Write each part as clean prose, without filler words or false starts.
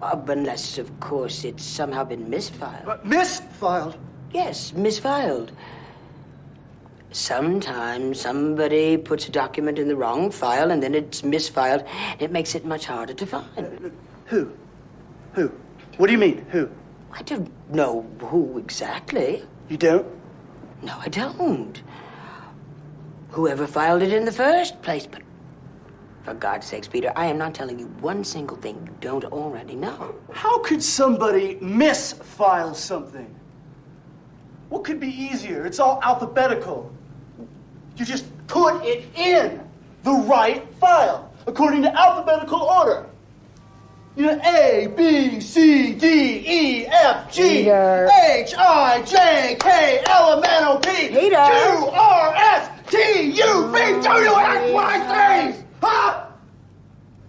Unless, of course, it's somehow been misfiled. Misfiled? Yes, misfiled. Sometimes somebody puts a document in the wrong file and then it's misfiled. It makes it much harder to find. Who? Who? What do you mean, who? I don't know who exactly. You don't? No, I don't. Whoever filed it in the first place, but for God's sakes, Peter, I am not telling you one single thing you don't already know. How could somebody misfile something? What could be easier? It's all alphabetical. You just put it in the right file, according to alphabetical order. You know, A, B, C, D, E, F, G, Peter. H, I, J, K, L, M, N, O, P, Peter. Q, R, S, T, U, V, W, X, Y, Z. Huh?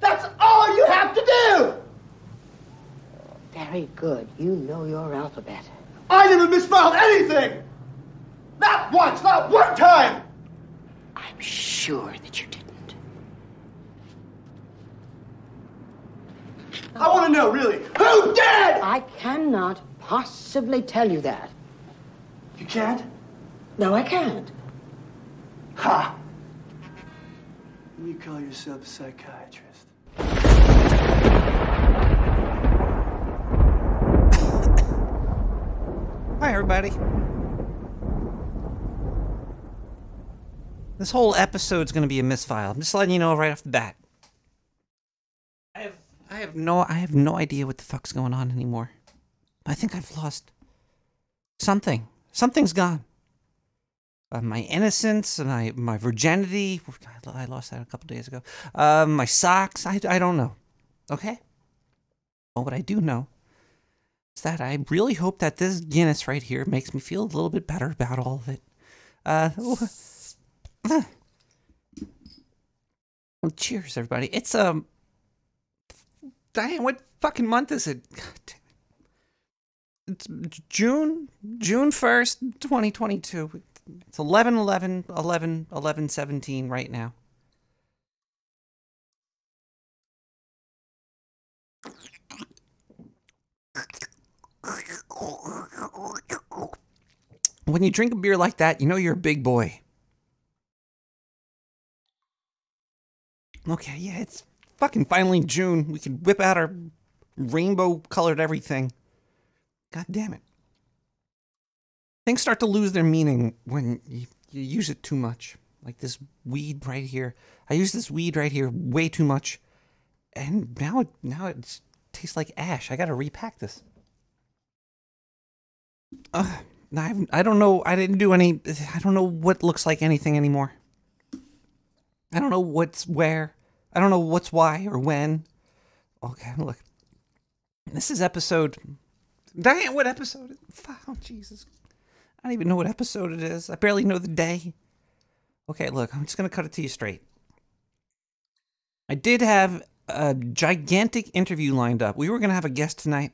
That's all you have to do. Very good. You know your alphabet. I never misfiled anything. Not once, not one time. I'm sure that you didn't. I want to know, really, who did? I cannot possibly tell you that. You can't? No, I can't. Ha! You call yourself a psychiatrist. Hi, everybody. This whole episode's going to be a misfile. I'm just letting you know right off the bat. I have no idea what the fuck's going on anymore. I think I've lost something. Something's gone. My innocence, my virginity. I lost that a couple days ago. My socks. I don't know. Okay? Well, what I do know is that I really hope that this Guinness right here makes me feel a little bit better about all of it. Cheers, everybody. It's Diane, what fucking month is it? God damn it. It's June 1st, 2022. It's 11/11/11/11/17 right now. When you drink a beer like that, you know you're a big boy. Okay, yeah, it's fucking finally June. We can whip out our rainbow-colored everything. God damn it. Things start to lose their meaning when you use it too much. Like this weed right here. I use this weed right here way too much. And now it tastes like ash. I gotta repack this. I don't know. I didn't do any... I don't know what looks like anything anymore. I don't know what's where. I don't know what's why or when. Okay, look. This is episode... Diane, what episode? Oh, Jesus. I don't even know what episode it is. I barely know the day. Okay, look, I'm just going to cut it to you straight. I did have a gigantic interview lined up. We were going to have a guest tonight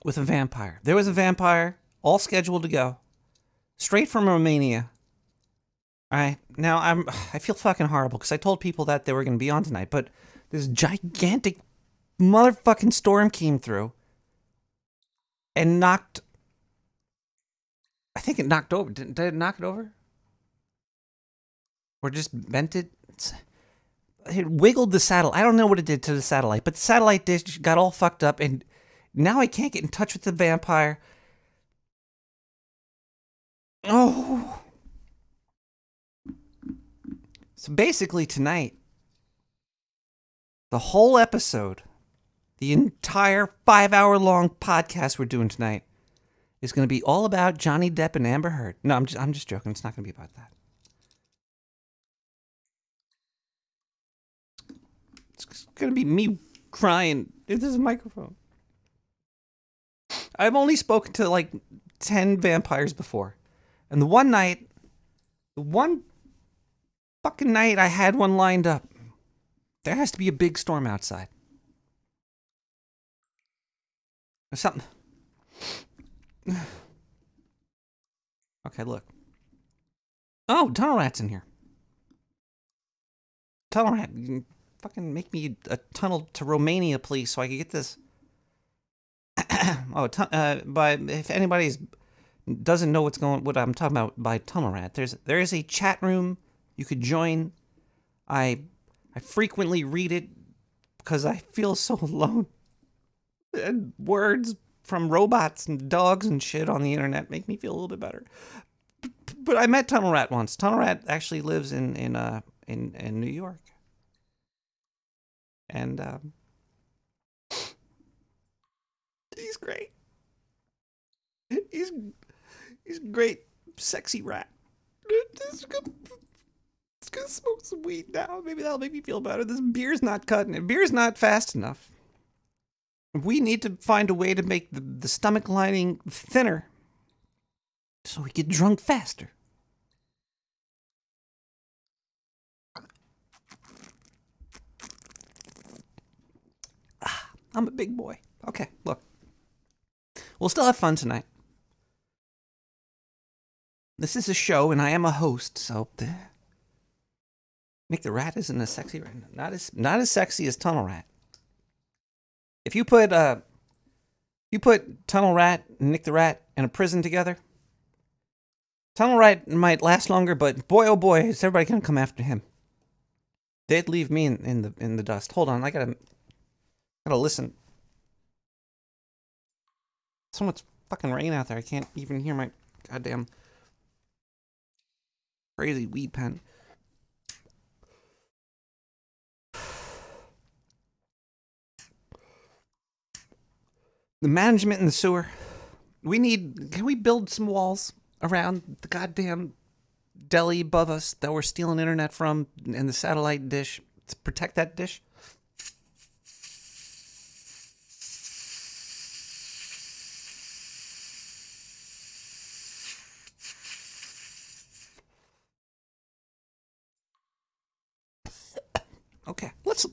with a vampire. There was a vampire, all scheduled to go. Straight from Romania. All right, now I feel fucking horrible because I told people that they were going to be on tonight, but this gigantic motherfucking storm came through and knocked... I think it knocked over. Did it knock it over? Or just bent it? It wiggled the satellite. I don't know what it did to the satellite, but the satellite dish got all fucked up, and now I can't get in touch with the vampire. Oh. So basically tonight, the whole episode, the entire 5-hour-long podcast we're doing tonight is going to be all about Johnny Depp and Amber Heard. No, I'm just joking. It's not going to be about that. It's going to be me crying into this microphone. I've only spoken to like 10 vampires before. And the one fucking night I had one lined up, there has to be a big storm outside. Or something. Okay, look. Oh, Tunnel Rat's in here. Tunnel Rat, fucking make me a tunnel to Romania, please, so I can get this. But if anybody doesn't know what I'm talking about by Tunnel Rat, there is a chat room you could join. I frequently read it because I feel so alone. And words from robots and dogs and shit on the internet make me feel a little bit better. But I met Tunnel Rat once. Tunnel Rat actually lives in New York. And he's great. He's a great, sexy rat. It's gonna smoke some weed now. Maybe that'll make me feel better. This beer's not cutting it. Beer's not fast enough. We need to find a way to make the stomach lining thinner so we get drunk faster. I'm a big boy. Okay, look. We'll still have fun tonight. This is a show, and I am a host, so Nick the Rat isn't as sexy right now. Not as sexy as Tunnel Rat. If you put Tunnel Rat and Nick the Rat in a prison together, Tunnel Rat might last longer, but boy oh boy, is everybody gonna come after him. They'd leave me in the dust. Hold on, I gotta listen. So much fucking rain out there. I can't even hear my goddamn crazy weed pen. The management in the sewer. Can we build some walls around the goddamn deli above us that we're stealing internet from and the satellite dish to protect that dish? Okay, let's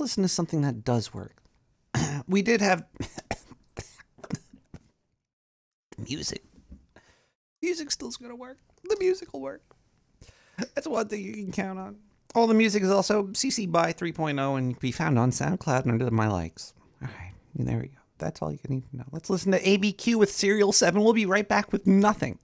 listen to something that does work. We did have music. Music still's gonna work. The music will work. That's one thing you can count on. All the music is also CC by 3.0 and can be found on SoundCloud and under my likes. All right, there we go. That's all you need to know. Let's listen to ABQ with Serial 7. We'll be right back with nothing.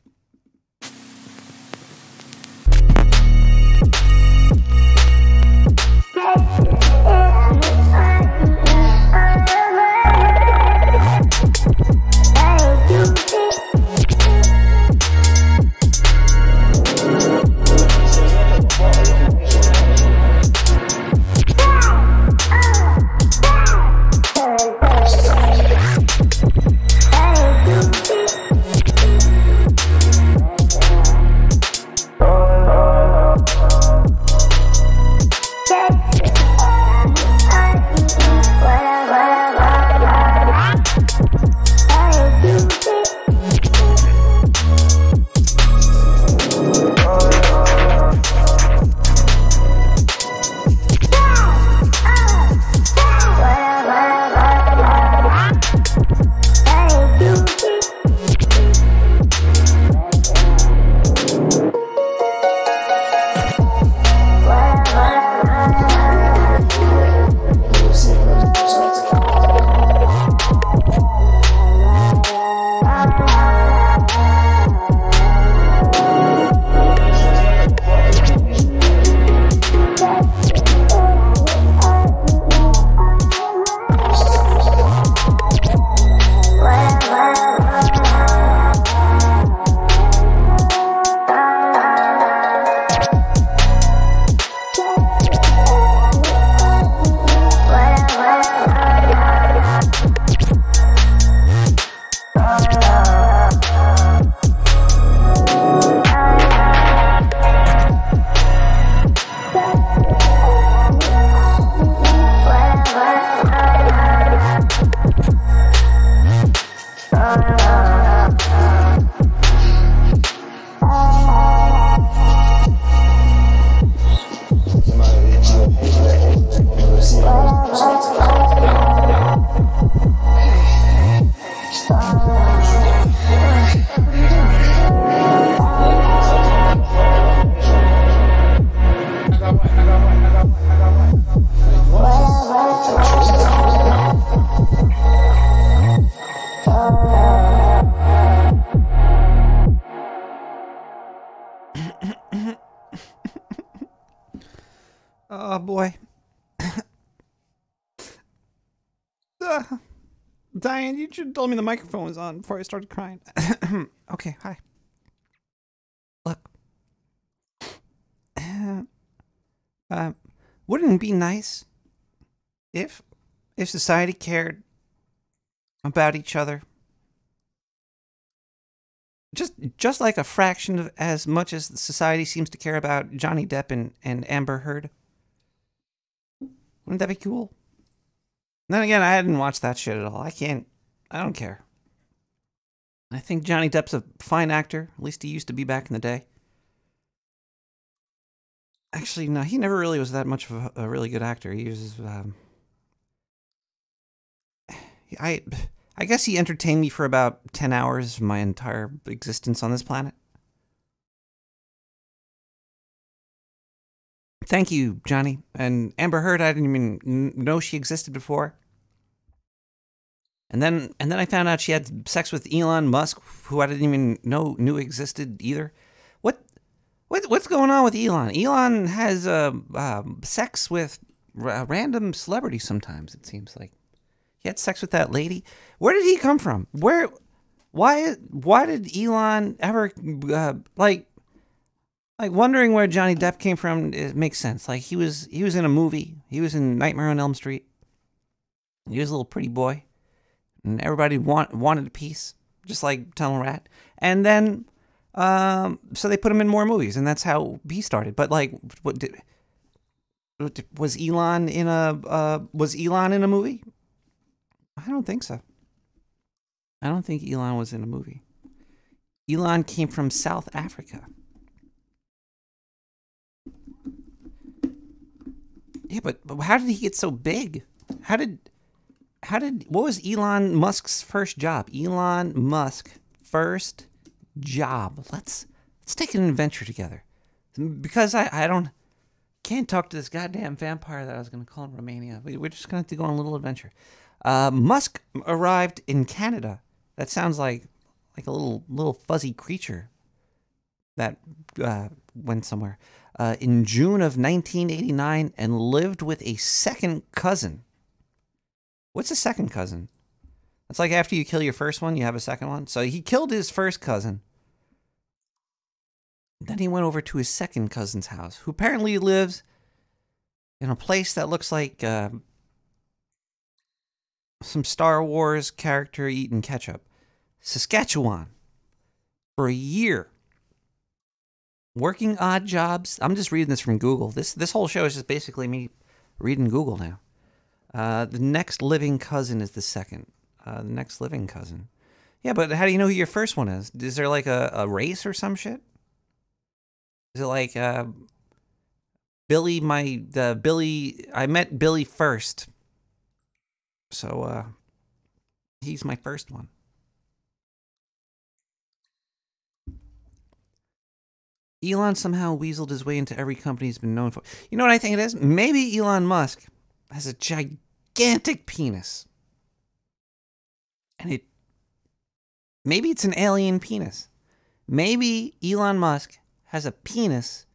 Oh boy. Diane, you should have told me the microphone was on before I started crying. Okay, hi. Look. Wouldn't it be nice if society cared about each other just like a fraction of as much as society seems to care about Johnny Depp and Amber Heard? Wouldn't that be cool? Then again, I didn't watch that shit at all. I don't care. I think Johnny Depp's a fine actor. At least he used to be back in the day. Actually, no, he never really was that much of a really good actor. He was, I guess he entertained me for about 10 hours of my entire existence on this planet. Thank you, Johnny. And Amber Heard, I didn't even know she existed before. And then I found out she had sex with Elon Musk, who I didn't even knew existed either. What's going on with Elon? Elon has sex with random celebrities sometimes, it seems like. He had sex with that lady. Where did he come from? Why did Elon ever like wondering where Johnny Depp came from? It makes sense. Like he was in a movie. He was in Nightmare on Elm Street. He was a little pretty boy, and everybody wanted a piece, just like Tunnel Rat. And then so they put him in more movies, and that's how he started. But like, was Elon in a movie? I don't think so. I don't think Elon was in a movie. Elon came from South Africa. Yeah, but how did he get so big? What was Elon Musk's first job? Elon Musk first job. Let's take an adventure together. Because I can't talk to this goddamn vampire that I was going to call in Romania. We're just going to have to go on a little adventure. Musk arrived in Canada. That sounds like a little fuzzy creature that went somewhere. In June of 1989 and lived with a second cousin. What's a second cousin? It's like after you kill your first one, you have a second one. So he killed his first cousin. Then he went over to his second cousin's house, who apparently lives in a place that looks like some Star Wars character eating ketchup. Saskatchewan. For a year. Working odd jobs. I'm just reading this from Google. This whole show is just basically me reading Google now. The next living cousin is the second. The next living cousin. Yeah, but how do you know who your first one is? Is there like a race or some shit? Is it like Billy? I met Billy first, so he's my first one. Elon somehow weaseled his way into every company he's been known for. You know what I think it is? Maybe Elon Musk has a gigantic penis. And maybe it's an alien penis. Maybe Elon Musk has a penis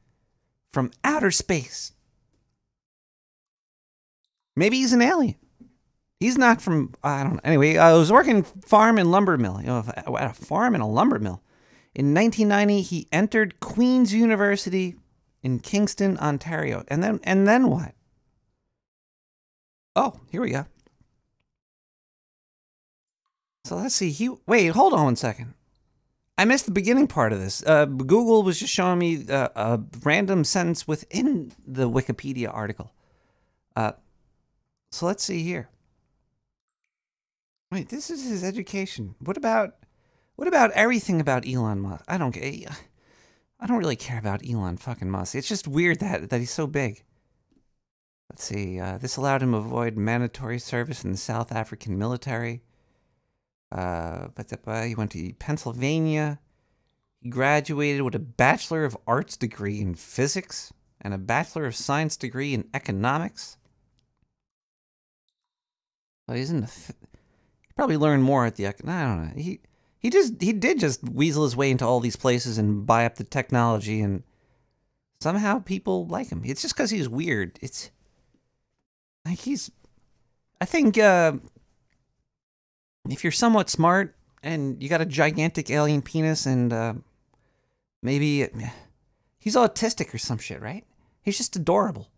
from outer space. Maybe he's an alien. He's not from, I don't know. Anyway, I was working farm and lumber mill. At a farm and a lumber mill. In 1990, he entered Queen's University in Kingston, Ontario. And then what? Oh, here we go. So let's see. Wait, hold on one second. I missed the beginning part of this. Google was just showing me a random sentence within the Wikipedia article. So let's see here. Wait, this is his education. What about everything about Elon Musk? I don't really care about Elon fucking Musk. It's just weird that he's so big. Let's see. This allowed him to avoid mandatory service in the South African military. He went to Pennsylvania. He graduated with a Bachelor of Arts degree in physics and a Bachelor of Science degree in economics. Well, he's in he probably learned more at the I don't know. He did just weasel his way into all these places and buy up the technology and somehow people like him. It's just because he's weird. It's like I think if you're somewhat smart and you got a gigantic alien penis and maybe he's autistic or some shit, right? He's just adorable.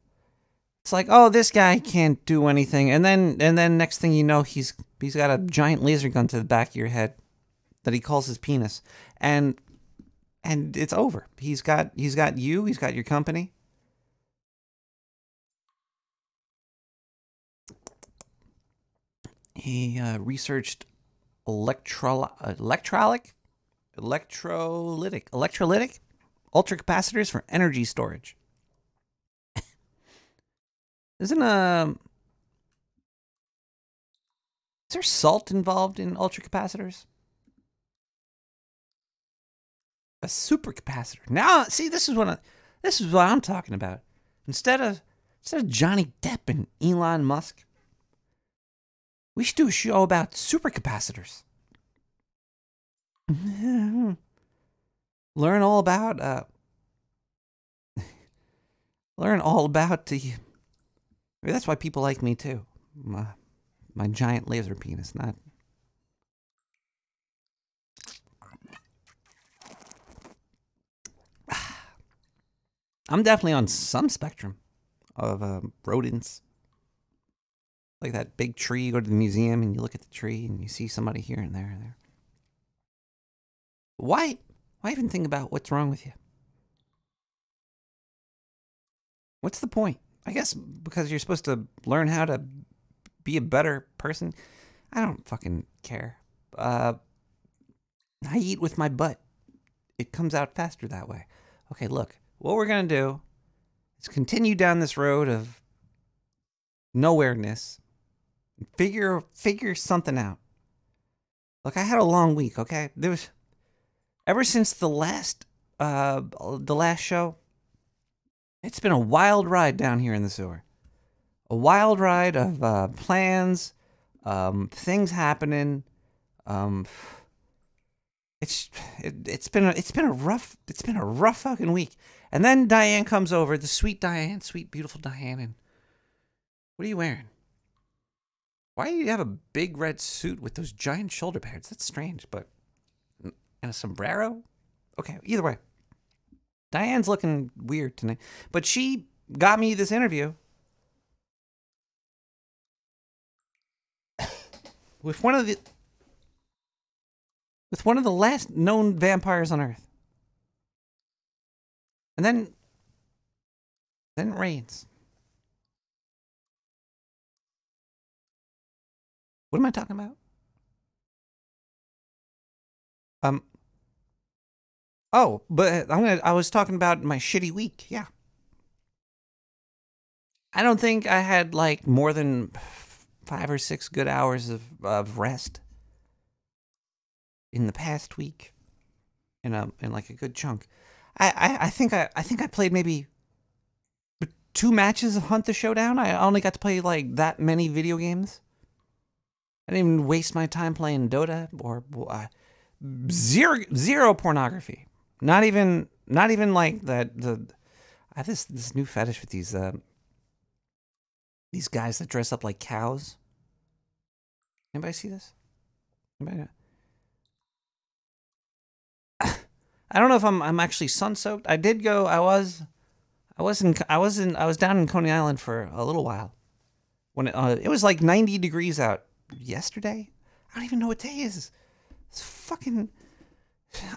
It's like, oh, this guy can't do anything, and then next thing you know, he's got a giant laser gun to the back of your head that he calls his penis, and it's over. He's got you. He's got your company. He researched electrolytic ultracapacitors for energy storage. Is there salt involved in ultracapacitors? A supercapacitor. Now, see, this is what I'm talking about. Instead of Johnny Depp and Elon Musk, we should do a show about supercapacitors. Learn all about the. Maybe that's why people like me too. My giant laser penis, not. I'm definitely on some spectrum of rodents. Like that big tree, you go to the museum and you look at the tree and you see somebody here and there and there. Why even think about what's wrong with you? What's the point? I guess because you're supposed to learn how to be a better person. I don't fucking care. I eat with my butt. It comes out faster that way. Okay, look. What we're going to do is continue down this road of nowhereness. Figure something out. Look, I had a long week, okay? Ever since the last show, it's been a wild ride down here in the sewer. A wild ride of plans, things happening. It's been a rough fucking week. And then Diane comes over, the sweet beautiful Diane, and what are you wearing? Why do you have a big red suit with those giant shoulder pads? That's strange, but and a sombrero? Okay, either way. Diane's looking weird tonight, but she got me this interview with one of the last known vampires on Earth. And then it rains. What am I talking about? Oh, but I was talking about my shitty week. Yeah. I don't think I had like more than 5 or 6 good hours of rest in the past week. In like a good chunk. I think I played maybe 2 matches of Hunt the Showdown. I only got to play like that many video games. I didn't even waste my time playing Dota or zero pornography. Not even like that. I have this new fetish with these guys that dress up like cows. Anybody see this? Anybody? I don't know if I'm actually sun soaked. I did go. I was down in Coney Island for a little while when it was like 90 degrees out yesterday. I don't even know what day is. It's fucking.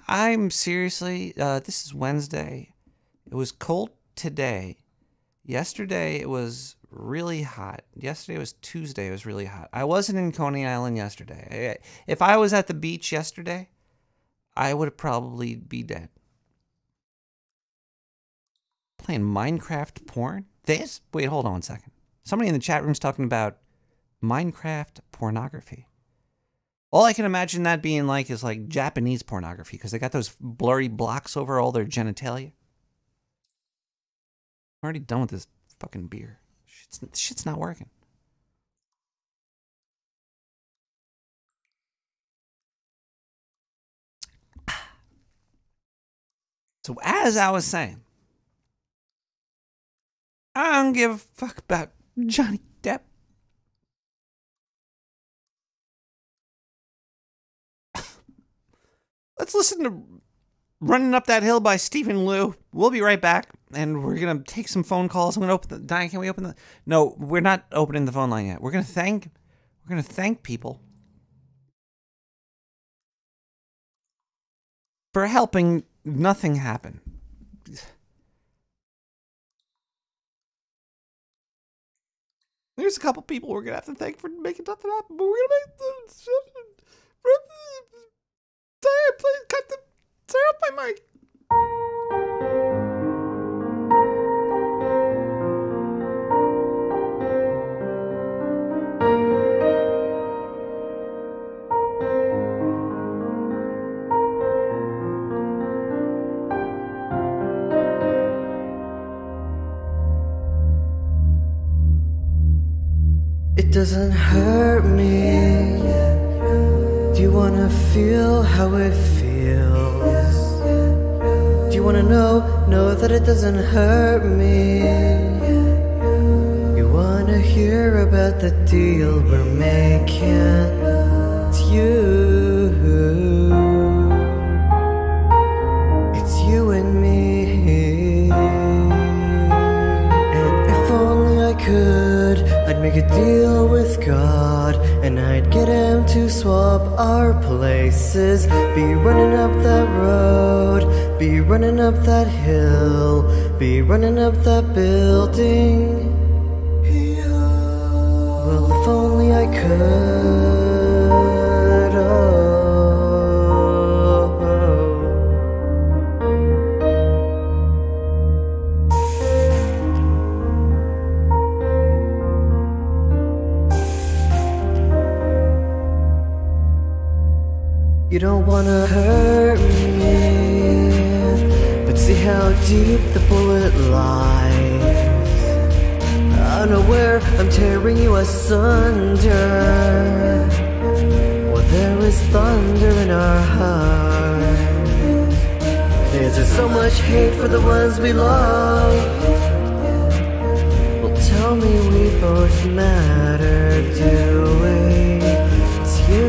I'm seriously. This is Wednesday. It was cold today. Yesterday it was really hot. Yesterday was Tuesday. It was really hot. I wasn't in Coney Island yesterday. If I was at the beach yesterday, I would probably be dead. Playing Minecraft porn? Wait, hold on 1 second. Somebody in the chat room's talking about Minecraft pornography. All I can imagine that being like is like Japanese pornography because they got those blurry blocks over all their genitalia. I'm already done with this fucking beer. Shit's not working. So as I was saying, I don't give a fuck about Johnny Depp. Let's listen to Running Up That Hill by Stephen Liu. We'll be right back, and we're going to take some phone calls. I'm going to open the... Diane, can we open the... No, we're not opening the phone line yet. We're going to thank people for helping nothing happen. There's a couple people we're going to have to thank for making nothing happen, but we're going to make the... Diane, please cut the... Turn off my mic. It doesn't hurt me. Do you wanna feel how it feels? Do you wanna know that it doesn't hurt me? You wanna hear about the deal we're making? It's you. It's you and me. And if only I could, I'd make a deal with God, and I'd get him to swap our places. Be running up that road, be running up that hill, be running up that building. Well, if only I could. Oh. You don't wanna hurt me, but see how deep the bullet lies. Unaware, I'm tearing you asunder. Well, there is thunder in our hearts. There's just so much hate for the ones we love. Well, tell me we both matter, do we? It's you.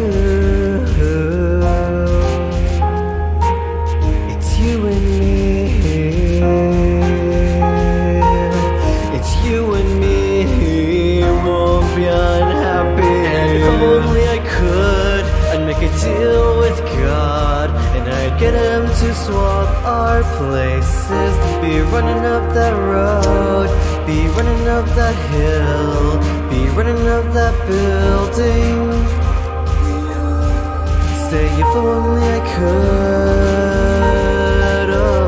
Deal with God, and I'd get him to swap our places. Be running up that road, be running up that hill, be running up that building. Say if only I could. Oh.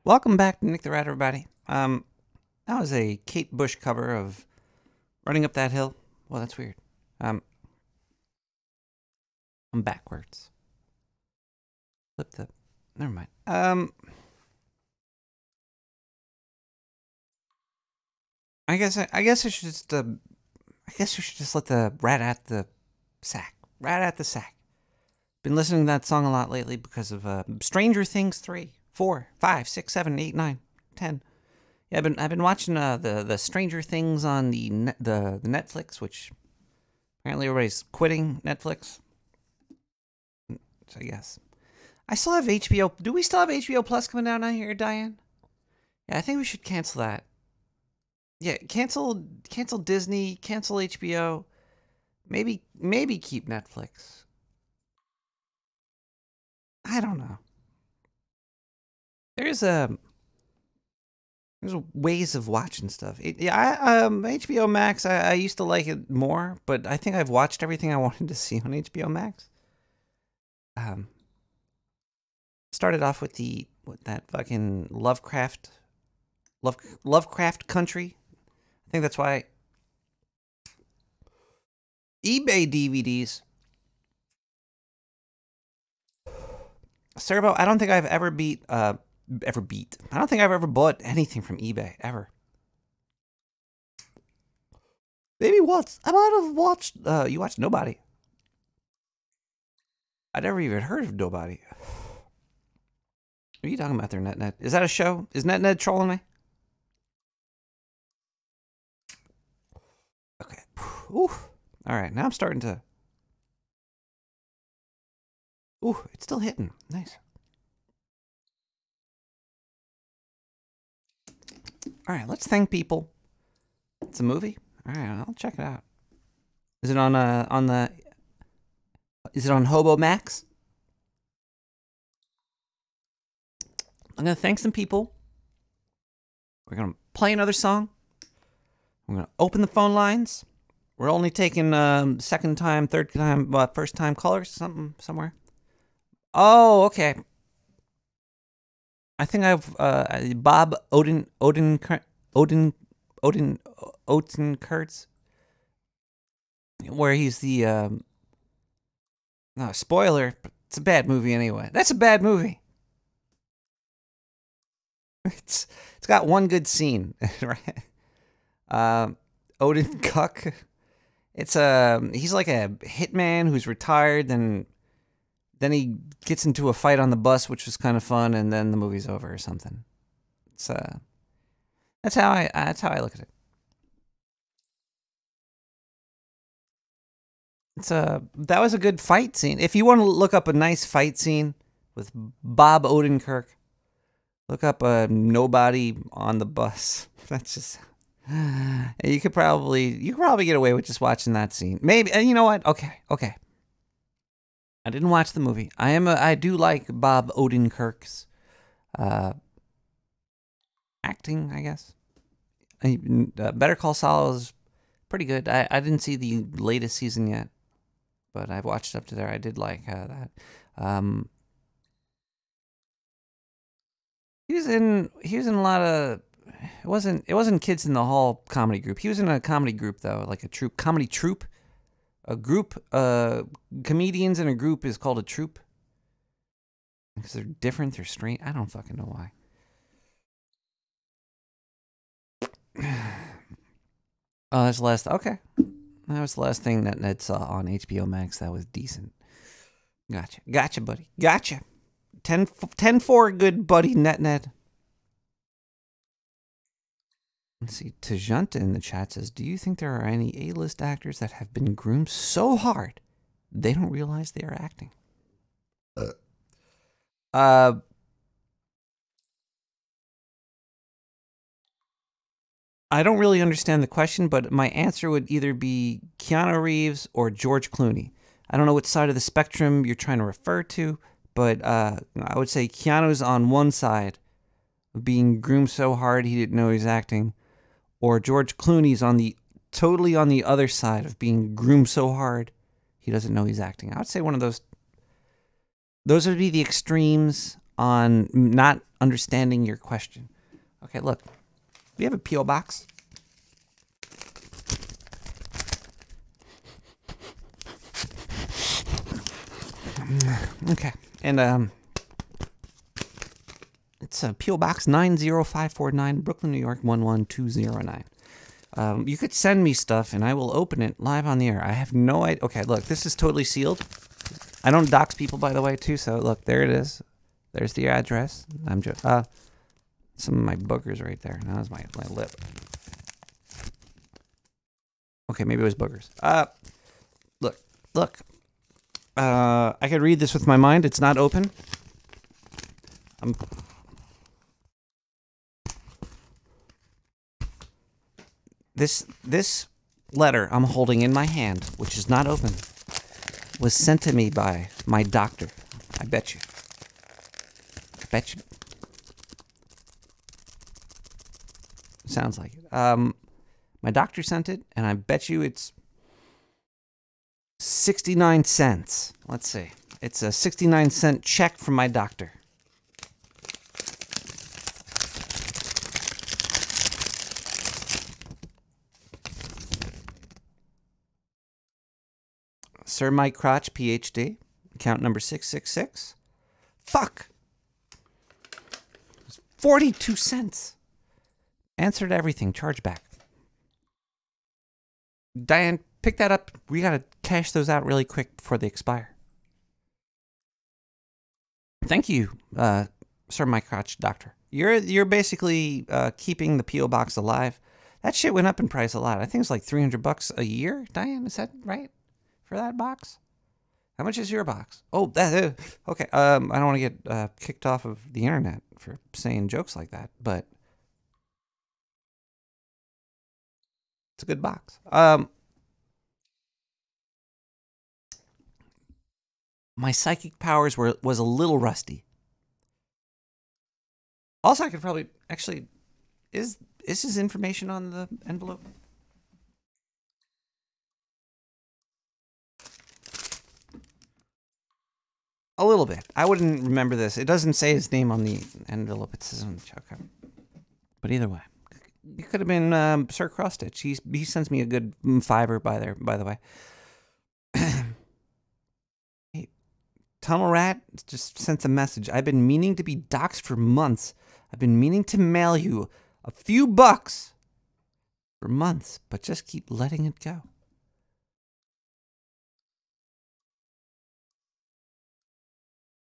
Welcome back to Nick the Rat, everybody. That was a Kate Bush cover of Running Up That Hill. Well, that's weird. I'm backwards. Flip the... Never mind. I guess I should just let the rat at the sack. Rat at the sack. Been listening to that song a lot lately because of Stranger Things 3, 4, 5, 6, 7, 8, 9, 10. Yeah, I've been watching the Stranger Things on the Netflix, which apparently everybody's quitting Netflix. So I guess I still have HBO. Do we still have HBO Plus coming down on here, Diane? Yeah, I think we should cancel that. Yeah, cancel Disney, cancel HBO. Maybe keep Netflix. I don't know. There's ways of watching stuff. HBO Max, I used to like it more, but I think I've watched everything I wanted to see on HBO Max. Started off with that fucking Lovecraft Country. I think that's why eBay DVDs. Servo, I don't think I've ever beat. I don't think I've ever bought anything from eBay ever. Maybe once. I might have watched. You watched Nobody. I never even heard of Nobody. What are you talking about there, NetNet? Is that a show? Is NetNet trolling me? Okay. Ooh. All right. Now I'm starting to. Ooh, it's still hitting. Nice. All right, let's thank people. It's a movie. All right, I'll check it out. Is it on Is it on Hobo Max? I'm gonna thank some people. We're gonna play another song. We're gonna open the phone lines. We're only taking second time, third time, first time callers. Somewhere. Oh, okay. I think I've Bob Odenkirk, where he's the no spoiler. But it's a bad movie anyway. That's a bad movie. It's got one good scene, right? Odenkirk. It's he's like a hitman who's retired, and then he gets into a fight on the bus, which was kind of fun, and then the movie's over or something. It's that's how I look at it. It's that was a good fight scene. If you want to look up a nice fight scene with Bob Odenkirk, look up Nobody on the Bus. That's just you could probably get away with just watching that scene. Maybe, and you know what? Okay. I didn't watch the movie. I do like Bob Odenkirk's acting, I guess. Better Call Saul is pretty good. I didn't see the latest season yet, but I've watched up to there. I did like that. He was in a lot of. It wasn't Kids in the Hall comedy group. He was in a comedy group though, like a comedy troupe. A group, comedians in a group is called a troupe. Because they're different, they're strange. I don't fucking know why. Oh, that's the last. Okay. That was the last thing that Ned saw on HBO Max that was decent. Gotcha, buddy. Gotcha. 10-4, good buddy, Ned. Let's see, Tajunta in the chat says, do you think there are any A-list actors that have been groomed so hard they don't realize they are acting? I don't really understand the question, but my answer would either be Keanu Reeves or George Clooney. I don't know which side of the spectrum you're trying to refer to, but I would say Keanu's on one side of being groomed so hard he didn't know he was acting. Or George Clooney's totally on the other side of being groomed so hard he doesn't know he's acting. I would say one of those. Those would be the extremes on not understanding your question. Okay, look. We have a P.O. box. Okay. And it's a P.O. Box 90549, Brooklyn, New York 11209. You could send me stuff and I will open it live on the air. I have no idea. Okay, look, this is totally sealed. I don't dox people, by the way, too. So look, there it is. There's the address. I'm just some of my boogers right there. That was my lip. Okay, maybe it was boogers. Look. I could read this with my mind. It's not open. This letter I'm holding in my hand, which is not open, was sent to me by my doctor. I bet you. Sounds like it. My doctor sent it, and I bet you it's 69 cents. Let's see. It's a 69-cent check from my doctor. Sir Mike Crotch, PhD, account number 666. Fuck! It's 42 cents. Answered everything, chargeback. Diane, pick that up. We gotta cash those out really quick before they expire. Thank you, Sir Mike Crotch, doctor. You're basically keeping the P.O. box alive. That shit went up in price a lot. I think it's like $300 a year. Diane, is that right? For that box? How much is your box? Oh, that okay. I don't want to get kicked off of the internet for saying jokes like that, but it's a good box. My psychic powers was a little rusty. Also, I could probably actually is his information on the envelope? A little bit. I wouldn't remember this. It doesn't say his name on the envelope. It says on the choke. But either way, it could have been Sir Crosstitch. He sends me a good $5 by the way. Hey, Tunnel Rat just sent a message. I've been meaning to be doxxed for months. I've been meaning to mail you a few bucks for months, but just keep letting it go.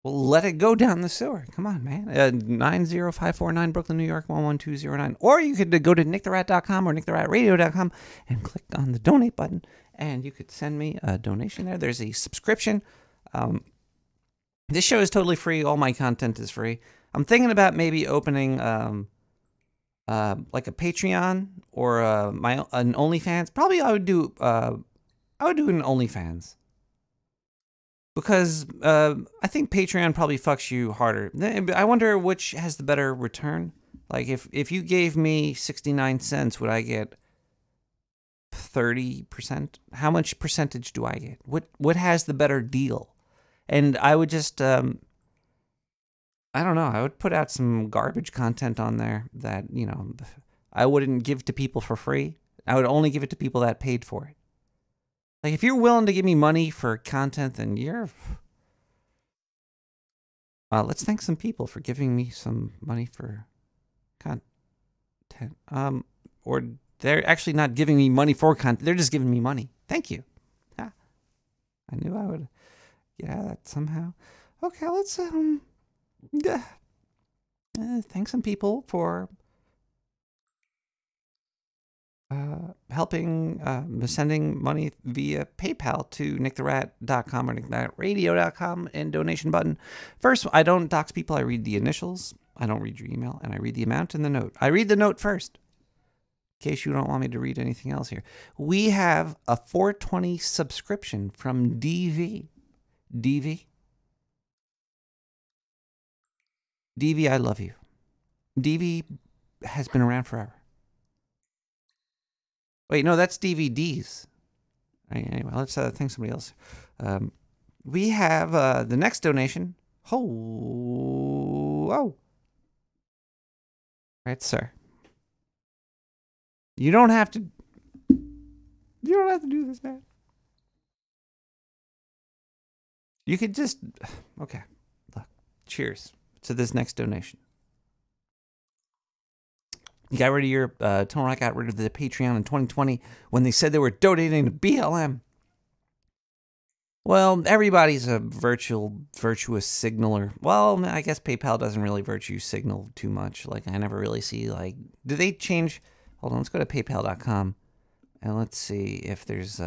Well, let it go down the sewer. Come on, man. 90549 Brooklyn, New York 11209. Or you could go to nicktherat.com or nicktheratradio.com and click on the donate button, and you could send me a donation there. There's a subscription. This show is totally free. All my content is free. I'm thinking about maybe opening like a Patreon or an OnlyFans. Probably I would do an OnlyFans. Because I think Patreon probably fucks you harder. I wonder which has the better return. Like if you gave me 69 cents, would I get 30%? How much percentage do I get? What has the better deal? And I would just I don't know. I would put out some garbage content on there that, you know, I wouldn't give to people for free. I would only give it to people that paid for it. Like, if you're willing to give me money for content, then you're... let's thank some people for giving me some money for content. Or they're actually not giving me money for content. They're just giving me money. Thank you. Yeah. I knew I would get out of that somehow. Okay, let's... thank some people for... helping sending money via PayPal to nicktherat.com or nicktheratradio.com and donation button. First, I don't dox people. I read the initials. I don't read your email, and I read the amount and the note. I read the note first, in case you don't want me to read anything else here. We have a 420 subscription from DV. DV, I love you. DV has been around forever. Wait, no, that's DVDs. Anyway, let's thank somebody else. We have the next donation Oh. Right, sir. You don't have to do this, man. You could just... Okay. Look. Cheers to this next donation. You got rid of your... Tone Rock got rid of the Patreon in 2020 when they said they were donating to BLM. Well, everybody's a virtuous signaler. Well, I guess PayPal doesn't really virtue signal too much. Like, I never really see, like... Do they change... Hold on, let's go to PayPal.com. And let's see if there's...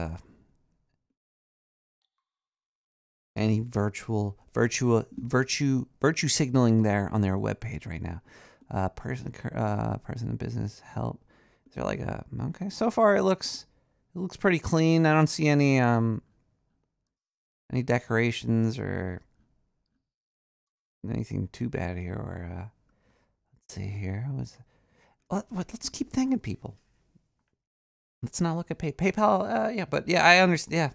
any virtue signaling there on their webpage right now. Person and business help. Is there like a... Okay, so far it looks pretty clean. I don't see any decorations or anything too bad here. Or let's see here. Let's keep thanking people. Let's not look at PayPal. Yeah, but yeah, I understand. Yeah.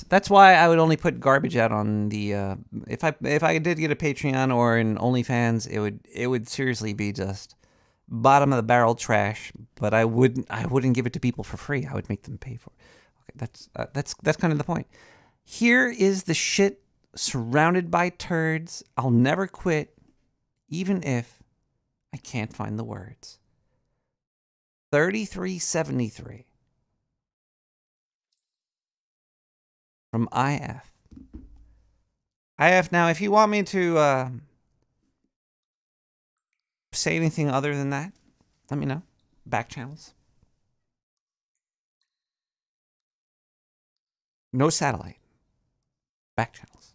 That's why I would only put garbage out on the if I did get a Patreon or an OnlyFans, it would seriously be just bottom of the barrel trash. But I wouldn't give it to people for free. I would make them pay for it. Okay, that's kind of the point. Here is the shit surrounded by turds. I'll never quit, even if I can't find the words. 3373. From IF. IF, now, if you want me to say anything other than that, let me know. Back channels. No satellite. Back channels.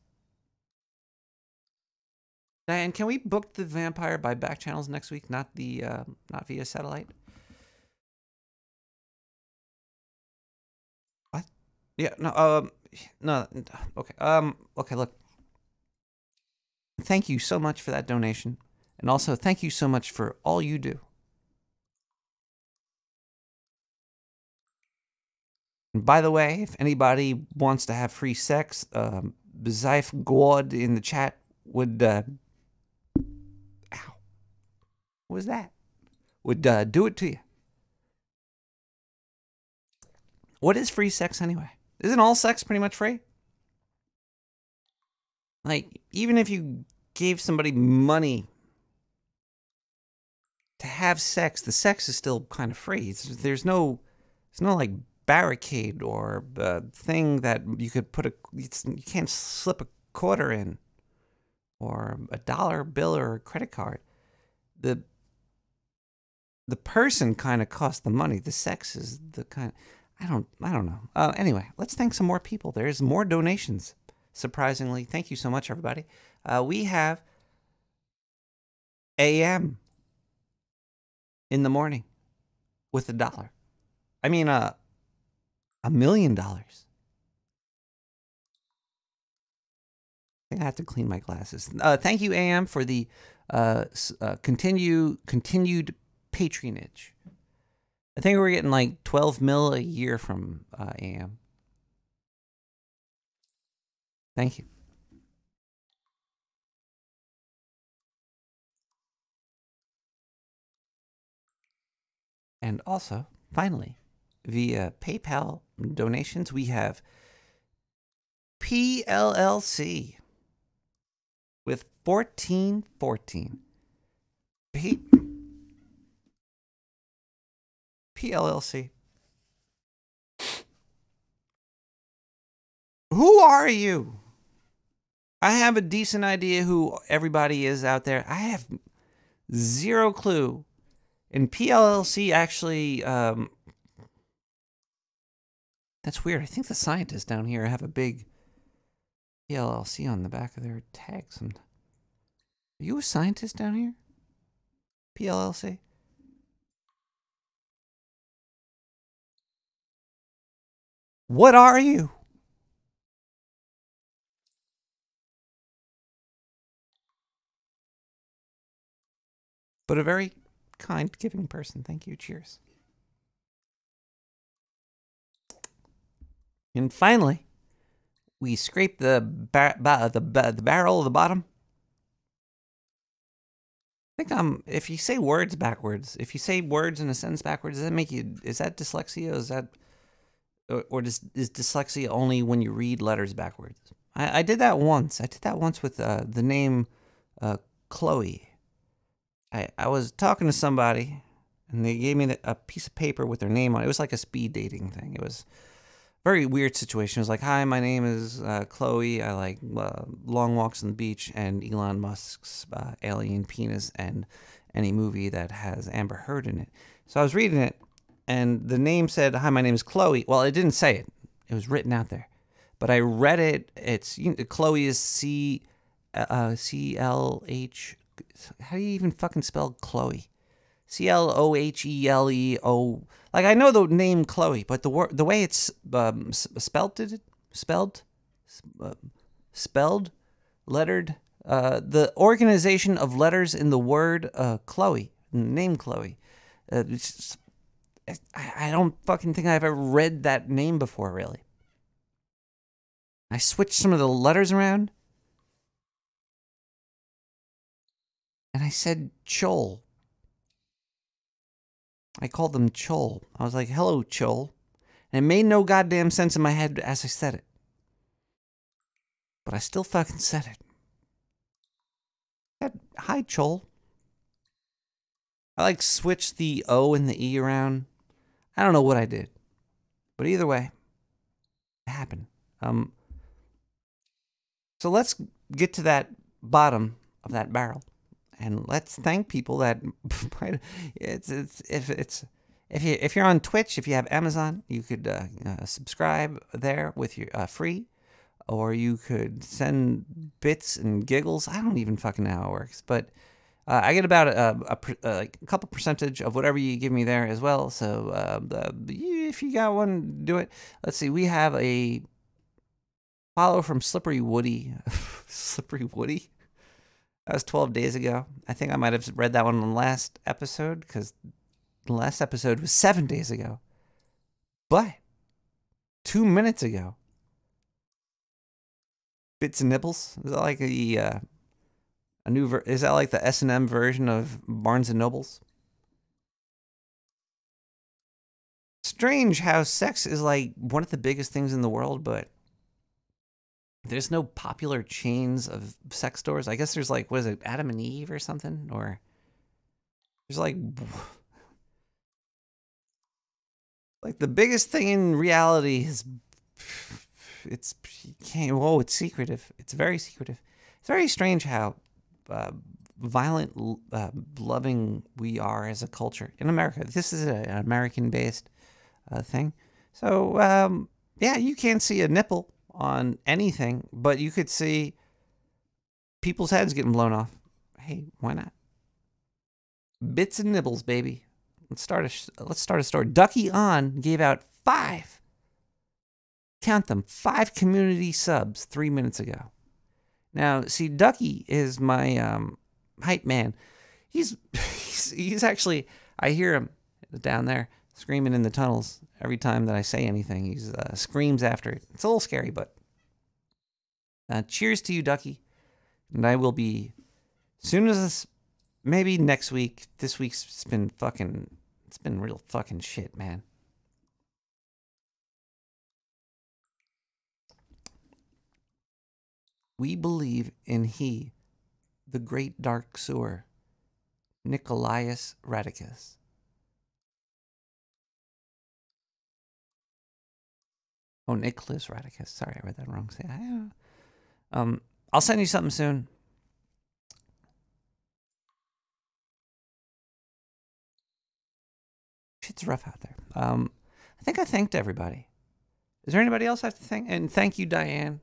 And can we book the vampire by back channels next week? Not via satellite? What? Yeah, no, no, okay. Okay, look. Thank you so much for that donation. And also, thank you so much for all you do. And by the way, if anybody wants to have free sex, Zaif God in the chat would, ow. What was that? Would do it to you. What is free sex anyway? Isn't all sex pretty much free? Like, even if you gave somebody money to have sex, the sex is still kind of free. There's no like barricade or thing that you could put you can't slip a quarter in or a dollar bill or a credit card. The person kind of costs the money. The sex is the kind of... I don't know. Anyway, let's thank some more people. There's more donations, surprisingly. Thank you so much, everybody. We have AM in the morning with $1. I mean, $1 million. I think I have to clean my glasses. Thank you, AM, for the continued patronage. I think we're getting like 12 mil a year from AM. Thank you. And also, finally, via PayPal donations, we have PLLC with 1414. PLLC. Who are you? I have a decent idea who everybody is out there. I have zero clue. And PLLC actually, that's weird. I think the scientists down here have a big PLLC on the back of their tags. Are you a scientist down here? PLLC? What are you? But a very kind, giving person. Thank you. Cheers. And finally, we scrape the barrel of the bottom. I think if you say words backwards, if you say words in a sentence backwards, does that make you, is that dyslexia? Is that, is dyslexia only when you read letters backwards? I did that once. I did that once with the name Chloe. I was talking to somebody, and they gave me a piece of paper with their name on it. It was like a speed dating thing. It was a very weird situation. It was like, hi, my name is Chloe. I like long walks on the beach and Elon Musk's alien penis and any movie that has Amber Heard in it. So I was reading it, and the name said, hi, my name is Chloe. Well, it didn't say it. It was written out there. But I read it. It's Chloe is C-L-H. How do you even fucking spell Chloe? Cloheleo. Like, I know the name Chloe, but the way it's spelled, lettered, the organization of letters in the word Chloe, name Chloe. I don't fucking think I've ever read that name before, really. I switched some of the letters around, and I said Chol. I called them Chol. I was like, hello, Chol. And it made no goddamn sense in my head as I said it. But I still fucking said it. I said, hi, Chol. I like switched the O and the E around. I don't know what I did. But either way, it happened. So let's get to that bottom of that barrel. And let's thank people that if you're on Twitch, if you have Amazon, you could subscribe there with your free, or you could send bits and giggles. I don't even fucking know how it works, but I get about a couple percentage of whatever you give me there as well. So if you got one, do it. Let's see. We have a follow from Slippery Woody. Slippery Woody. That was 12 days ago. I think I might have read that one on the last episode, because the last episode was 7 days ago. But 2 minutes ago, Bits and Nibbles. Is that like a new? Is that like the S&M version of Barnes and Nobles? Strange how sex is like one of the biggest things in the world, but there's no popular chains of sex stores. I guess there's like, what is it, Adam and Eve or something? Or there's like the biggest thing in reality is it's secretive. It's very secretive. It's very strange how violent, loving we are as a culture in America. This is an American-based thing. So yeah, you can't see a nipple on anything, but you could see people's heads getting blown off. Hey, why not? Bits and Nibbles, baby. Let's start a story. Ducky On gave out 5. Count them, 5 community subs 3 minutes ago. Now, see, Ducky is my hype man. He's actually, I hear him down there screaming in the tunnels every time that I say anything. He screams after it. It's a little scary, but cheers to you, Ducky. And I will be, soon as this, maybe next week. This week's been real fucking shit, man. We believe in he, the great dark sewer, NICOLAS Radicus. Oh, NICOLAS Radicus. Sorry, I read that wrong. I'll send you something soon. Shit's rough out there. I think I thanked everybody. Is there anybody else I have to thank? And thank you, Diane.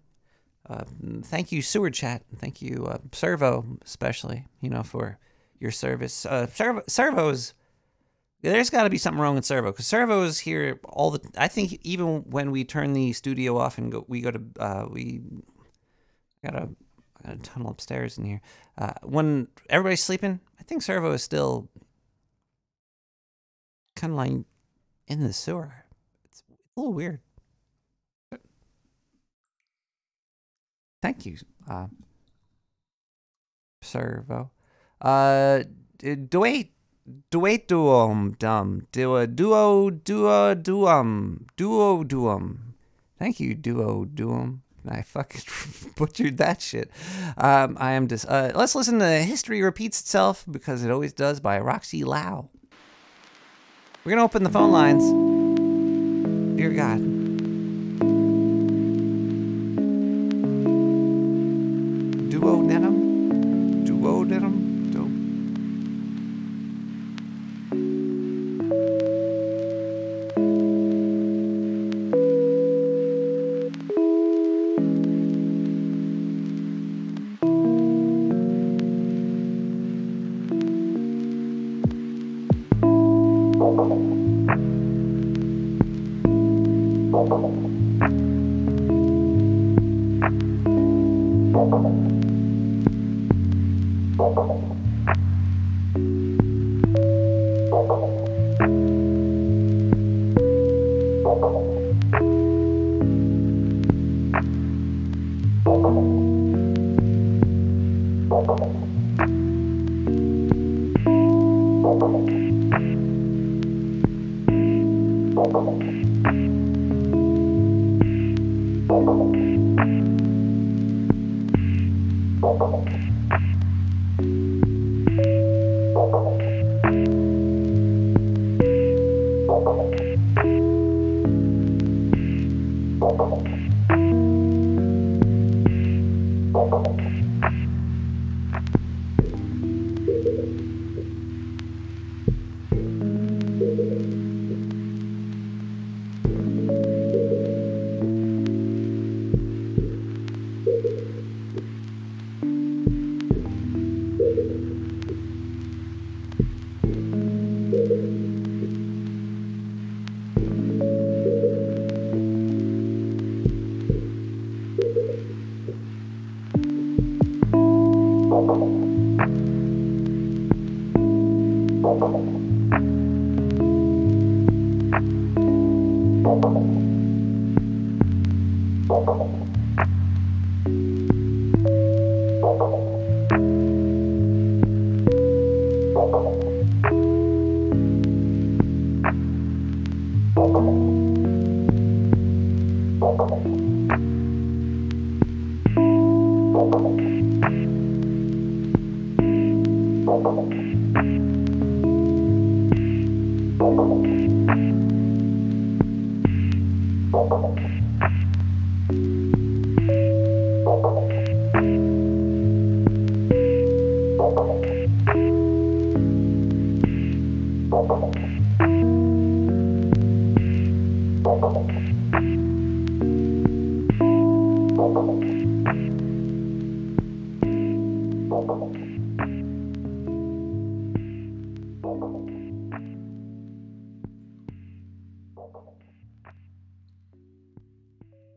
Thank you, Sewer Chat. Thank you, Servo, especially, for your service. Servo's, there's got to be something wrong with Servo, because Servo is here all the. I think even when we turn the studio off and we got a tunnel upstairs in here. When everybody's sleeping, I think Servo is still kind of like in the sewer. It's a little weird. Thank you, Servo. Duo. Thank you, duum. I fucking butchered that shit. I am just. Let's listen to History Repeats Itself, because it always does, by Roxy Lau. We're gonna open the phone lines. Dear God. Duodenum.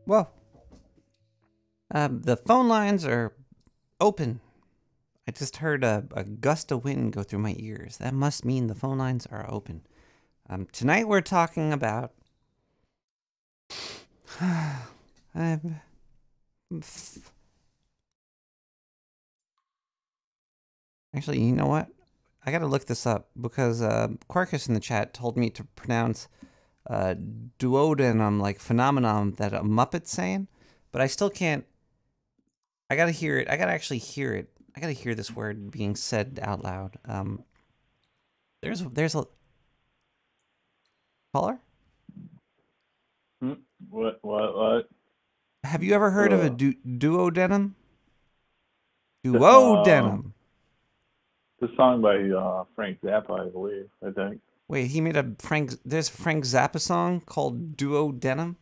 Well, the phone lines are open. I just heard a gust of wind go through my ears. That must mean the phone lines are open. Tonight we're talking about... Actually, you know what? I gotta look this up, because Quarkus in the chat told me to pronounce duodenum like phenomenon that a Muppet's saying, but I still can't. I gotta hear it. I gotta actually hear it. I gotta hear this word being said out loud. There's a caller. What? Have you ever heard of a duodenum? Duodenum. The song by Frank Zappa, I believe. I think. Wait, he made there's a Frank Zappa song called Duodenum?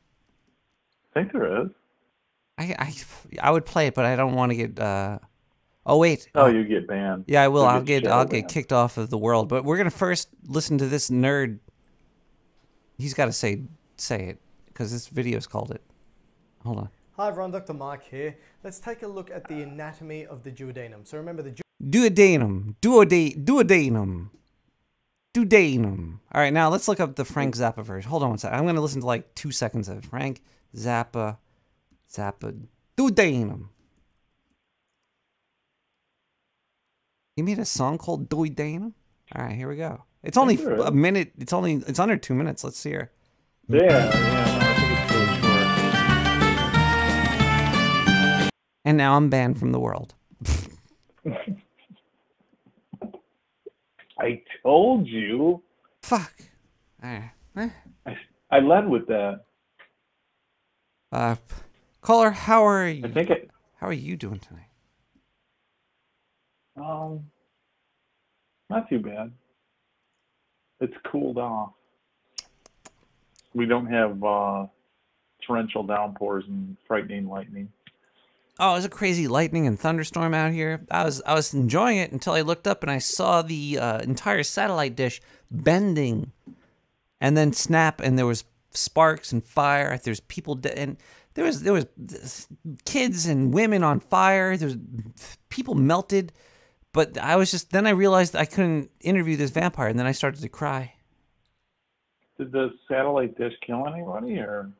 I think there is. I would play it, but I don't want to get oh wait. Oh, you get banned. Yeah, I will. I'll get get kicked off of the world. But we're gonna first listen to this nerd. He's got to say it, because this video's called it. Hold on. Hi everyone, Dr. Mike here. Let's take a look at the anatomy of the duodenum. So remember the duodenum. All right, now let's look up the Frank Zappa version. Hold on one second. I'm going to listen to like 2 seconds of it. Frank Zappa, duodenum. He made a song called Duodenum? All right, here we go. It's only Sure. a minute. It's under 2 minutes. Let's see here. Yeah, no, I think it's really short. And now I'm banned from the world. I told you. Fuck. All right. I led with that. Caller, how are you? I think it. How are you doing tonight? Not too bad. It's cooled off. We don't have torrential downpours and frightening lightning. Oh, it was a crazy lightning and thunderstorm out here. I was enjoying it until I looked up and I saw the entire satellite dish bending and then snap, and there was sparks and fire. There's people and there was kids and women on fire. There was people melted. But then I realized I couldn't interview this vampire, and then I started to cry. Did the satellite dish kill anybody, or?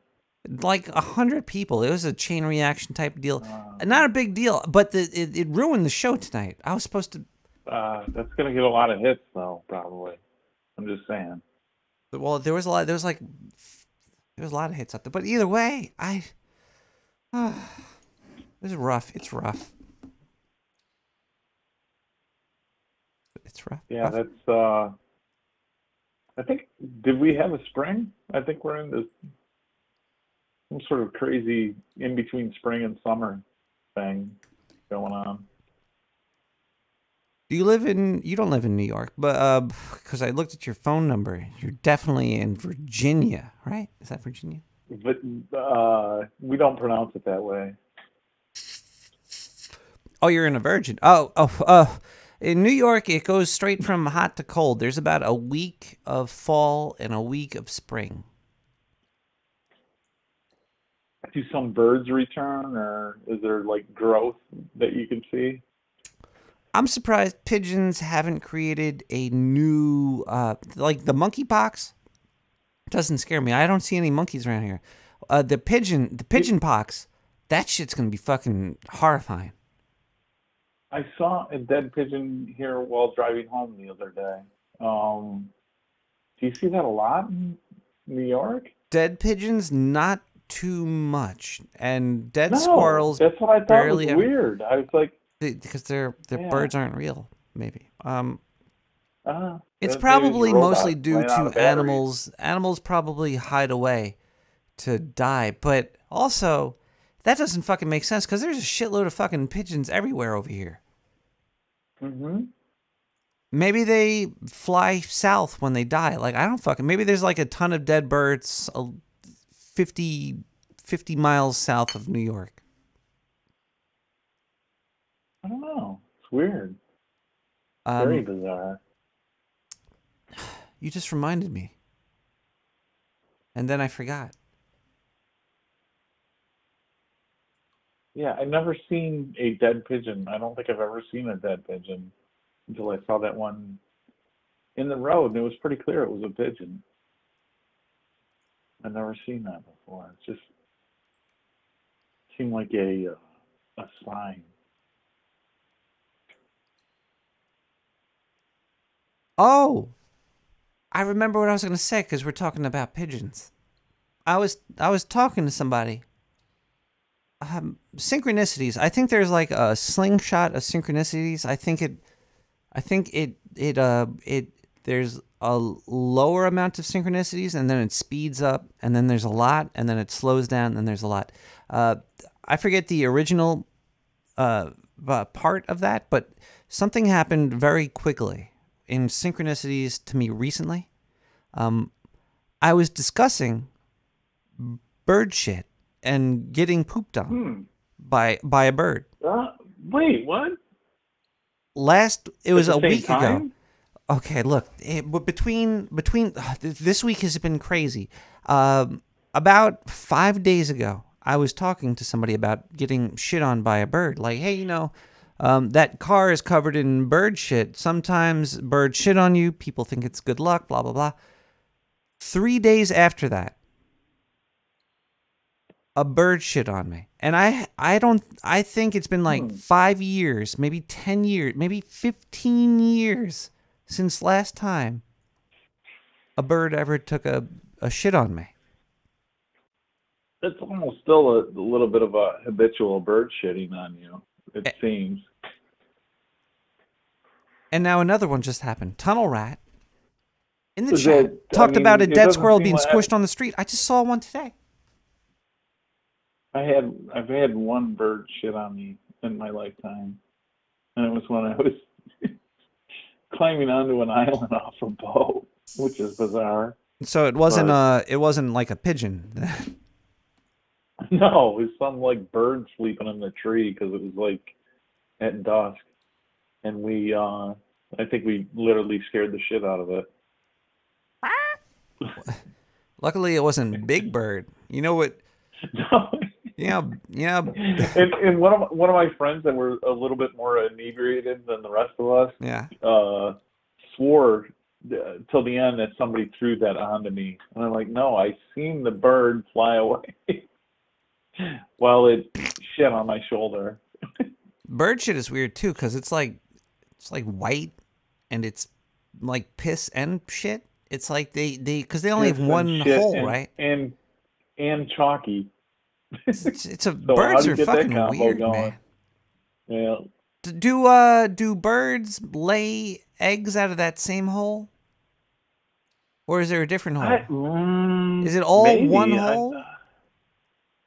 Like 100 people. It was a chain reaction type deal. Not a big deal, but it ruined the show tonight. I was supposed to. That's gonna get a lot of hits, though. Probably. I'm just saying. Well, there was a lot. There was a lot of hits up there. But either way, this is rough. It's rough. It's rough. Yeah, that's. I think. Did we have a spring? I think we're in this some sort of crazy in between spring and summer thing going on. You don't live in New York, but because I looked at your phone number, you're definitely in Virginia, right? Is that Virginia? But we don't pronounce it that way. Oh, you're in a virgin. In New York, it goes straight from hot to cold. There's about a week of fall and a week of spring. Do some birds return, or is there like growth that you can see? I'm surprised pigeons haven't created a new, like the monkeypox. Doesn't scare me. I don't see any monkeys around here. The pigeon pox, that shit's gonna be fucking horrifying. I saw a dead pigeon here while driving home the other day. Do you see that a lot in New York? Dead pigeons, not too much, and dead No, squirrels. That's what I thought barely was ever. weird. I was like, because their birds aren't real. Maybe. It's they probably use robots mostly due laying out to of batteries. animals. Animals probably hide away to die, but also that doesn't fucking make sense because there's a shitload of fucking pigeons everywhere over here. Mm-hmm. Maybe they fly south when they die. Like, I don't fucking... Maybe there's like a ton of dead birds 50 miles south of New York. I don't know. It's weird. Very bizarre. You just reminded me. And then I forgot. Yeah, I've never seen a dead pigeon. I don't think I've ever seen a dead pigeon until I saw that one in the road, and it was pretty clear it was a pigeon. I've never seen that before. It just seemed like a sign. Oh! I remember what I was going to say because we're talking about pigeons. I was talking to somebody. Synchronicities. I think there's like a slingshot of synchronicities. I think there's a lower amount of synchronicities, and then it speeds up, and then there's a lot, and then it slows down, and then there's a lot. I forget the original part of that, but something happened very quickly in synchronicities to me recently. I was discussing bird shit and getting pooped on by a bird. Wait, what? It was a week time? ago. Okay, look, between this week has been crazy. About 5 days ago, I was talking to somebody about getting shit on by a bird. Like, hey, that car is covered in bird shit. Sometimes birds shit on you. People think it's good luck, blah, blah, blah. 3 days after that, a bird shit on me. And I think it's been like 5 years, maybe 10 years, maybe 15 years since last time a bird ever took a shit on me. It's almost still a little bit of a habitual bird shitting on you, it seems. And now another one just happened. Tunnel rat in the chat talked about a dead squirrel being squished on the street. I just saw one today. I've had one bird shit on me in my lifetime, and it was when I was climbing onto an island off a boat, which is bizarre. So it wasn't like a pigeon. No, it was some like bird sleeping in the tree because it was like at dusk, and I think we literally scared the shit out of it. Luckily, it wasn't Big Bird. You know what? No. Yeah. And one of my friends that were a little bit more inebriated than the rest of us, swore till the end that somebody threw that onto me, and I'm like, no, I seen the bird fly away while it shit on my shoulder. Bird shit is weird too, because it's like white, and it's like piss and shit. It's like they because they only have one hole, right? And chalky. It's a birds are fucking weird, man. Yeah. Do birds lay eggs out of that same hole, or is there a different hole? Is it all maybe. one hole?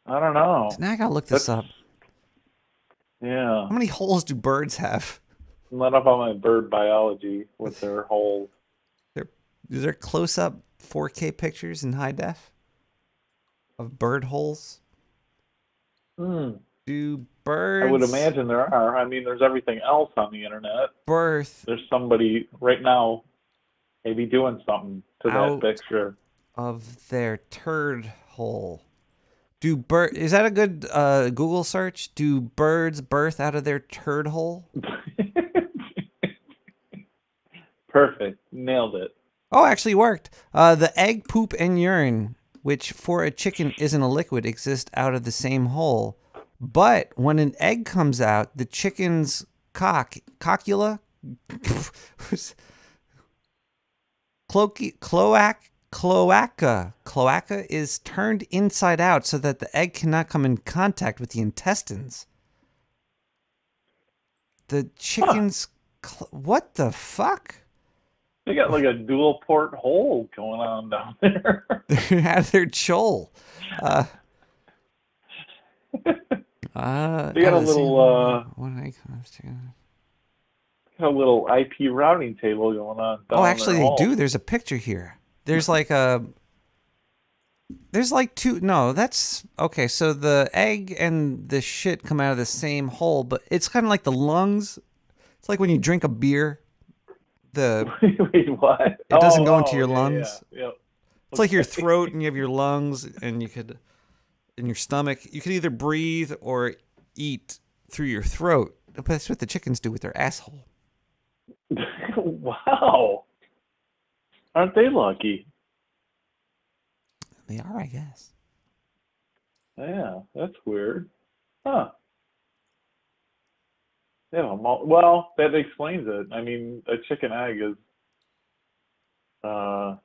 I don't know. So now I gotta look this up. Yeah. How many holes do birds have? I'm not up on my bird biology with their holes. Is there close-up 4K pictures in high def of bird holes? Do birds... I would imagine there are. I mean, there's everything else on the internet. There's somebody right now maybe doing something to that picture. Of their turd hole. Is that a good Google search? Do birds birth out of their turd hole? Perfect. Nailed it. Oh, actually worked. The egg, poop, and urine, which for a chicken isn't a liquid, exist out of the same hole. But when an egg comes out, the chicken's cocula, cloaca is turned inside out so that the egg cannot come in contact with the intestines. The chicken's... what the fuck? They got like a dual port hole going on down there. They had their chole. They got a little got a little IP routing table going on. Oh, actually, they do. There's a picture here. There's like two. No, that's okay. So the egg and the shit come out of the same hole, but it's kind of like the lungs. It's like when you drink a beer. Wait, what? It doesn't go into your lungs. Yeah. It's like your throat, and you have your lungs, and in your stomach. You could either breathe or eat through your throat. But that's what the chickens do with their asshole. Wow. Aren't they lucky? They are, I guess. Yeah, that's weird. Huh. Yeah, well, that explains it. I mean, a chicken egg is got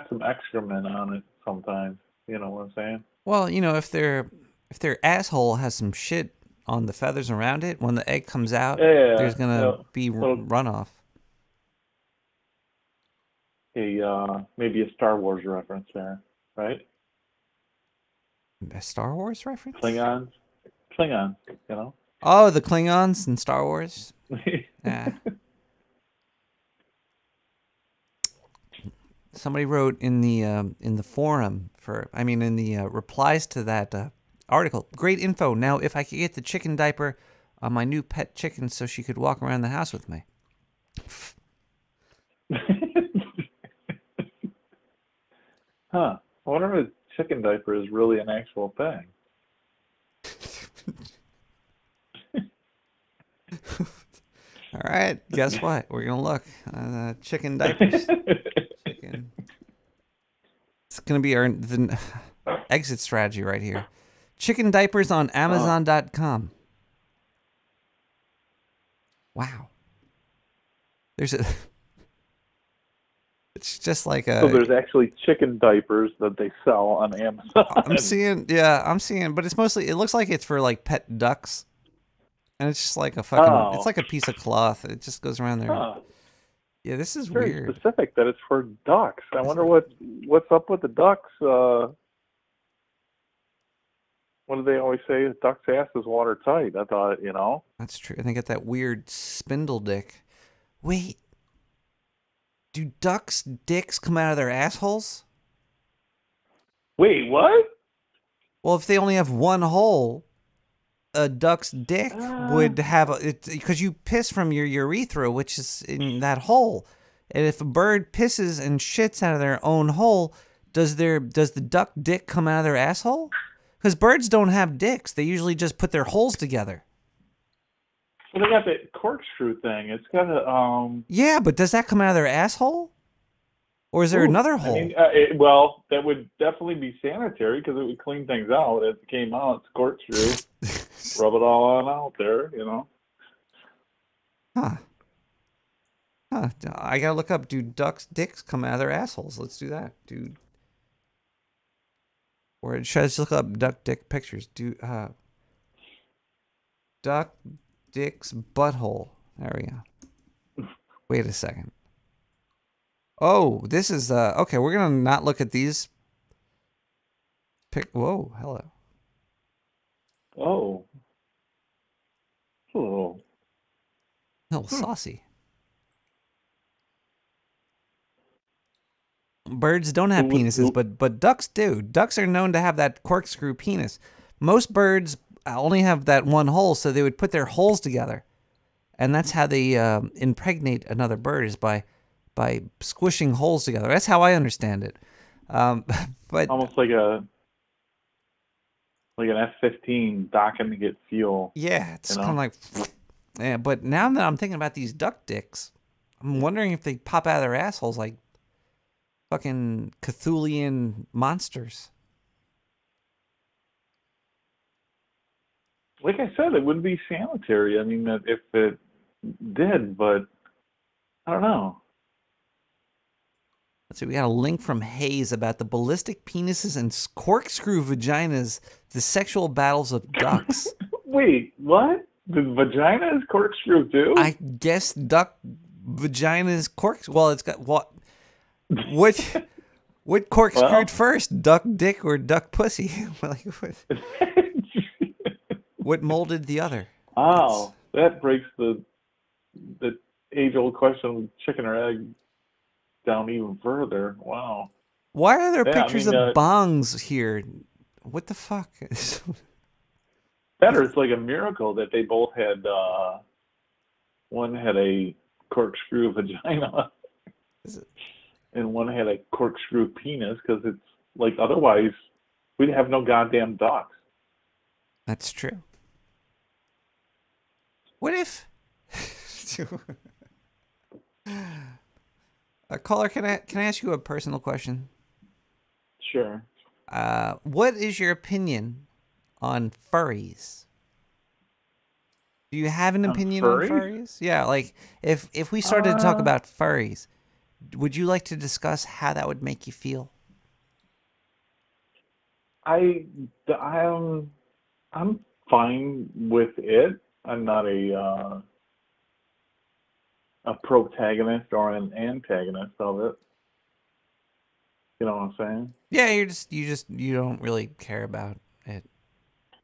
some excrement on it sometimes. You know what I'm saying? Well, if their asshole has some shit on the feathers around it, when the egg comes out, there's gonna be runoff. Maybe a Star Wars reference there, right? A Star Wars reference? Klingons, Oh, the Klingons in Star Wars? Yeah. Somebody wrote in the forum in the replies to that article, great info. Now, if I could get the chicken diaper on my new pet chicken so she could walk around the house with me. Huh. I wonder if a chicken diaper is really an actual thing. All right, guess what? We're gonna look chicken diapers. Chicken. It's gonna be exit strategy right here. Chicken diapers on Amazon.com. Wow. There's a. It's just like a. So there's actually chicken diapers that they sell on Amazon. I'm seeing, but it's mostly. It looks like it's for like pet ducks, and it's just like a fucking. It's like a piece of cloth. It just goes around there. Huh. Yeah, this is Very weird. specific that it's for ducks. I wonder what's up with the ducks. What do they always say? A duck's ass is watertight. I thought, That's true. And they get that weird spindle dick. Wait. Do ducks' dicks come out of their assholes? Wait, what? Well, if they only have one hole, a duck's dick would have because you piss from your urethra, which is in that hole. And if a bird pisses and shits out of their own hole, does the duck dick come out of their asshole? Because birds don't have dicks. They usually just put their holes together. Well, they got that corkscrew thing. It's got a Yeah, but does that come out of their asshole? Or is there another hole? I mean, well, that would definitely be sanitary because it would clean things out. As it came out, it's corkscrew. Rub it all on out there, Huh. I gotta look up, do ducks' dicks come out of their assholes? Let's do that, dude. Or should I just look up duck dick pictures? Duck dick's butthole. There we go. Wait a second. Oh, this is okay. We're gonna not look at these. Whoa, hello. Oh. A little saucy. Birds don't have penises, but ducks do. Ducks are known to have that corkscrew penis. Most birds only have that one hole, so they would put their holes together, and that's how they impregnate another bird, is by squishing holes together. That's how I understand it. But almost like an F-15 docking to get fuel. Yeah, it's kind of like. Yeah, but now that I'm thinking about these duck dicks, I'm wondering if they pop out of their assholes like fucking Cthulian monsters. Like I said, it wouldn't be sanitary. I mean, if it did, but I don't know. Let's see, we got a link from Hayes about the ballistic penises and corkscrew vaginas, the sexual battles of ducks. Wait, what? The vagina is corkscrew too? I guess duck vagina is corkscrew. Well, it's got what? What corkscrewed first, duck dick or duck pussy? What molded the other? Oh, that breaks the age-old question of chicken or egg down even further. Wow. Why are there pictures of bongs here? What the fuck? Better, it's like a miracle that they both had. One had a corkscrew vagina, and one had a corkscrew penis. Because it's like otherwise, we'd have no goddamn ducks. That's true. What if? Caller, can I ask you a personal question? Sure. What is your opinion on furries? Do you have an opinion on furries? Yeah, like if we started to talk about furries, would you like to discuss how that would make you feel? I'm fine with it. I'm not a protagonist or an antagonist of it. You know what I'm saying? Yeah, you don't really care about it.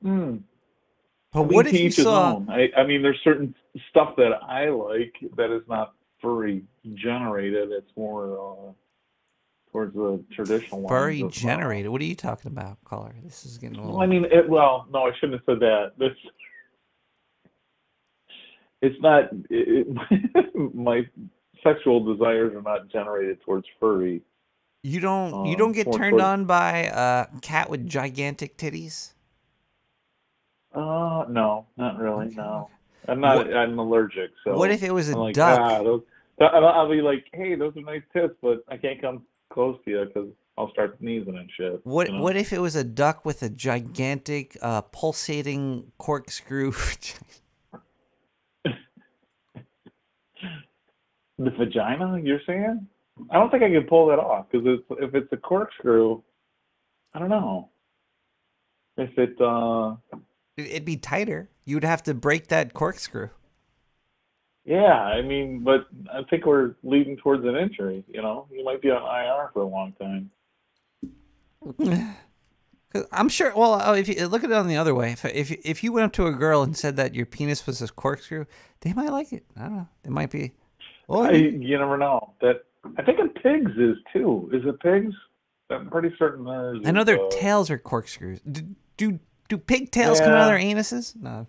But what if you saw? I mean, there's certain stuff that I like that is not furry generated. It's more towards the traditional ones. Furry generated? What are you talking about, caller? This is getting a little. Well, I mean, no, I shouldn't have said that. It's not. My sexual desires are not generated towards furry. You don't get turned on by a cat with gigantic titties? No, not really. Okay. No, I'm allergic. So what if it was a like, duck? I'll be like, hey, those are nice tits, but I can't come close to you because I'll start sneezing and shit. What you know? what if it was a duck with a gigantic pulsating corkscrew? The vagina, you're saying? I don't think I can pull that off because if it's a corkscrew, I don't know. If it, It'd be tighter. You'd have to break that corkscrew. yeah, I mean, but I think we're leading towards an injury. You know, you might be on IR for a long time. 'Cause I'm sure. Well, if you look at it on the other way, if you went up to a girl and said that your penis was a corkscrew, they might like it. I don't know. They might be. Oh, You never know. That I think a pig's is too. Is it pigs? I'm pretty certain theirs. I know is, their tails are corkscrews. Do pigtails come out of their anuses? No,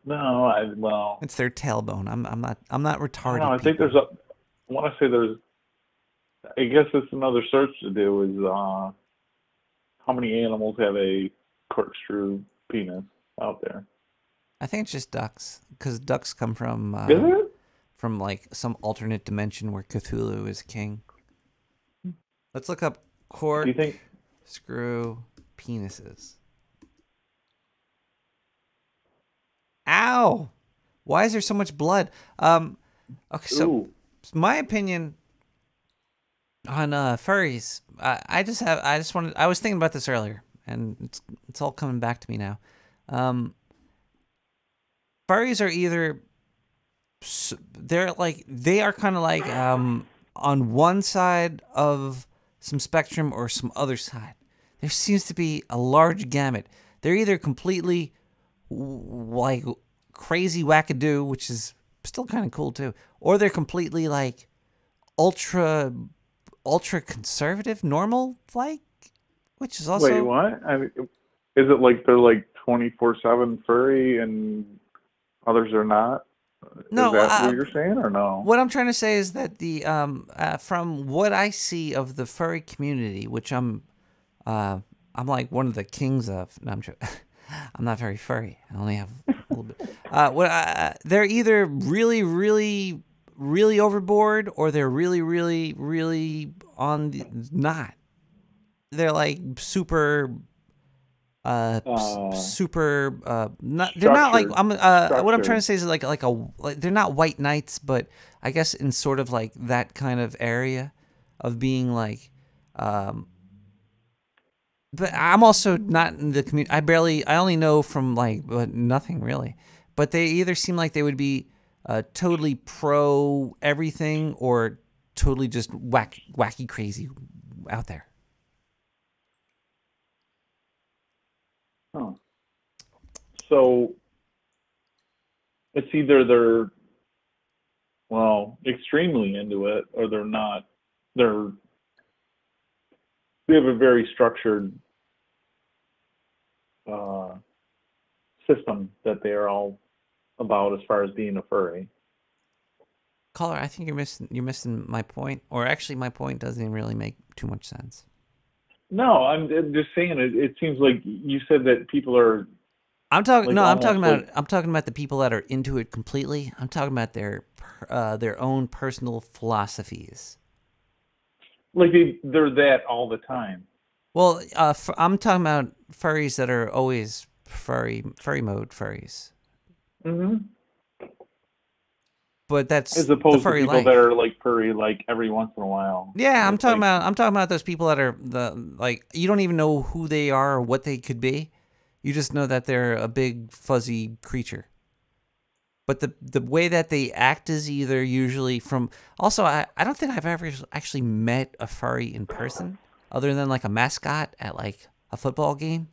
No, well, it's their tailbone. I'm not retarded. no, I think there's a. I want to say there's. I guess it's another search to do. Is how many animals have a corkscrew penis out there? I think it's just ducks, because ducks come from Is it? from like some alternate dimension where Cthulhu is king. Let's look up Do you think? corkscrew penises. Ow! Why is there so much blood? Okay, so Ooh. my opinion on furries. I was thinking about this earlier, and it's all coming back to me now. Furries are either they are kind of like on one side of some spectrum or some other side. There seems to be a large gamut. They're either completely like crazy wackadoo, which is still kind of cool too, or they're completely like ultra conservative, normal like, which is also. Wait, what? I mean, is it like they're like 24/7 furry and others are not? No, is that what you're saying, or no? What I'm trying to say is that the from what I see of the furry community, which I'm like one of the kings of. No, I'm not very furry. I only have a little bit. They're either really, really, really overboard, or they're really, really, really on the not. They're like super. Super not they're not like what I'm trying to say is like they're not white knights, but I guess in sort of like that kind of area of being like but I'm also not in the community. I only know from like nothing really, but they either seem like they would be totally pro everything or totally just wacky crazy out there. Oh. So it's either they're extremely into it, or they're not. They have a very structured system that they are all about as far as being a furry. Caller, I think you're missing my point, or actually my point doesn't really make too much sense. No, I'm just saying it seems like you said that people are. I'm talking. Like No, I'm talking about. like, I'm talking about the people that are into it completely. I'm talking about their own personal philosophies. like they're that all the time. Well, I'm talking about furries that are always furry mode furries. Mm-hmm. But that's As opposed the furry to people life. that are like furry like every once in a while. Yeah, I'm It's talking like, about. I'm talking about those people that are like you don't even know who they are or what they could be. You just know that they're a big fuzzy creature. But the way that they act is either usually from. Also, I don't think I've ever actually met a furry in person, other than like a mascot at like a football game.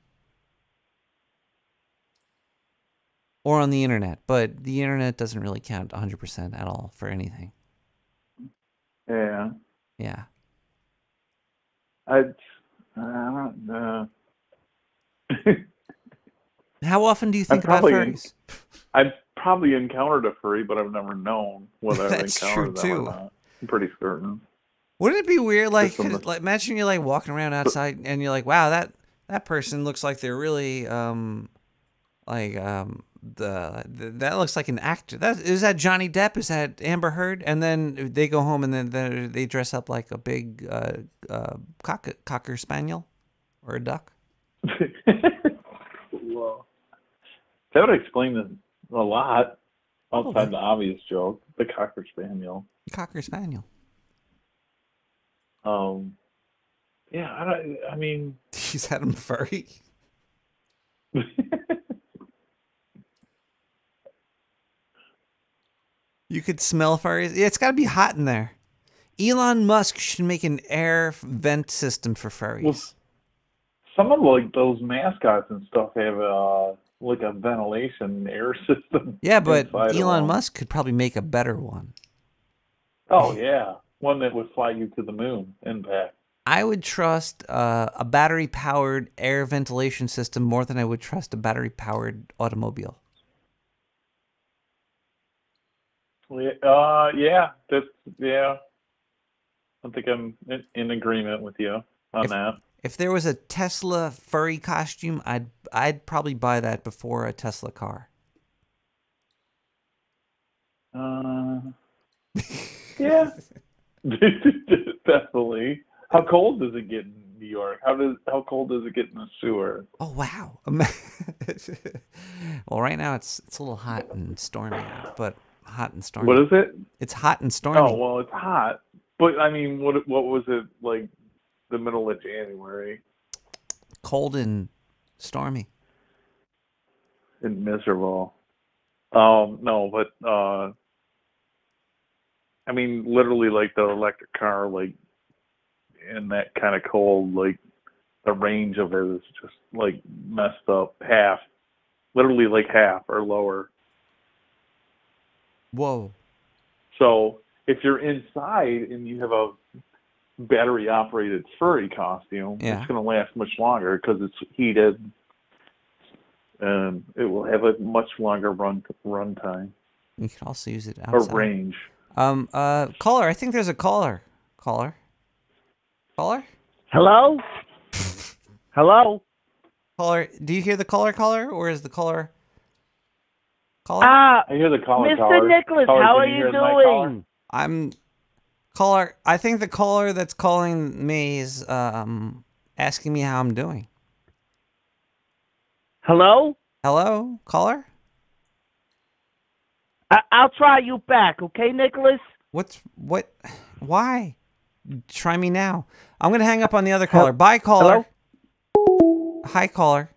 Or on the internet, but the internet doesn't really count 100% at all for anything. Yeah. Yeah. I don't know. How often do you think about furries? I've probably encountered a furry, but I've never known whether I've That's encountered true, them too. or not. I'm pretty certain. Wouldn't it be weird, like, Just from like imagine you're like walking around outside and you're like, wow, that person looks like they're really that looks like an actor. Is that Johnny Depp? Is that Amber Heard? And then they go home and then they dress up like a big cocker spaniel or a duck. Well, that would explain a lot outside the obvious joke. The cocker spaniel. Cocker spaniel. Yeah, I mean, Is that him furry? You could smell furries. Yeah, it's got to be hot in there. Elon Musk should make an air vent system for furries. Well, some of like those mascots and stuff have like a ventilation air system. Yeah, but inside of Elon them. Musk could probably make a better one. Oh yeah, one that would fly you to the moon and back. I would trust a battery-powered air ventilation system more than I would trust a battery-powered automobile. Yeah, I think I'm in agreement with you on that. If there was a Tesla furry costume, I'd probably buy that before a Tesla car. Yeah, definitely. How cold does it get in New York? How cold does it get in the sewer? Oh wow! Well, right now it's a little hot and stormy out, but hot and stormy. What is it? It's hot and stormy. Oh well, it's hot. But I mean, what was it like? The middle of January. Cold and stormy. And miserable. No, but I mean, literally, like the electric car, like in that kind of cold, like the range of it is just like messed up. Half, literally, like half or lower. Whoa. So if you're inside and you have a battery-operated furry costume, it's going to last much longer because it's heated, and it will have a much longer run time. You can also use it outside. Or range. Caller, I think there's a caller. Caller? Hello? Hello? Caller, do you hear the caller, or is the caller? I hear the caller. Mr. Nicholas, Caller, how can are you you hear my caller? doing? I'm caller. I think the caller that's calling me is asking me how I'm doing. Hello? Hello, caller? I'll try you back, okay, Nicholas? What? Why? Try me now. I'm going to hang up on the other caller. Bye, caller. Hello? Hi, caller.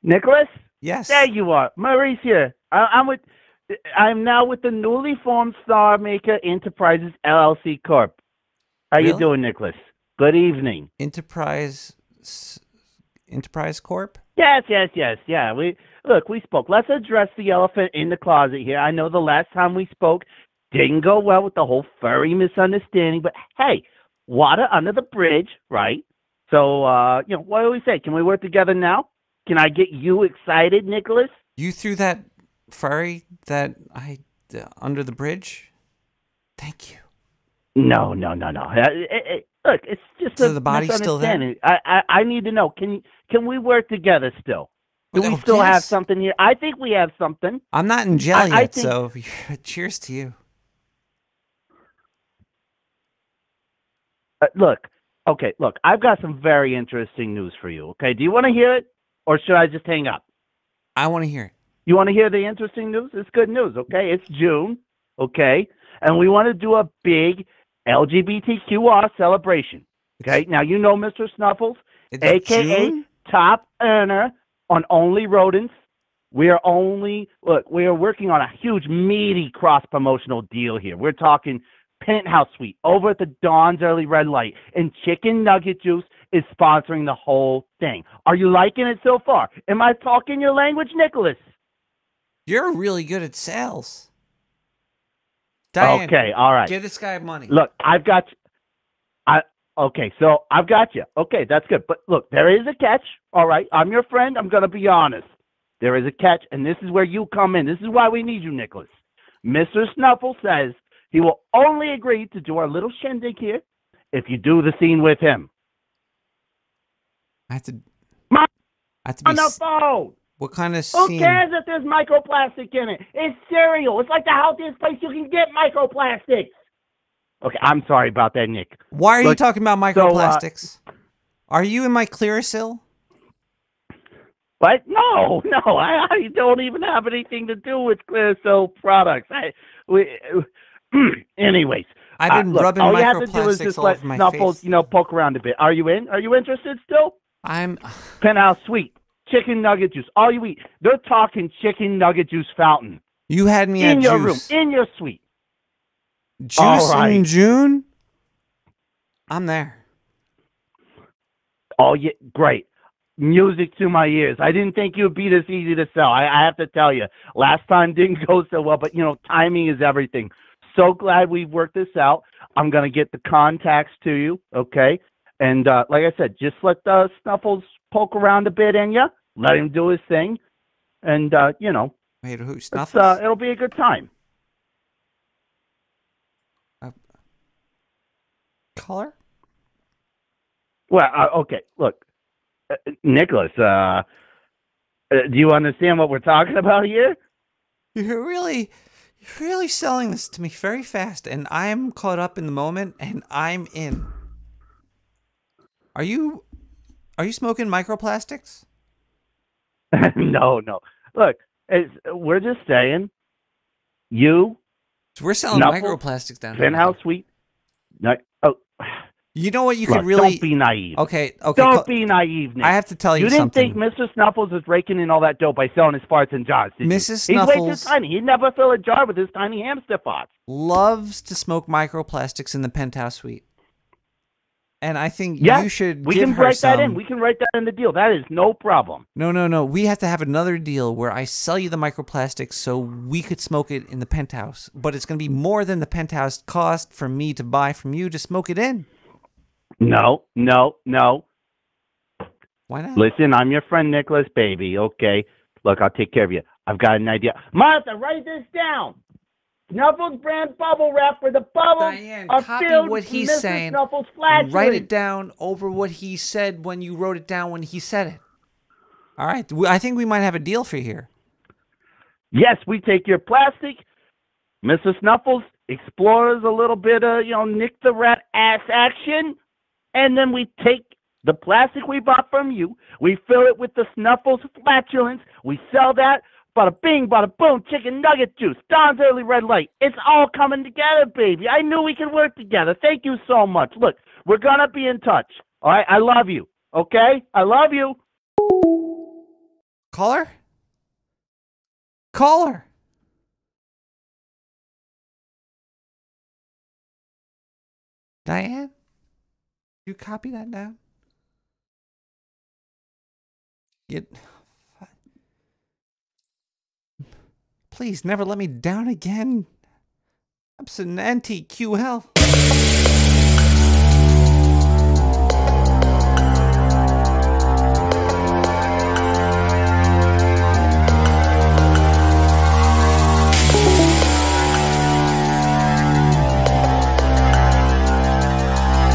Nicholas? Yes. There you are. Maurice here. I'm now with the newly formed Star Maker Enterprises LLC Corp. How you doing, Nicholas? Good evening. Enterprise Corp? Yes. Yeah, we spoke. Let's address the elephant in the closet here. I know the last time we spoke didn't go well with the whole furry misunderstanding, but hey, water under the bridge, right? So, what do we say? Can we work together now? Can I get you excited, Nicholas? You threw that furry under the bridge? Thank you. No. Look, it's just So the body's still there? misunderstanding. I need to know. Can we work together still? Do we still have something here? I think we have something. I'm not in jail yet, think... so cheers to you. Look, I've got some very interesting news for you, okay? Do you want to hear it, or should I just hang up? I want to hear it. You want to hear the interesting news? It's good news, okay? It's June, okay? And we want to do a big LGBTQR celebration, okay? Now, you know Mr. Snuffles, a.k.a. top earner on Only Rodents. We are working on a huge, meaty cross-promotional deal here. We're talking penthouse suite over at the Dawn's Early Red Light, and Chicken Nugget Juice is sponsoring the whole thing. Are you liking it so far? Am I talking your language, Nicholas? You're really good at sales. Diane, okay, all right. Give this guy money. Look, I've got you. Okay, so I've got you. Okay, that's good. But look, there is a catch, all right? I'm your friend. I'm going to be honest. There is a catch, and this is where you come in. This is why we need you, Nicholas. Mr. Snuffle says he will only agree to do our little shindig here if you do the scene with him. I have to be on the phone. What kind of Who scene? cares if there's microplastic in it? It's cereal. It's like the healthiest place you can get microplastics. Okay, I'm sorry about that, Nick. Why are you Look, talking about microplastics? Are you in my Clearasil? But no, I don't even have anything to do with Clearasil products. Anyways, I've been rubbing all you have to do is microplastics just all let over my Snuffles, face. poke around a bit. Are you in? Are you interested still? I'm. Penthouse Suite, chicken nugget juice, all you eat. They're talking chicken nugget juice fountain You had me in at your juice. room, in your suite. Juice All right. in June? I'm there. Oh, yeah, great. Music to my ears. I didn't think it would be this easy to sell. I have to tell you, last time didn't go so well, but, timing is everything. So glad we've worked this out. I'm going to get the contacts to you, okay? And like I said, just let Snuffles poke around a bit in you. Let him do his thing. And, Wait, who? Snuffles? it'll be a good time. Color? Well, okay, look. Nicholas, do you understand what we're talking about here? You're really selling this to me very fast, and I'm caught up in the moment, and I'm in. Are you smoking microplastics? No. Look, we're just saying, you, So we're selling Snuffles, microplastics down here. Penthouse Suite. You know what? You Look, could really. don't be naive. Okay. Don't be naive, Nick. I have to tell you You didn't something. think Mr. Snuffles was raking in all that dough by selling his farts and jars, did you? Mrs. He's way too Snuffles tiny. He'd never fill a jar with his tiny hamster farts. loves to smoke microplastics in the penthouse suite. And I think Yes, you should we give can her write that some. in. We can write that in the deal. That is no problem. No. We have to have another deal where I sell you the microplastics so we could smoke it in the penthouse. But it's going to be more than the penthouse cost for me to buy from you to smoke it in. No. Why not? Listen, I'm your friend Nicholas, baby, okay? Look, I'll take care of you. I've got an idea. Martha, write this down. Snuffles brand bubble wrap for the bubbles Diane, are copy filled what he's with Mr. saying. Snuffles flatulence. Write it down over what he said when you wrote it down when he said it. All right. I think we might have a deal for you here. Yes, we take your plastic, Mr. Snuffles explores a little bit of, Nick the Rat ass action, and then we take the plastic we bought from you, we fill it with the Snuffles flatulence, we sell that, bada bing, bada boom, chicken nugget juice, Don's Early Red Light. It's all coming together, baby. I knew we could work together. Thank you so much. Look, we're going to be in touch. All right? I love you. Okay? I love you. Caller? Caller. Diane? You copy that down? Please never let me down again. Abstinenti QL.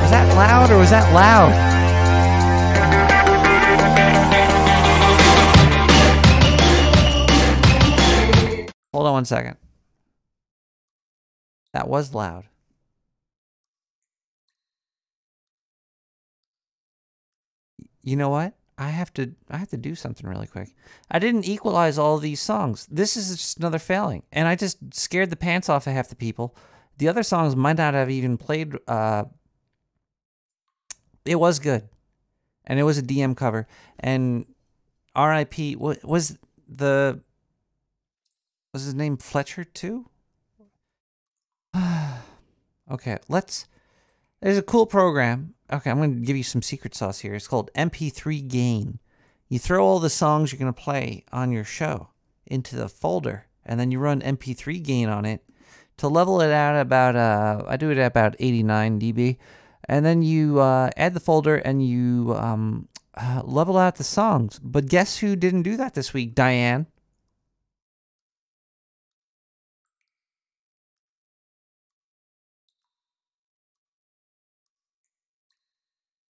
Was that loud or was that loud? Hold on one second. That was loud. You know what? I have to do something really quick. I didn't equalize all these songs. This is just another failing. And I just scared the pants off of half the people. The other songs might not have even played. It was good. And it was a DM cover. And RIP, was his name Fletcher too? Okay, there's a cool program. Okay, I'm going to give you some secret sauce here. It's called MP3 Gain. You throw all the songs you're going to play on your show into the folder, and then you run MP3 Gain on it to level it out about, I do it at about 89 dB. And then you add the folder and you level out the songs. But guess who didn't do that this week? Diane.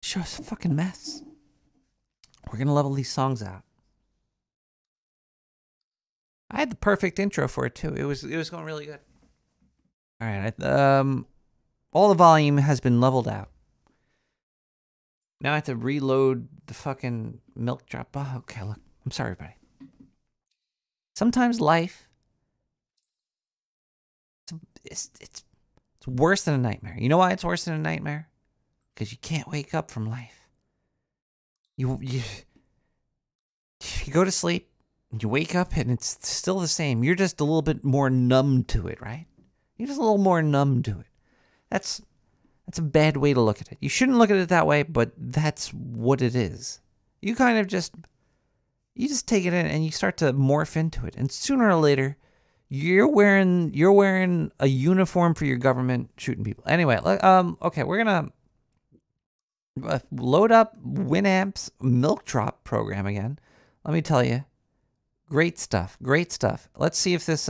Show's a fucking mess. We're going to level these songs out. I had the perfect intro for it too. It was going really good. All right, all the volume has been leveled out. Now I have to reload the fucking milk drop. Oh, okay, look. I'm sorry, everybody. Sometimes life, it's worse than a nightmare. You know why it's worse than a nightmare? Because you can't wake up from life. You go to sleep, and you wake up, and it's still the same. You're just a little bit more numb to it, right? You're just a little more numb to it. That's a bad way to look at it. You shouldn't look at it that way, but that's what it is. You kind of just take it in and you start to morph into it. And sooner or later, you're wearing a uniform for your government shooting people. Anyway, okay, we're going to load up Winamp's Milk Drop program again. Let me tell you, great stuff. Great stuff. Let's see if this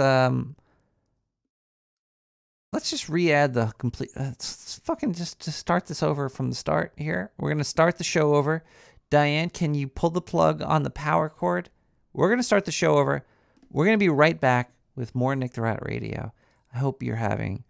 let's just re-add the complete... let's fucking just start this over from the start here. We're going to start the show over. Diane, can you pull the plug on the power cord? We're going to start the show over. We're going to be right back with more Nick the Rat Radio. I hope you're having...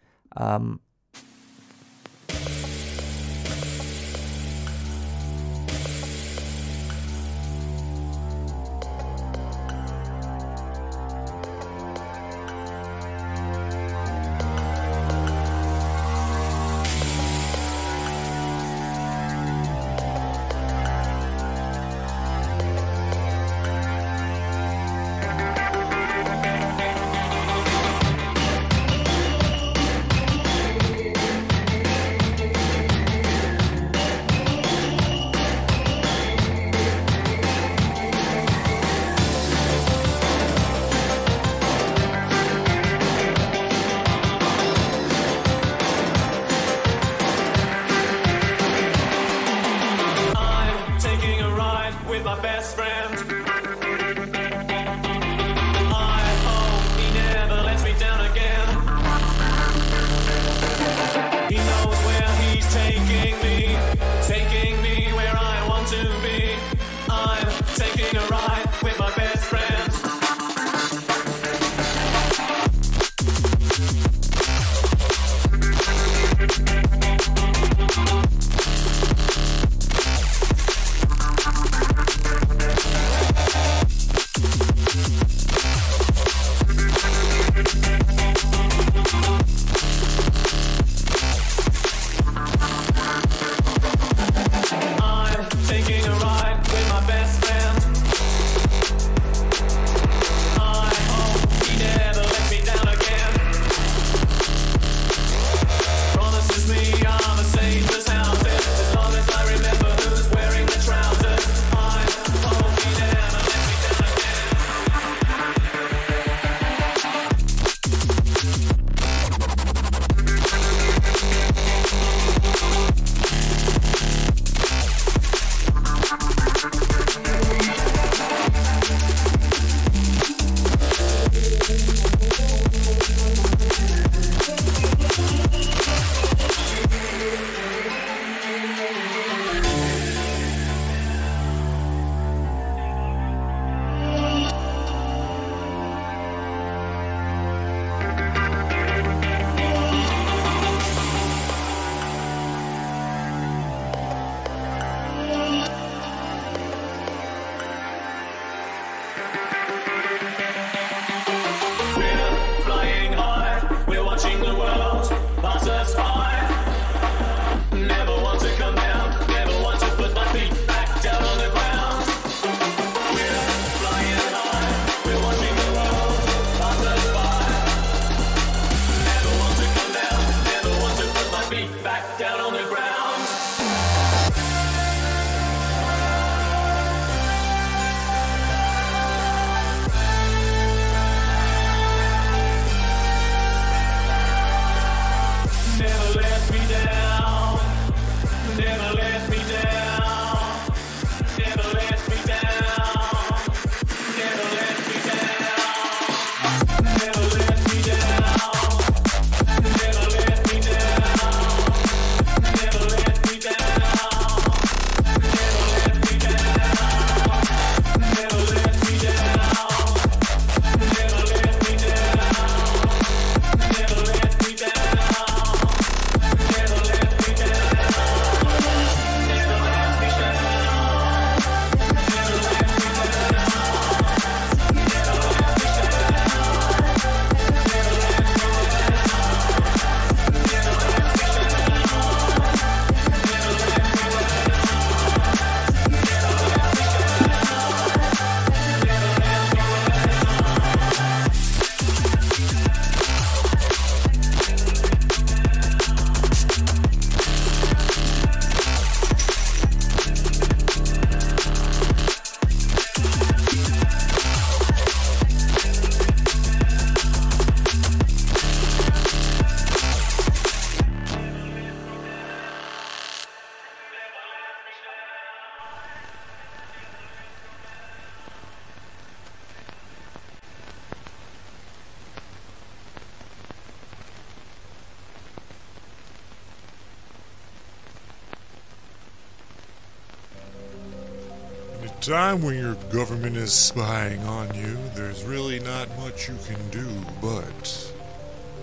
time when your government is spying on you, there's really not much you can do but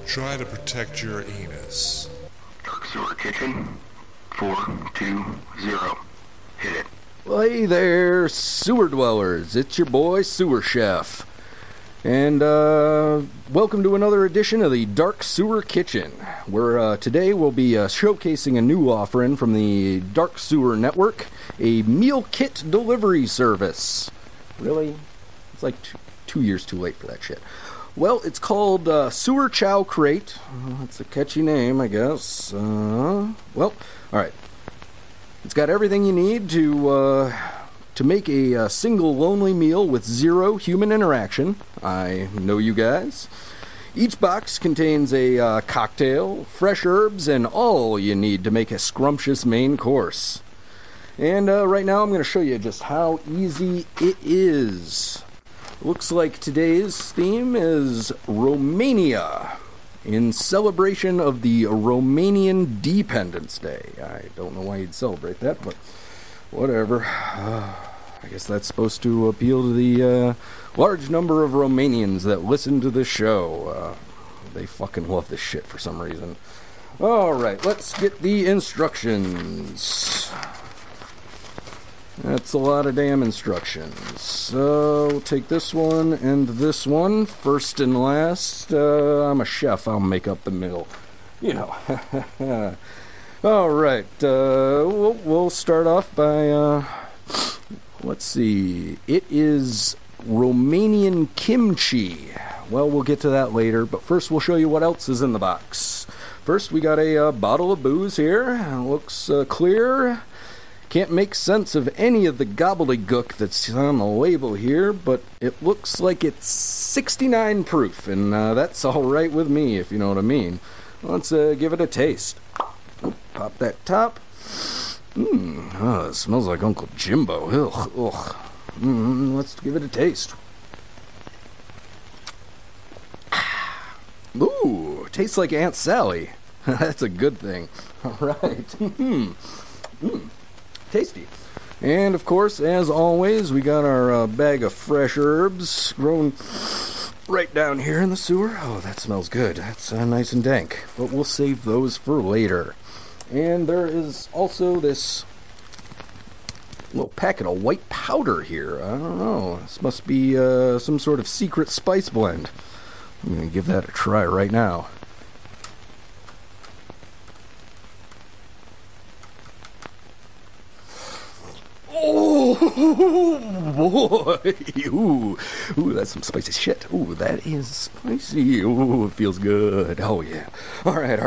try to protect your anus. Dark Sewer Kitchen, 420. Hit it. Well, hey there, sewer dwellers. It's your boy, Sewer Chef. And welcome to another edition of the Dark Sewer Kitchen, where today we'll be showcasing a new offering from the Dark Sewer Network, a meal kit delivery service. Really? It's like 2 years too late for that shit. Well, it's called Sewer Chow Crate. That's a catchy name, I guess. Well, alright. It's got everything you need to make a single lonely meal with zero human interaction. I know you guys. Each box contains a cocktail, fresh herbs, and all you need to make a scrumptious main course. And right now I'm going to show you just how easy it is. Looks like today's theme is Romania, in celebration of the Romanian Dependence Day. I don't know why you'd celebrate that, but whatever. I guess that's supposed to appeal to the large number of Romanians that listen to this show. They fucking love this shit for some reason. Alright, let's get the instructions. That's a lot of damn instructions. So, we'll take this one and this one. First and last, I'm a chef, I'll make up the middle. You know. Alright, we'll start off by, let's see. It is Romanian kimchi. Well, we'll get to that later, but first we'll show you what else is in the box. First, we got a bottle of booze here. Looks clear. Can't make sense of any of the gobbledygook that's on the label here, but it looks like it's 69 proof, and that's alright with me, if you know what I mean. Let's give it a taste. Pop that top. Oh, it smells like Uncle Jimbo. Ugh. Let's give it a taste. Ooh, tastes like Aunt Sally. That's a good thing. Alright. Tasty. And of course, as always, we got our bag of fresh herbs grown right down here in the sewer. Oh, that smells good. That's nice and dank. But we'll save those for later. And there is also this little packet of white powder here. I don't know. This must be some sort of secret spice blend. I'm going to give that a try right now. Oh, boy. Ooh, that's some spicy shit. Ooh, that is spicy. Ooh, it feels good. Oh, yeah. All right.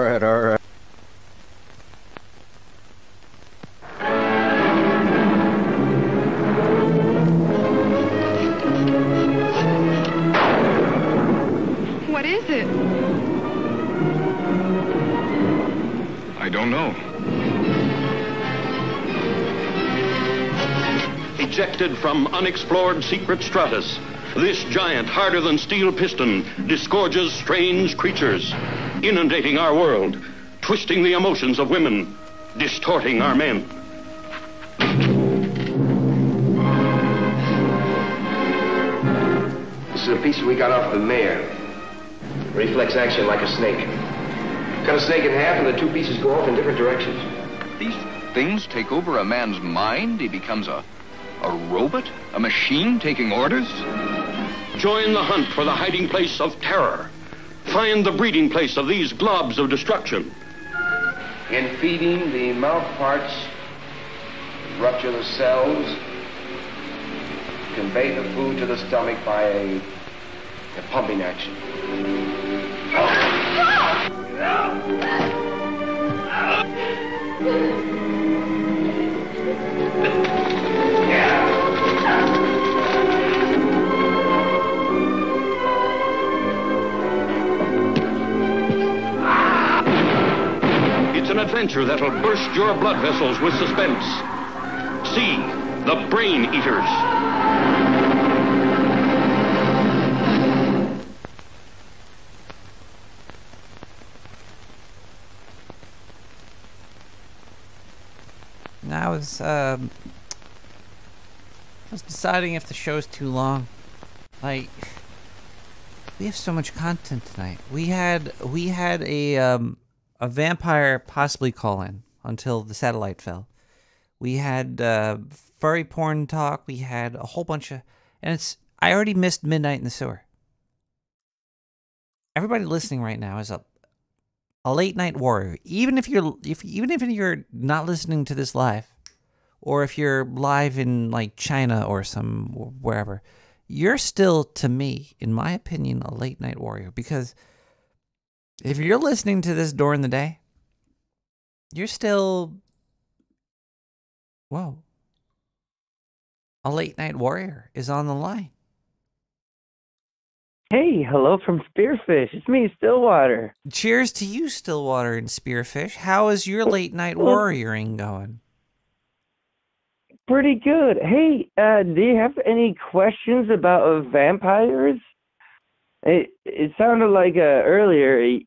What is it? I don't know. Ejected from unexplored secret stratus, this giant, harder-than-steel piston disgorges strange creatures, inundating our world, twisting the emotions of women, distorting our men. This is a piece we got off the mayor. Reflex action like a snake. Cut a snake in half and the two pieces go off in different directions. These things take over a man's mind. He becomes a robot? A machine taking orders? Join the hunt for the hiding place of terror. Find the breeding place of these globs of destruction. In feeding, the mouth parts rupture the cells, convey the food to the stomach by a pumping action. It's an adventure that'll burst your blood vessels with suspense. See the Brain Eaters. Now is was deciding if the show's too long. Like, we have so much content tonight. We had a vampire possibly call in until the satellite fell. We had furry porn talk. We had a whole bunch of, and I already missed Midnight in the Sewer. Everybody listening right now is a late night warrior. Even if you're not listening to this live, or if you're live in like China or wherever, you're still, to me, in my opinion, a late night warrior. Because if you're listening to this during the day, you're still, whoa, a late night warrior is on the line. Hey, hello from Spearfish. It's me, Stillwater. Cheers to you, Stillwater and Spearfish. How is your late night warrioring going? Pretty good. Hey, do you have any questions about vampires? It sounded like earlier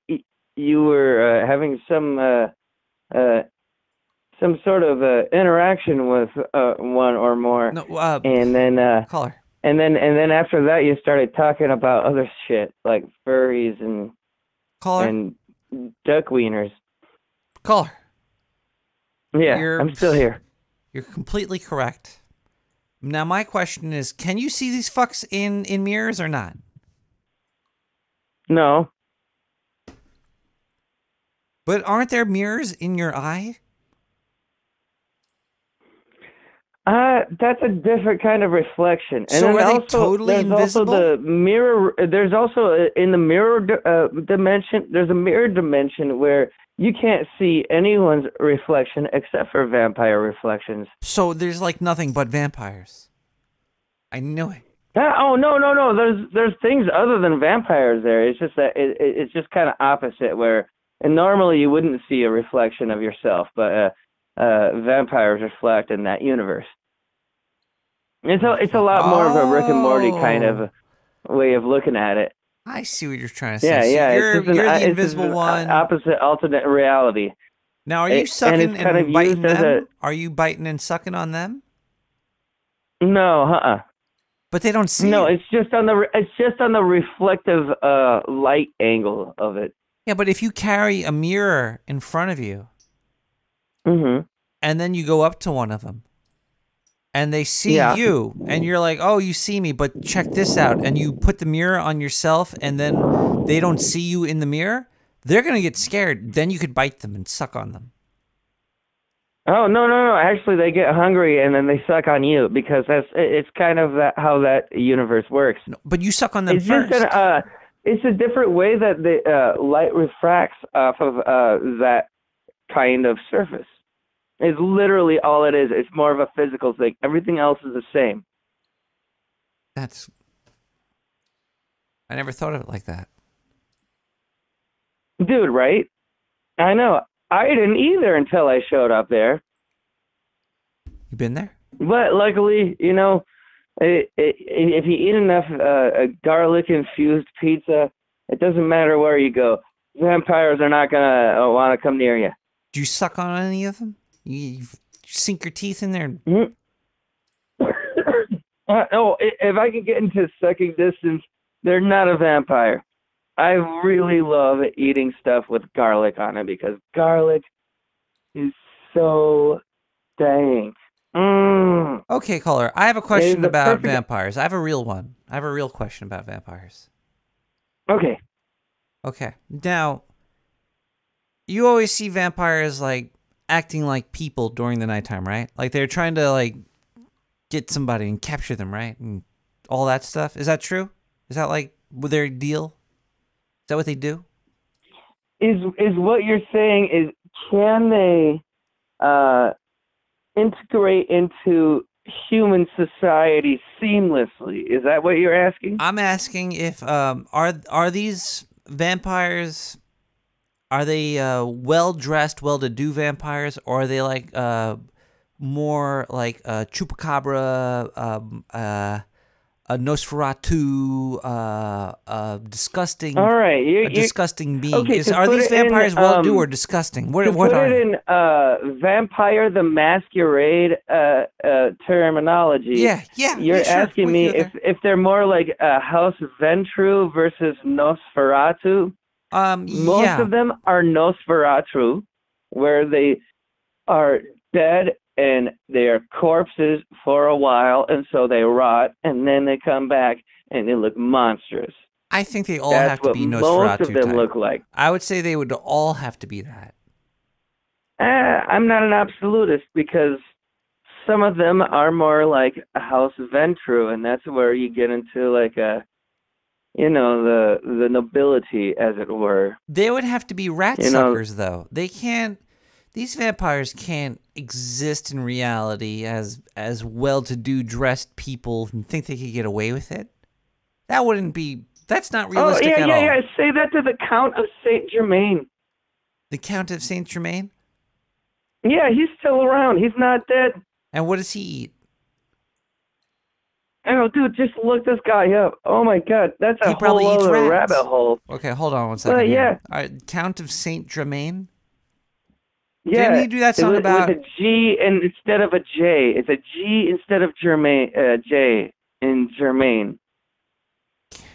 you were having some sort of interaction with one or more. No, and then caller. And then after that, you started talking about other shit like furries and duck wieners. Caller. Yeah, I'm still here. You're completely correct. Now my question is, can you see these fucks in mirrors or not? No. But aren't there mirrors in your eye? That's a different kind of reflection. And so then are they also, totally there's invisible? Also the mirror. There's also in the mirror dimension. There's a mirror dimension where you can't see anyone's reflection except for vampire reflections. So there's like nothing but vampires. I knew it. Oh no. There's things other than vampires there. It's just that it's just kind of opposite where, and normally you wouldn't see a reflection of yourself, but vampires reflect in that universe. It's a lot more of a Rick and Morty kind of way of looking at it. I see what you're trying to say. Yeah, So yeah. you're the invisible one. Opposite alternate reality. Now, are you sucking and biting used as them? Are you biting and sucking on them? No, But they don't see. No, it. it's just on the reflective light angle of it. Yeah, but if you carry a mirror in front of you, and then you go up to one of them, and they see you, and you're like, "Oh, you see me," but check this out, and you put the mirror on yourself, and then they don't see you in the mirror, they're gonna get scared. Then you could bite them and suck on them. Oh no! Actually, they get hungry and then they suck on you because it's kind of how that universe works. No, but you suck on them it's first. It's a different way that the light refracts off of that kind of surface. It's literally all it is. It's more of a physical thing. Everything else is the same. I never thought of it like that. Dude, right? I know. I didn't either until I showed up there. You been there? But luckily, if you eat enough garlic-infused pizza, it doesn't matter where you go. Vampires are not going to want to come near you. Do you suck on any of them? You sink your teeth in there? If I can get into sucking distance, they're not a vampire. I really love eating stuff with garlic on it because garlic is so dank. Okay, caller. I have a question about vampires. I have a real one. I have a real question about vampires. Okay. Now, you always see vampires like acting like people during the nighttime, right? Like they're trying to like get somebody and capture them, right? And all that stuff. Is that true? Is that like their deal? Is that what they do? Is what you're saying is can they integrate into human society seamlessly? Is that what you're asking? I'm asking if are these vampires, are they well-dressed, well-to-do vampires, or are they like more like chupacabra Nosferatu, disgusting. All right, A disgusting being. Okay, Are these vampires well-do or disgusting? What are it in Vampire the Masquerade terminology? Yeah, You're sure. asking me if they're more like House Ventru versus Nosferatu. Most of them are Nosferatu, where they are dead and they are corpses for a while, and so they rot, and then they come back and they look monstrous. I think they all have to be Nosferatu. Most of them look like. I would say they would all have to be that. I'm not an absolutist because some of them are more like a House Ventru, and that's where you get into like the nobility, as it were. They would have to be rat suckers, though. They can't. These vampires can't exist in reality as well-to-do dressed people and think they could get away with it. That wouldn't be. That's not realistic at all. Yeah. Say that to the Count of Saint Germain. The Count of Saint Germain? Yeah, he's still around. He's not dead. And what does he eat? Oh, dude, just look this guy up. Oh my God, that's a probably whole eats other rats. rabbit hole. Okay, hold on one second. Yeah. All right, Count of Saint Germain. Yeah, Didn't he do that song about with a G instead of a J? It's a G instead of Germain. J in Germain.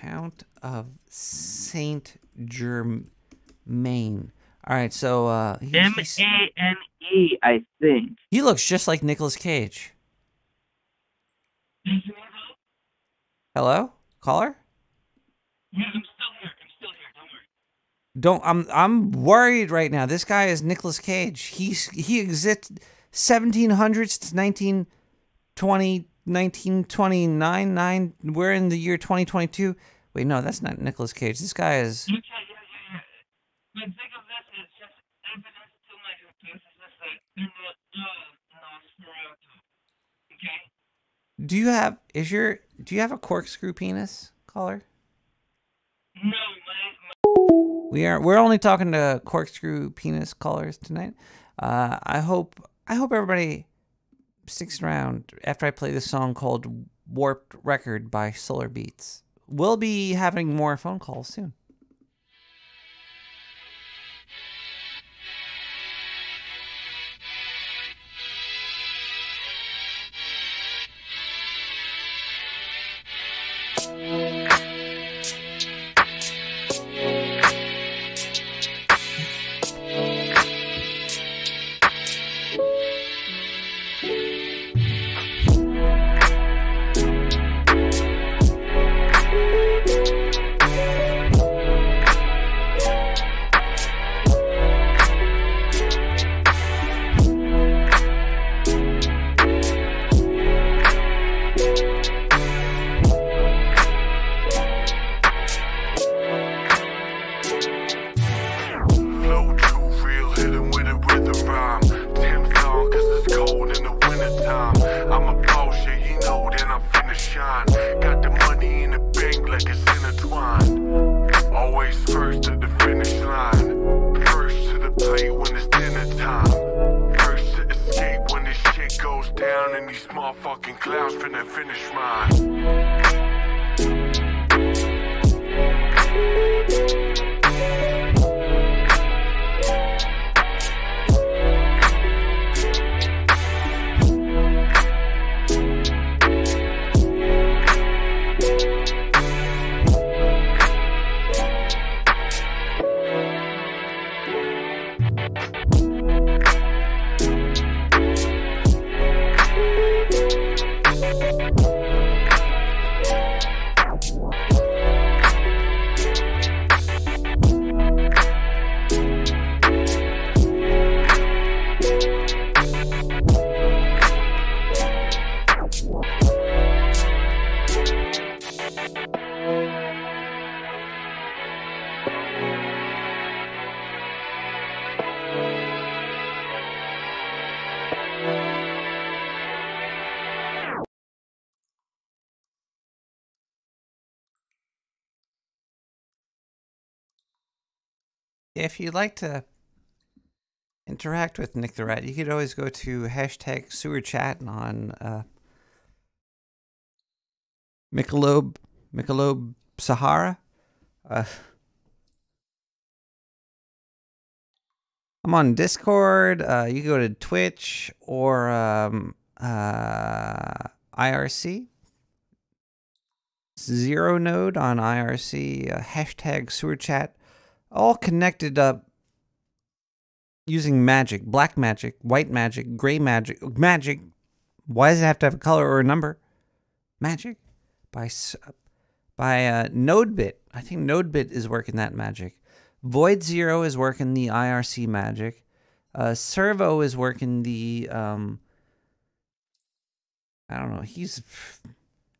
Count of Saint Germain. All right, so M-A-N-E, I think. He looks just like Nicolas Cage. Hello, caller? Yeah, I'm still here. Don't worry. I'm worried right now. This guy is Nicolas Cage. He exists 1700s to 1920, 1929. We're in the year 2022. Wait, no, that's not Nicolas Cage. This guy is. Yeah. But think of this as just evidence to my hypothesis that they're not Nosferatu. Okay? Do you have a corkscrew penis, caller? No, We're only talking to corkscrew penis callers tonight. I hope everybody sticks around after I play this song called Warped Record by Solar Beats. We'll be having more phone calls soon. If you'd like to interact with Nick the Rat, you could always go to #SewerChat on Michelob Sahara. I'm on Discord. You go to Twitch or IRC. Zero Node on IRC. Hashtag Sewer Chat. All connected up using magic. Black magic, white magic, gray magic. Magic. Why does it have to have a color or a number? Magic. By NodeBit. I think NodeBit is working that magic. Void Zero is working the IRC magic. Servo is working the I don't know.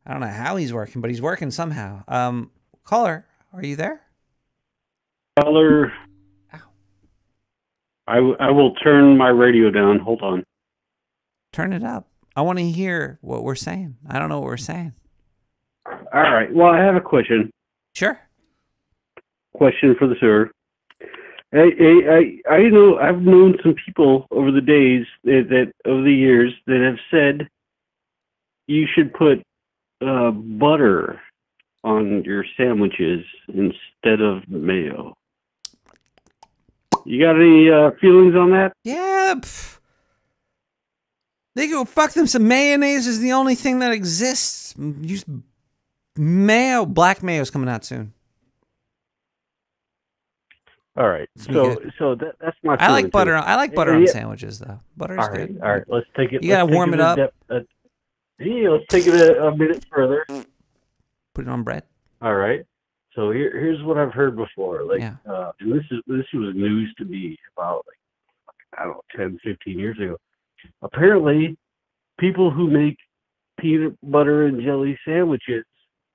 I don't know how he's working, but he's working somehow. Caller, are you there? Caller. I will turn my radio down. Hold on. Turn it up. I want to hear what we're saying. I don't know what we're saying. All right. Well, I have a question. Sure. Question for the sewer. I know I've known some people over the days that over the years that have said you should put butter on your sandwiches instead of mayo. You got any feelings on that? Yeah. They go fuck them. Some mayonnaise is the only thing that exists. Use mayo. Black mayo's coming out soon. All right. So that's my. I like butter. I like butter on yeah. sandwiches though. Butter's good. All right. Let's take it. You gotta warm it up. Let's take it a minute further. Put it on bread. All right. So here's what I've heard before. Like, Yeah. And this was news to me about I don't know 10, 15 years ago. Apparently, people who make peanut butter and jelly sandwiches,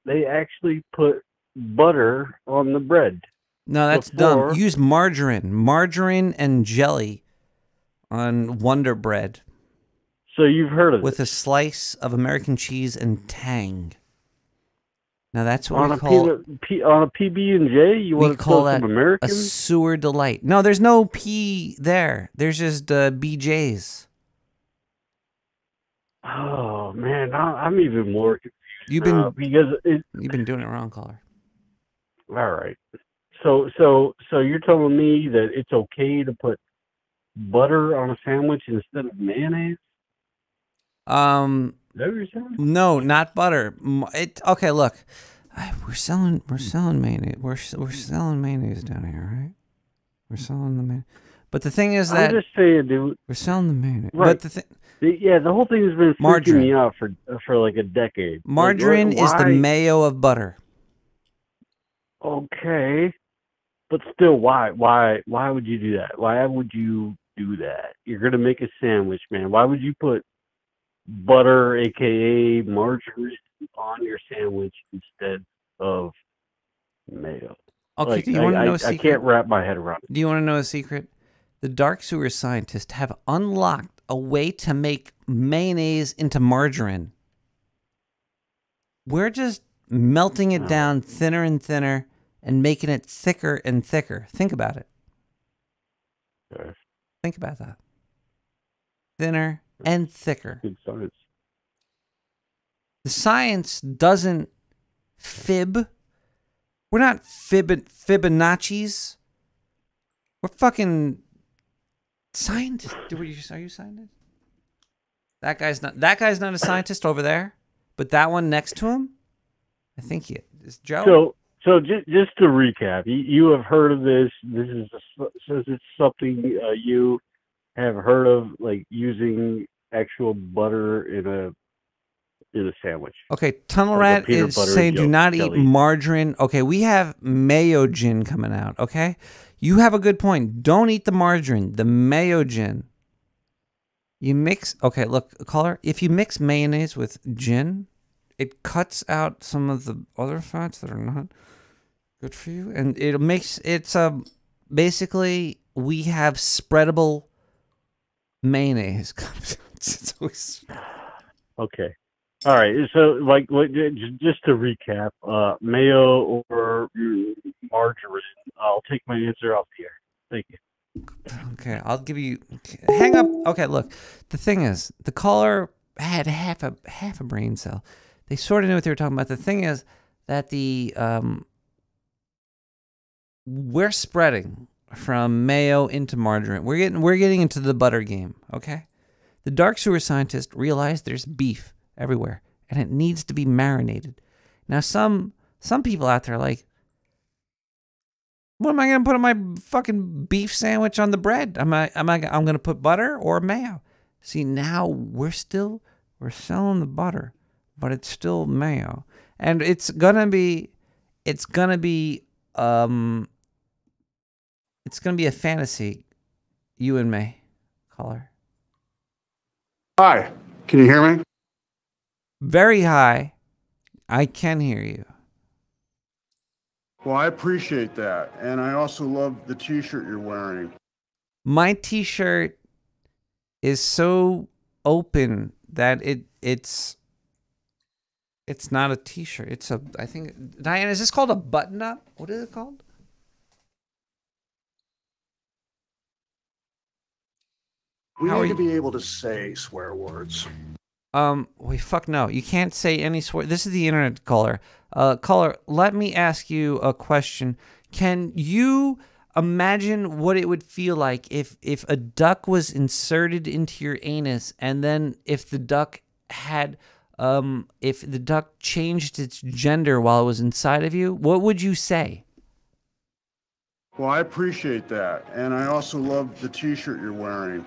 they actually put butter on the bread. No, that's dumb. Use margarine. Margarine and jelly on Wonder Bread. So you've heard of it. With a slice of American cheese and tang. Now that's what on we call on a PB&J. You want to call that American? A sewer delight. No, there's no P there. There's just BJ's. Oh man, I'm even more confused. You've been because you've been doing it wrong, caller. All right. So you're telling me that it's okay to put butter on a sandwich instead of mayonnaise? Is that what you're saying? No, not butter. Okay, look, we're selling mayonnaise. We're selling mayonnaise down here, right? We're selling the mayonnaise. But the thing is that I'm just saying, dude. We're selling the mayonnaise. Right. But the thing. Yeah, the whole thing has been freaking me out for like a decade. Margarine is the mayo of butter. Okay, but still, why would you do that? Why would you do that? You're gonna make a sandwich, man. Why would you put butter, aka margarine, on your sandwich instead of mayo? Okay, do you want to know a secret? I can't wrap my head around it. Do you want to know a secret? The dark sewer scientists have unlocked a way to make mayonnaise into margarine. We're just melting it down thinner and thinner and making it thicker and thicker. Think about it. Okay. Think about that. Thinner and thicker. Good science. The science doesn't fib. We're not Fibonacci's. We're fucking scientists. Are you scientist? That guy's not a scientist over there, but that one next to him, I think he is. Joe. So just to recap, you have heard of this. This is something you have heard of, like using actual butter in a sandwich. Okay, Tunnel Rat is saying do not eat margarine. Okay, we have mayo gin coming out. Okay, you have a good point. Don't eat the margarine, the mayo gin. You mix. Okay, look, caller. If you mix mayonnaise with gin, it cuts out some of the other fats that are not good for you, and it makes basically we have spreadable mayonnaise. It's always... Okay. All right. So, just to recap, mayo or margarine. I'll take my answer off the air. Thank you. Okay, I'll give you. Hang up. Okay, look. The thing is, the caller had half a brain cell. They sort of knew what they were talking about. The thing is that we're spreading from mayo into margarine. We're getting into the butter game, okay? The dark sewer scientists realize there's beef everywhere, and it needs to be marinated. Now, some people out there are like, what am I going to put on my fucking beef sandwich on the bread? I'm going to put butter or mayo. See, now we're selling the butter, but it's still mayo, and it's gonna be a fantasy. You and me, caller. Hi, can you hear me? Very high. I can hear you. Well, I appreciate that, and I also love the T-shirt you're wearing. My T-shirt is so open that it's not a T-shirt. I think, Diana, is this called a button-up? What is it called? We need to be able to say swear words. Wait, fuck no. You can't say any swear. This is the internet, caller. Caller, let me ask you a question. Can you imagine what it would feel like if a duck was inserted into your anus, and then if the duck changed its gender while it was inside of you? What would you say? Well, I appreciate that, and I also love the T-shirt you're wearing.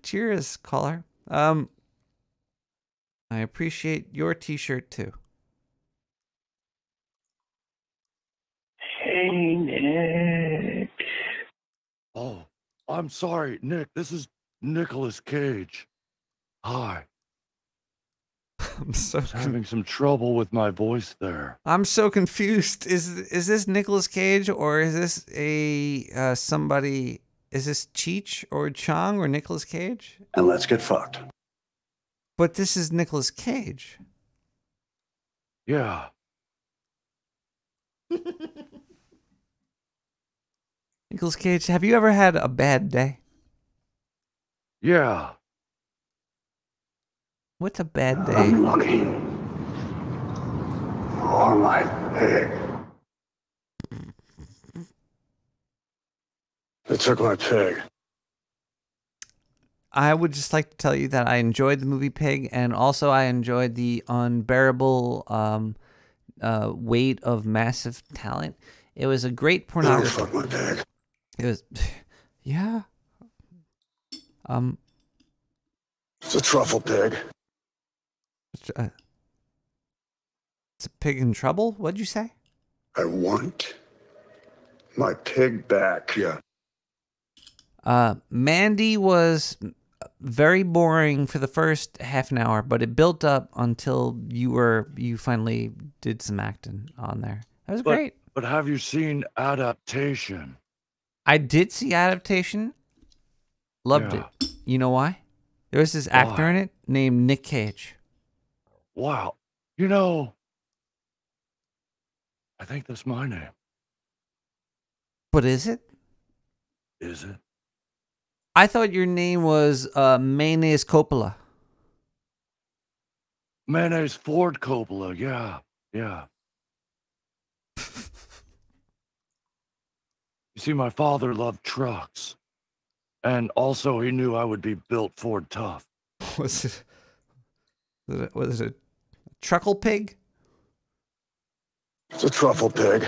Cheers, caller. I appreciate your T-shirt too. Hey, Nick. Oh, I'm sorry, Nick. This is Nicolas Cage. Hi. I'm so having some trouble with my voice there. I'm so confused. Is this Nicolas Cage, or is this a somebody? Is this Cheech or Chong or Nicolas Cage? And let's get fucked. But this is Nicolas Cage. Yeah. Nicolas Cage, have you ever had a bad day? Yeah. What's a bad day? I'm looking for my pig. They took my pig. I would just like to tell you that I enjoyed the movie Pig, and also I enjoyed the unbearable weight of massive talent. It was a great pornography. Fuck my pig. It was, yeah. It's a truffle pig. It's a pig in trouble? What'd you say? I want my pig back. Yeah. Mandy was very boring for the first half an hour, but it built up until you finally did some acting on there. That was great. But have you seen Adaptation? I did see Adaptation. Loved it. You know why? There was this actor in it named Nick Cage. Wow. You know, I think that's my name. But is it? Is it? I thought your name was Mayonnaise Coppola. Mayonnaise Ford Coppola, yeah. You see, my father loved trucks. And also he knew I would be built Ford tough. Was it a truckle pig? It's a truffle pig.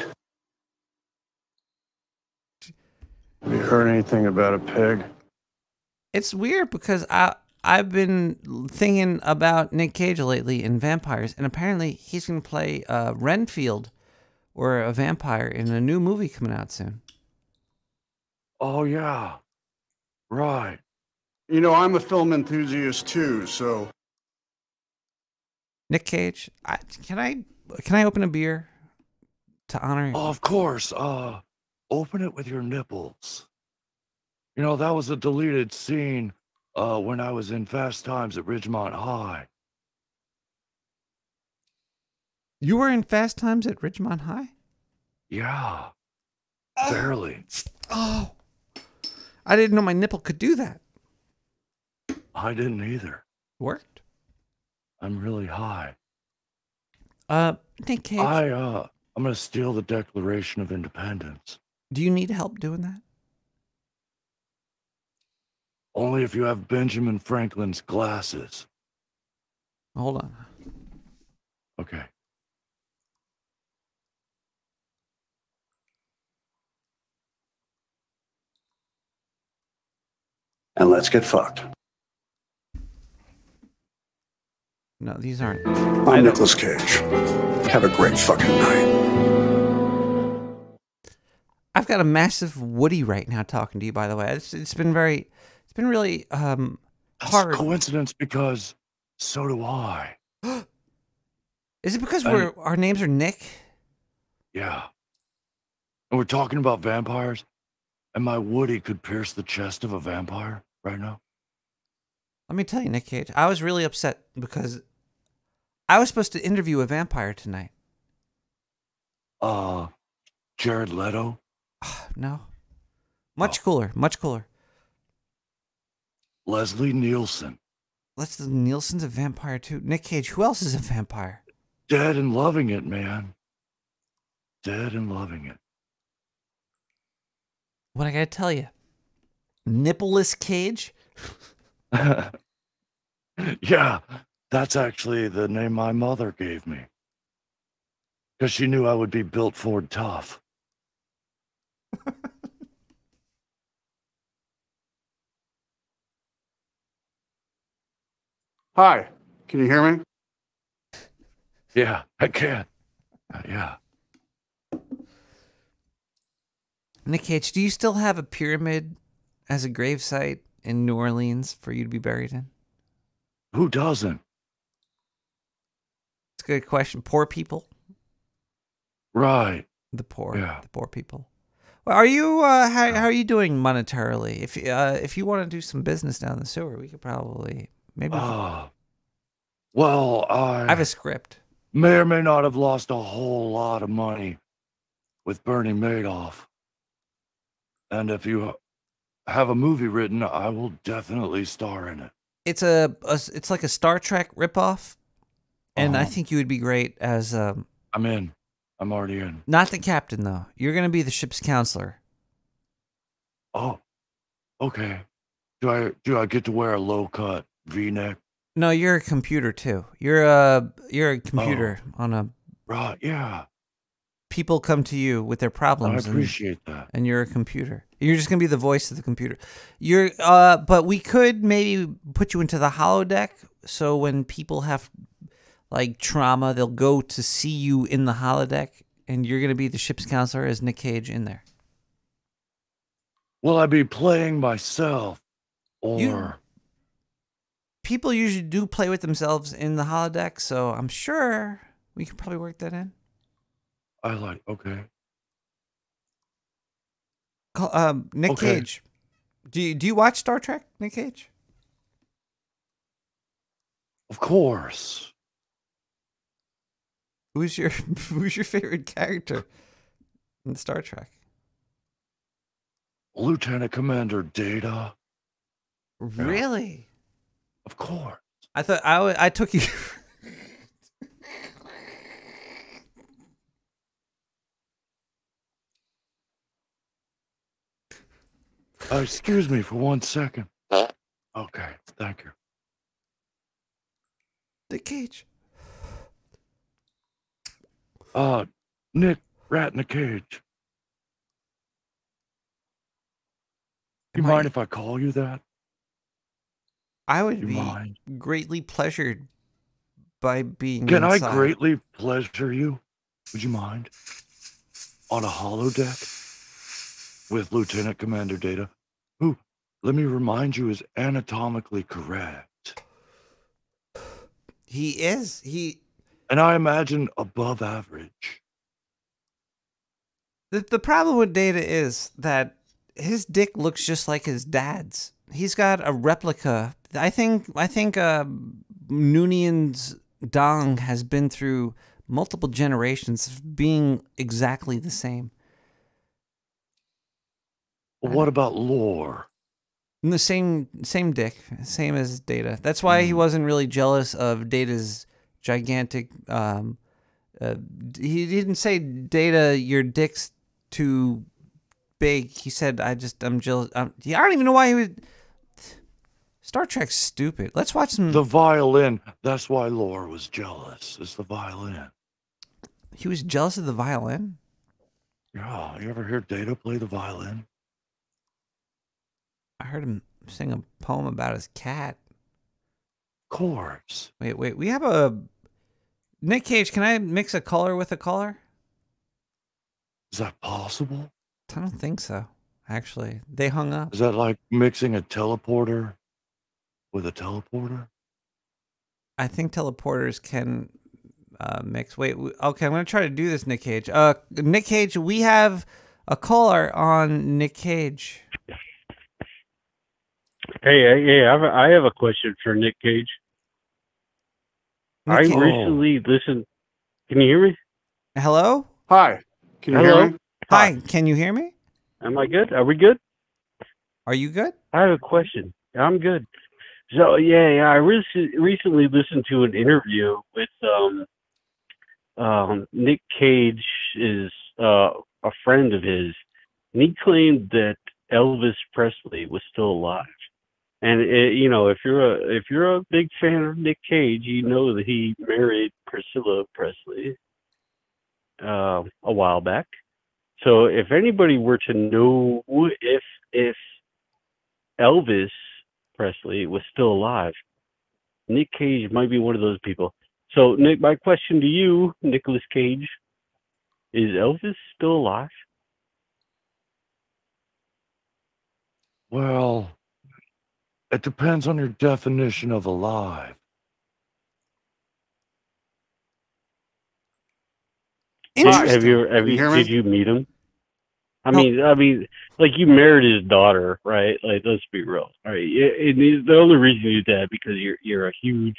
Have you heard anything about a pig? It's weird because I've been thinking about Nick Cage lately in vampires, and apparently he's going to play Renfield or a vampire in a new movie coming out soon. Oh, yeah. Right. You know, I'm a film enthusiast too, so... Nick Cage, can I open a beer to honor you? Oh, of course. Open it with your nipples. You know, that was a deleted scene when I was in Fast Times at Ridgemont High. You were in Fast Times at Ridgemont High? Yeah. Barely. Oh. I didn't know my nipple could do that. I didn't either. Worked? I'm really high. Nick Cage. I'm gonna steal the Declaration of Independence. Do you need help doing that? Only if you have Benjamin Franklin's glasses. Hold on. Okay. And let's get fucked. No, these aren't. I'm Nicolas Cage. Have a great fucking night. I've got a massive Woody right now talking to you, by the way. It's been really hard. That's a coincidence because so do I. Is it because our names are Nick? Yeah. And we're talking about vampires, and my Woody could pierce the chest of a vampire right now. Let me tell you, Nick Cage, I was really upset because I was supposed to interview a vampire tonight. Jared Leto? No. Much cooler. Leslie Nielsen. Leslie Nielsen's a vampire too. Nick Cage, who else is a vampire? Dead and loving it, man. Dead and loving it. What I gotta tell you? Nippleless Cage? Yeah, that's actually the name my mother gave me. Because she knew I would be built Ford tough. Hi, can you hear me? Yeah, I can. Yeah. Nick Cage, do you still have a pyramid as a gravesite in New Orleans for you to be buried in? Who doesn't? It's a good question. Poor people? Right. The poor. Yeah. The poor people. Well, are you? How are you doing monetarily? If you want to do some business down the sewer, we could probably maybe. Well, I have a script. May or may not have lost a whole lot of money with Bernie Madoff. And if you have a movie written, I will definitely star in it. It's it's like a Star Trek ripoff, and I think you would be great as. I'm in. I'm already in. Not the captain though. You're gonna be the ship's counselor. Oh, okay. Do I get to wear a low cut V-neck? No, you're a computer too. You're a computer on a. Right. Yeah. People come to you with their problems. I appreciate that. And you're a computer. You're just gonna be the voice of the computer. But we could maybe put you into the holodeck, so when people have like trauma, they'll go to see you in the holodeck, and you're gonna be the ship's counselor as Nick Cage in there. Will I be playing myself, or? People usually do play with themselves in the holodeck, so I'm sure we could probably work that in. Okay. Nick Cage. Do you watch Star Trek, Nick Cage? Of course. Who's your favorite character in Star Trek? Lieutenant Commander Data. Really? Of course. I thought I took you. Excuse me for 1 second. Okay, thank you. Nick Cage. Nick, rat in a cage. You mind if I call you that? I would be greatly pleasured by being Can inside. I greatly pleasure you? Would you mind? On a holodeck with Lieutenant Commander Data, who, let me remind you, is anatomically correct. He is. And I imagine above average. The problem with Data is that his dick looks just like his dad's. He's got a replica. I think Noonan's dong has been through multiple generations of being exactly the same. What about lore? The same dick, same as Data. That's why he wasn't really jealous of Data's gigantic. He didn't say, Data, your dick's too big. He said, I'm jealous. I don't even know why he would. Star Trek's stupid. Let's watch some. The violin. That's why Lore was jealous. It's the violin. He was jealous of the violin? Yeah. You ever hear Data play the violin? I heard him sing a poem about his cat. Of course. Wait. We have a... Nick Cage, can I mix a caller with a caller? Is that possible? I don't think so, actually. They hung up. Is that like mixing a teleporter with a teleporter? I think teleporters can mix. Wait, okay, I'm going to try to do this, Nick Cage. Nick Cage, we have a caller on Nick Cage. Hey, I have a question for Nick Cage. I recently listened. Can you hear me? Hello? Hi. Can you hear me? Hi. Can you hear me? Am I good? Are we good? Are you good? I have a question. I'm good. So I recently listened to an interview with Nick Cage is a friend of his, and he claimed that Elvis Presley was still alive. And if you're a big fan of Nick Cage, you know that he married Priscilla Presley a while back. So if anybody were to know if Elvis Presley was still alive, Nick Cage might be one of those people. So Nick, my question to you, Nicolas Cage, is Elvis still alive? Well, it depends on your definition of alive. Did you meet him? I mean, like you married his daughter, right? Like, let's be real, all right? The only reason you did that because you're a huge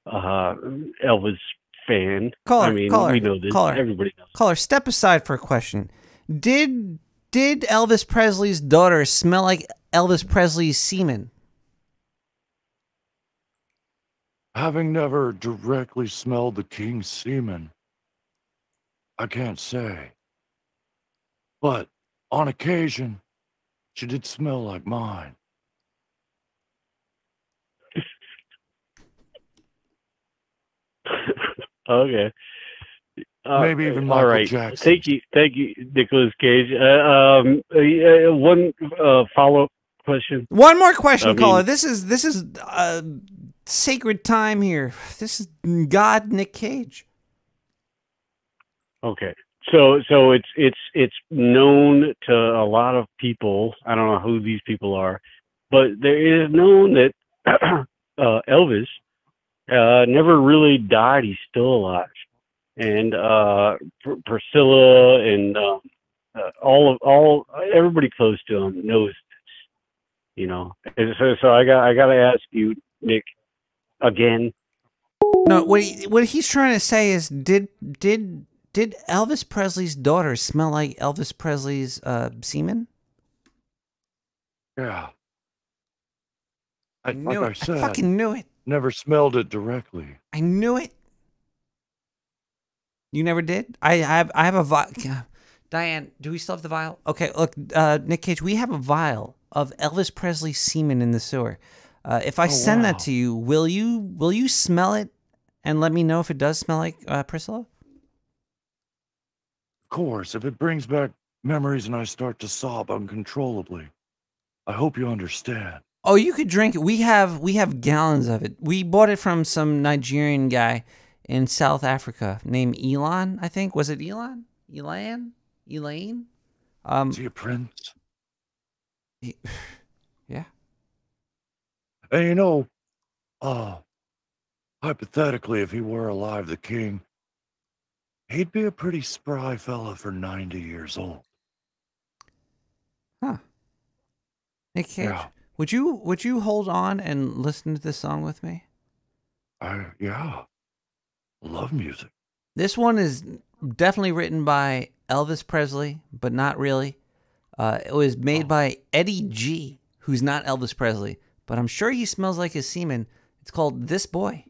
Elvis fan. Caller, we know this. Everybody knows. Caller, step aside for a question. Did Elvis Presley's daughter smell like Elvis Presley's semen? Having never directly smelled the king's semen, I can't say. But on occasion, she did smell like mine. Okay. Maybe even Michael all right. Jackson. Thank you, Nicolas Cage. One follow-up question. One more question, caller. This is sacred time here. This is God, Nick Cage. Okay. So it's known to a lot of people. I don't know who these people are, but there is known that Elvis never really died. He's still alive, and Priscilla and all everybody close to him knows this. And so I got to ask you, Nick, again. No, what he's trying to say is, did Elvis Presley's daughter smell like Elvis Presley's semen? Yeah. I fucking knew it. Never smelled it directly. I knew it. You never did? I have a vial. Diane, do we still have the vial? Okay, look, Nick Cage, we have a vial of Elvis Presley semen in the sewer. If I send that to you, will you smell it and let me know if it does smell like Priscilla? Of course, if it brings back memories and I start to sob uncontrollably. I hope you understand. Oh, you could drink it. We have gallons of it. We bought it from some Nigerian guy in South Africa named Elon, I think. Was it Elon? Elaine? Is he a prince? Yeah. And hypothetically, if he were alive, the king, he'd be a pretty spry fella for 90 years old. Huh. Nick Cage, Yeah. would you hold on and listen to this song with me? Yeah. Love music. This one is definitely written by Elvis Presley, but not really. It was made by Eddie G. who's not Elvis Presley, but I'm sure he smells like his semen. It's called This Boy.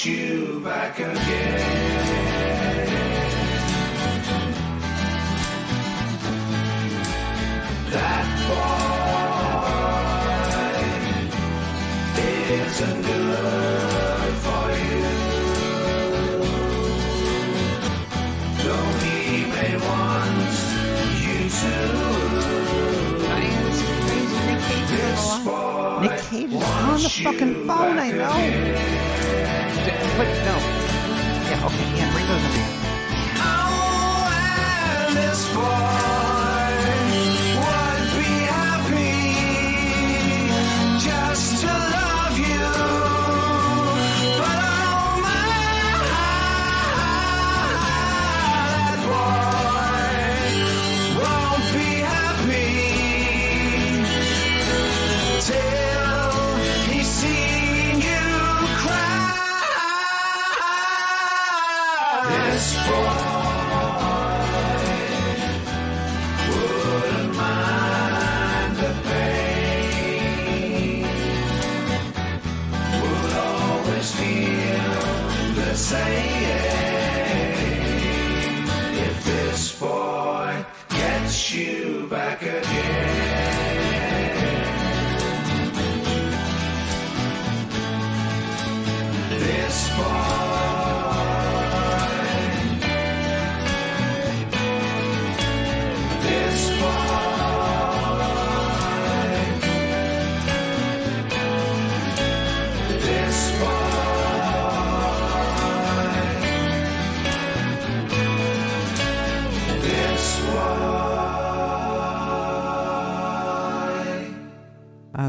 You back again. That boy isn't good for you. Though he may want you to. Nick Cage is on the fucking phone, I know. But no. Yeah, okay, yeah, bring those in. Oh, and this boy would be happy just to love you. But oh my, that boy won't be happy till he's seen you cry. This boy wouldn't mind the pain, would always feel the same if this boy gets you back again. This boy.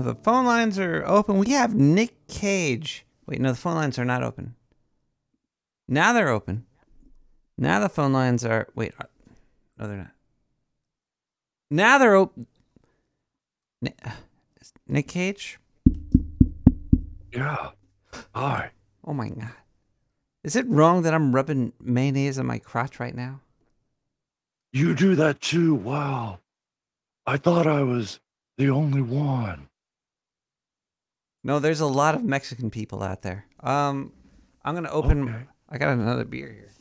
The phone lines are open. We have Nick Cage. Wait, no, the phone lines are not open. Now they're open. Now the phone lines are... Wait, no, they're not. Now they're open. Nick Cage? Yeah. Hi. Oh, my God. Is it wrong that I'm rubbing mayonnaise on my crotch right now? You do that too? Wow. I thought I was the only one. No, there's a lot of Mexican people out there. I'm going to open... Okay. I got another beer here.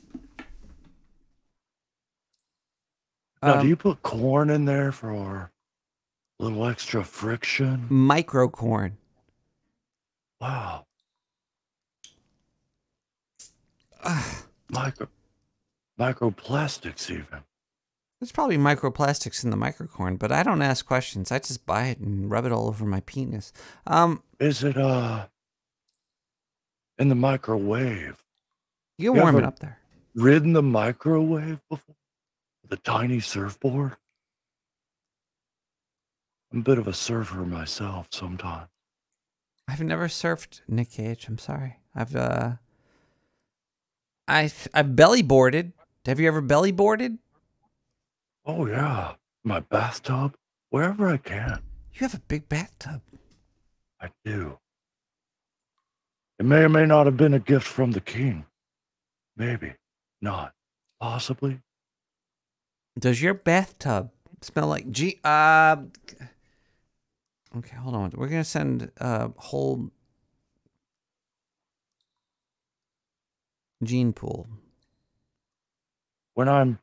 Now, do you put corn in there for a little extra friction? Micro corn. Wow. Microplastics even. There's probably microplastics in the microcorn, but I don't ask questions. I just buy it and rub it all over my penis. Is it in the microwave? You can warm it up there. Ridden the microwave before? The tiny surfboard? I'm a bit of a surfer myself sometimes. I've never surfed, Nick Cage. I'm sorry. I've belly boarded. Have you ever belly boarded? Oh yeah, my bathtub, wherever I can. You have a big bathtub. I do. It may or may not have been a gift from the king. Maybe not. Possibly. Does your bathtub smell like Okay, hold on. We're gonna send a whole gene pool. When I'm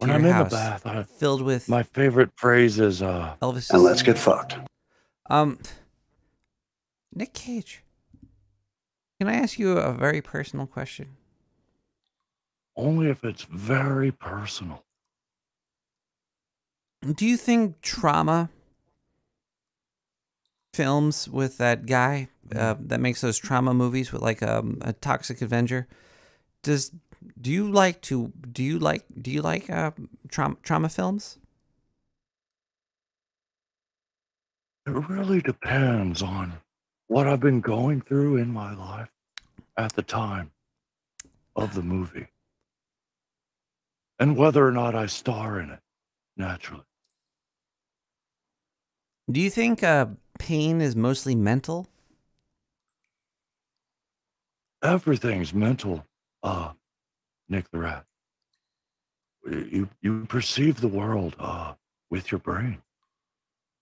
in the bath, filled with my favorite phrase is Elvis. And let's get fucked. Nick Cage, can I ask you a very personal question? Only if it's very personal. Do you think trauma films with that guy that makes those trauma movies with like a Toxic Avenger? Do you like trauma films? It really depends on what I've been going through in my life at the time of the movie, and whether or not I star in it, naturally. Do you think pain is mostly mental? Everything's mental, Nick the Rat. You perceive the world with your brain.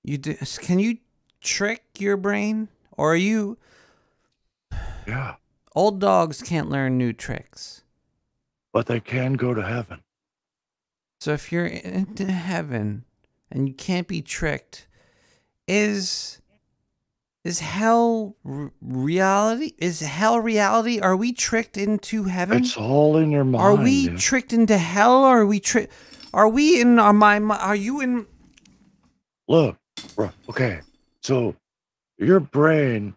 You do, can you trick your brain? Or are you... Yeah. Old dogs can't learn new tricks. But they can go to heaven. So if you're into heaven and you can't be tricked, is hell reality? Is hell reality? Are we tricked into heaven? It's all in your mind. Are we Nick. tricked into hell? Or are we Are we in our mind? Are you in? Look, bro. Okay, so your brain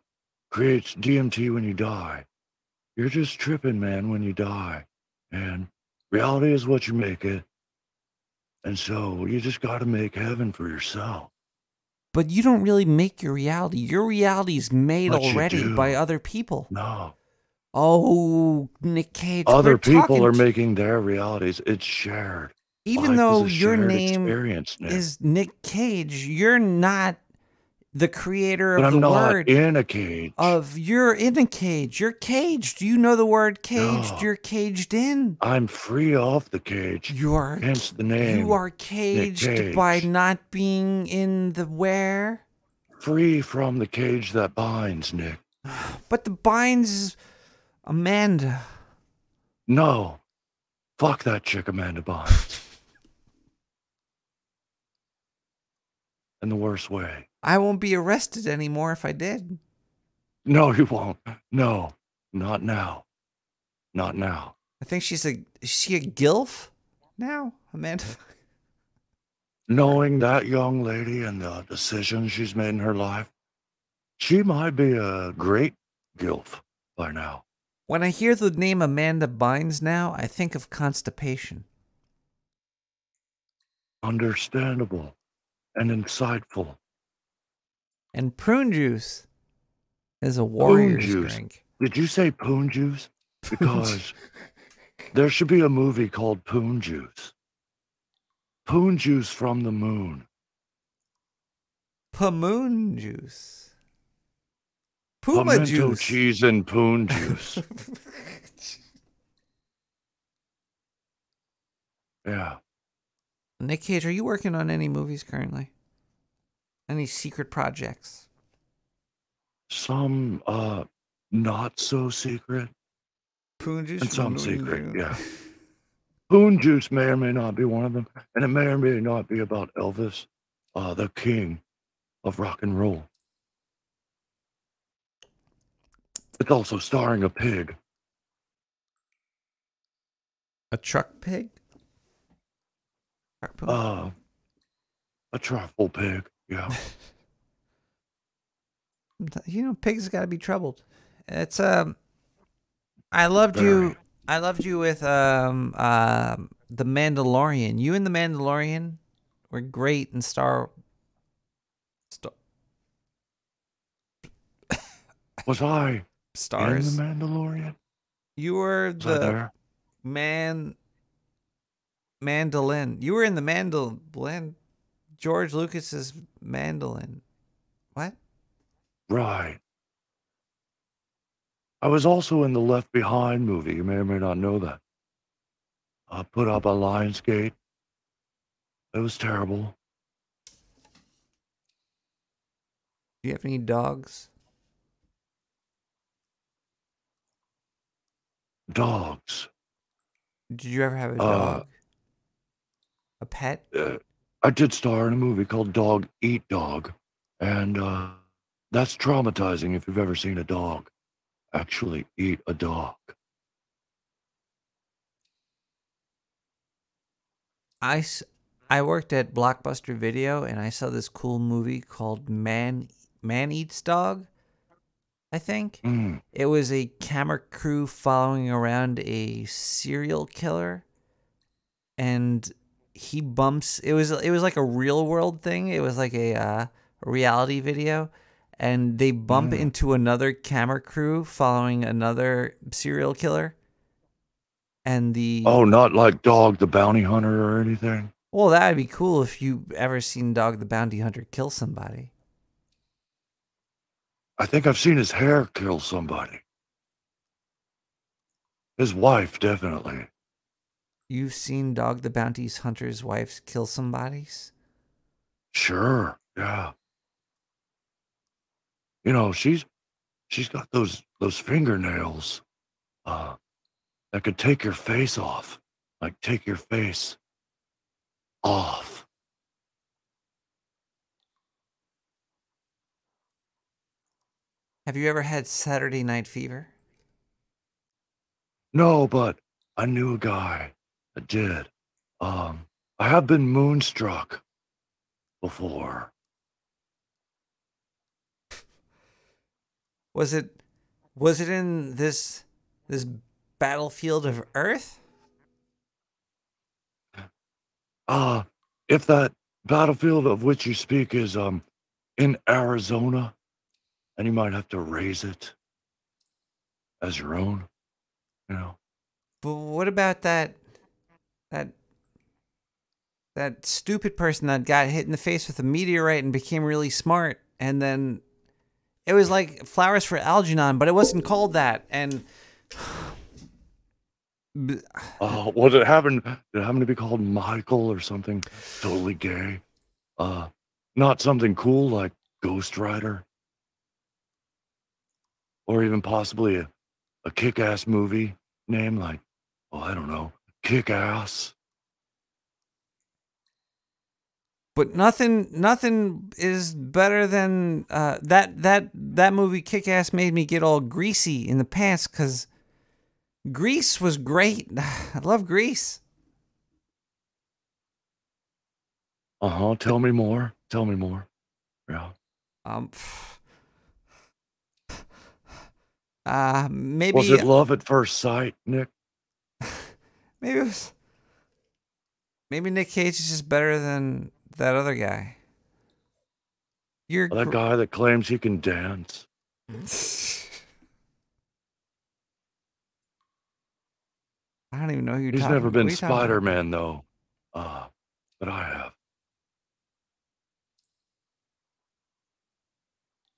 creates DMT when you die. You're just tripping, man, when you die. And reality is what you make it. And so you just got to make heaven for yourself. But you don't really make your reality. Your reality is made But you already do. by other people. No. Oh, Nick Cage. Other we're people talking are making their realities. It's shared. Even Life though is a your shared name experience, Nick. is Nick Cage, you're not the creator But of I'm the not word. in a cage. You're in a cage. You're caged. Do you know the word caged? No. You're caged in. I'm free off the cage. You are. Hence the name. You are Nick caged Cage. by not being in the where. Free from the cage that binds, Nick. But the binds is Amanda. No. Fuck that chick Amanda Bynes. In the worst way. I won't be arrested anymore if I did. No, you won't. No. Not now. Not now. I think is she a gilf now, Amanda? Knowing that young lady and the decisions she's made in her life, she might be a great gilf by now. When I hear the name Amanda Bynes now, I think of constipation. Understandable and insightful. And prune juice is a warrior's Poon juice. drink. Did you say poon juice? Because there should be a movie called Poon Juice. Poon juice from the moon. Pamoon juice. Puma Pimento juice. cheese and poon juice. Yeah. Nick Cage, are you working on any movies currently? Any secret projects? Some not so secret. Poon juice And some from secret, Moon yeah. Poon juice may or may not be one of them, and it may or may not be about Elvis, the king of rock and roll. It's also starring a pig. A truck pig? Truck poon? A truffle pig, yeah. You know, pigs got to be troubled. It's I loved you. I loved you with The Mandalorian. You and The Mandalorian were great in Star. Was I Stars? in The Mandalorian? You were Was I there? Mandolin. You were in the mandolin. George Lucas's mandolin. What? Right. I was also in the Left Behind movie. You may or may not know that. I put up a Lionsgate. It was terrible. Do you have any dogs? Dogs. Did you ever have a dog? A pet? I did star in a movie called Dog Eat Dog. And that's traumatizing if you've ever seen a dog actually eat a dog. I worked at Blockbuster Video and I saw this cool movie called Man Eats Dog, I think. It was a camera crew following around a serial killer, and he bumps. It was like a real world thing. It was like a reality video, and they bump into another camera crew following another serial killer. And Oh, not like Dog the Bounty Hunter or anything? Well, that'd be cool if you ever seen Dog the Bounty Hunter kill somebody. I think I've seen his hair kill somebody. His wife, definitely. You've seen Dog the Bounty Hunter's wife kill somebody's? Sure, yeah. You know, she's got those fingernails that could take your face off. Like, take your face off. Have you ever had Saturday Night Fever? No, but I knew a guy that did. I have been moonstruck before. Was it in this battlefield of Earth? If that battlefield of which you speak is in Arizona, then you might have to raise it as your own, you know. But what about that stupid person that got hit in the face with a meteorite and became really smart, and then it was like Flowers for Algernon, but it wasn't called that, and Did it happen to be called Michael or something totally gay? Not something cool like Ghost Rider? Or even possibly a kick-ass movie name like, oh, I don't know, Kick-Ass? But nothing is better than that movie Kick-Ass made me get all greasy in the pants because Grease was great. I love Grease. Tell me more. Tell me more. Yeah. Maybe was it love at first sight, Nick? Maybe Nick Cage is just better than that other guy. That guy that claims he can dance. I don't even know who you're He's talking never about. been What are you talking about? Spider-Man though. But I have.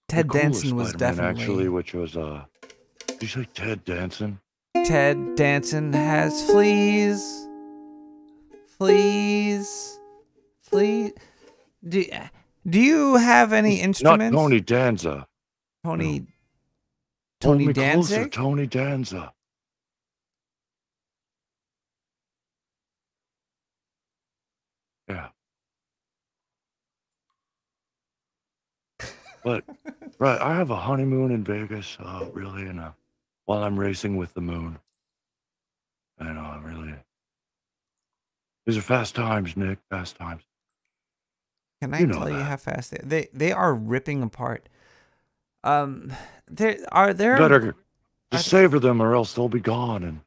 Ted The cooler Danson was Spider-Man, definitely actually, which was did you say Ted Danson? Ted Danson has fleas. Fleas. Do you have any instruments? Not Tony Danza. Tony Hold me Danzig? closer, Tony Danza. Yeah. But right, I have a honeymoon in Vegas, really, and while I'm racing with the moon. And really, these are fast times, Nick. Fast times. Can I tell you how fast they are ripping apart? Better just savor them, or else they'll be gone in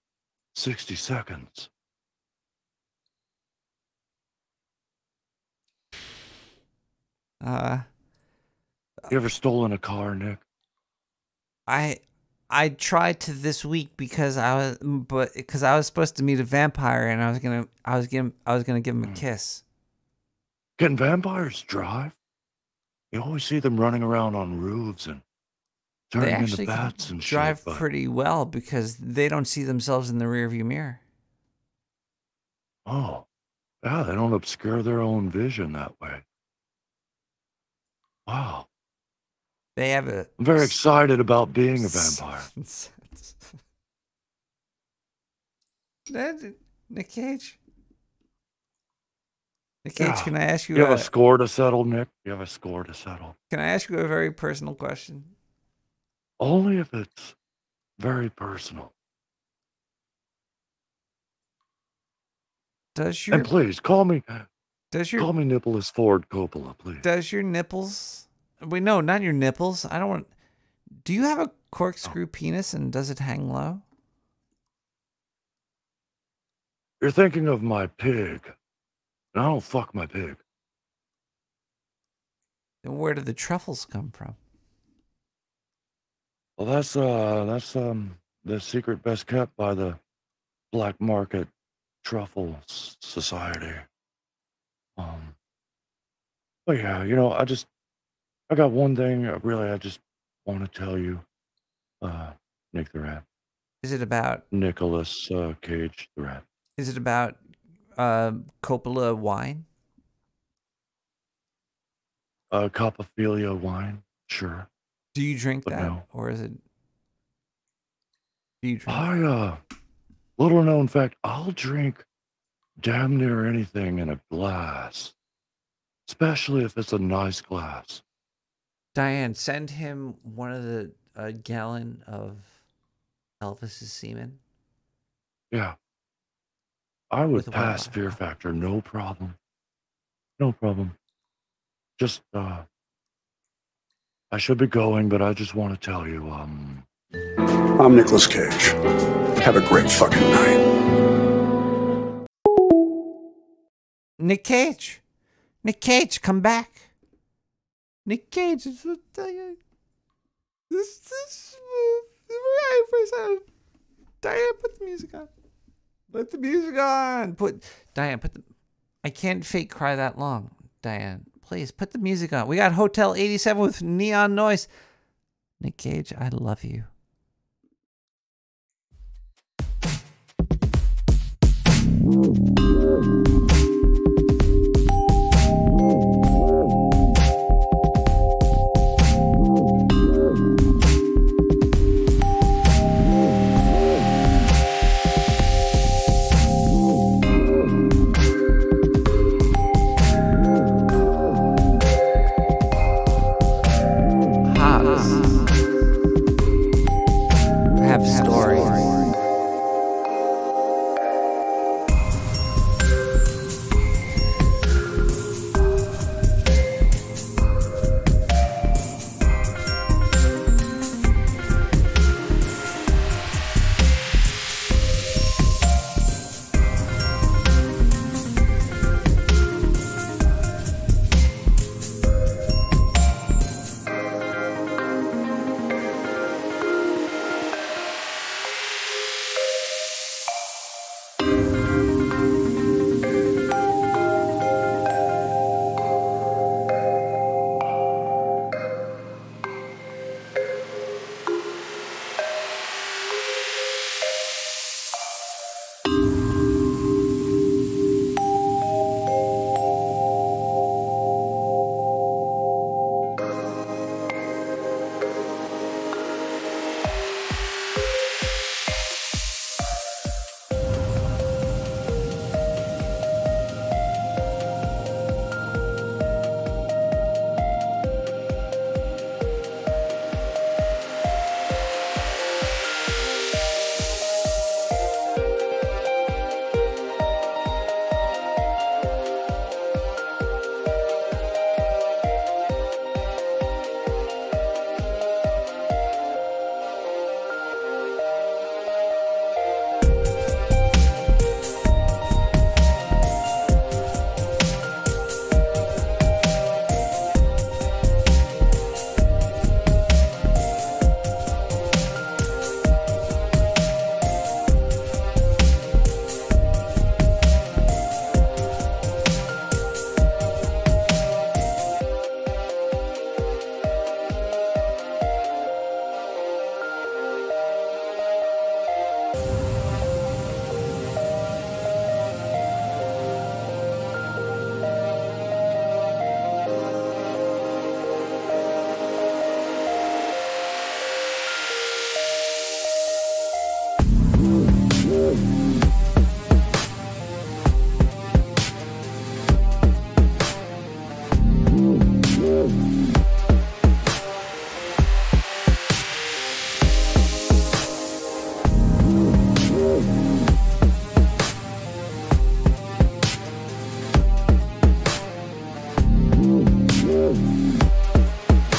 60 seconds. You ever stolen a car, Nick? I tried to this week because I was supposed to meet a vampire and I was gonna give him a kiss. Can vampires drive? You always see them running around on roofs and They turning actually into can bats and drive shit. But pretty well because they don't see themselves in the rearview mirror. oh, yeah, they don't obscure their own vision that way. Wow. They have a. I'm very excited about being a vampire. Nick Cage. Nick Cage, can I ask you? You have a score to settle, Nick? You have a score to settle. Can I ask you a very personal question? Only if it's very personal. And please call me. Call me Nicholas Ford Coppola, please. Does your nipples? Wait, no, not your nipples. I don't want. Do you have a corkscrew penis and does it hang low? You're thinking of my pig. And I don't fuck my pig. Then where did the truffles come from? Well, that's the secret best kept by the Black Market Truffle Society. But yeah, I got one thing. I just want to tell you, Nick the Rat. Is it about Nicolas Cage the Rat? Is it about Coppola wine? Copophilia wine, sure. Do you drink But that, no. or is it? Do you drink? Little known fact, I'll drink damn near anything in a glass, especially if it's a nice glass. Diane, send him one of the gallon of Elvis's semen. Yeah. I would With a pass Wi-Fi. Fear Factor, no problem. No problem. Just, I should be going, but I just want to tell you, I'm Nicolas Cage. Have a great fucking night. Nick Cage. Nick Cage, come back. Nick Cage is this Diane, put the music on. Put the music on. Diane, I can't fake cry that long. Diane, please put the music on. We got Hotel 87 with neon noise. Nick Cage, I love you. I have stories.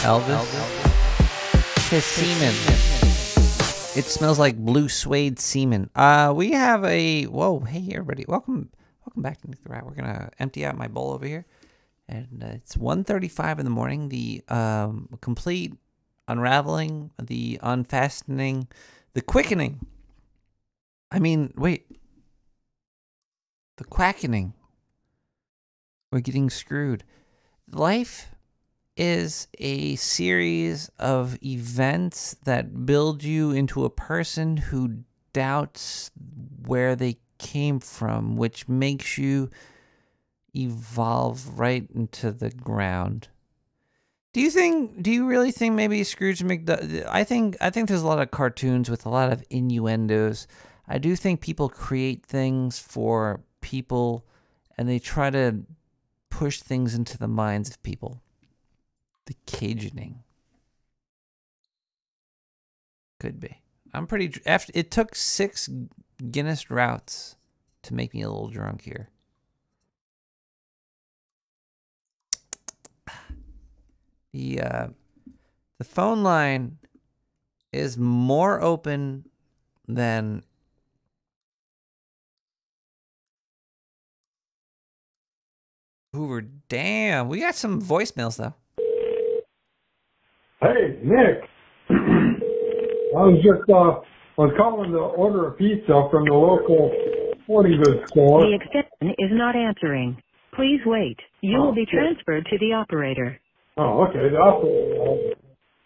Elvis. His semen. It smells like blue suede semen. We have a hey everybody, welcome back to Nick the Rat. We're gonna empty out my bowl over here, and it's 1:35 in the morning. The complete unraveling, the unfastening, the quickening. I mean, wait. The quackening. We're getting screwed. Life is a series of events that build you into a person who doubts where they came from, which makes you evolve right into the ground. Do you really think maybe Scrooge McDuck? I think there's a lot of cartoons with a lot of innuendos. I do think people create things for people and they try to push things into the minds of people. The Cajuning. Could be. I'm pretty... After it took 6 Guinness routes to make me a little drunk here. The phone line is more open than... Hoover. Damn, we got some voicemails, though. Hey, Nick. I was calling to order a pizza from the local sporting goods store. The extension is not answering. Please wait. You will be transferred to the operator. Oh, okay. The operator.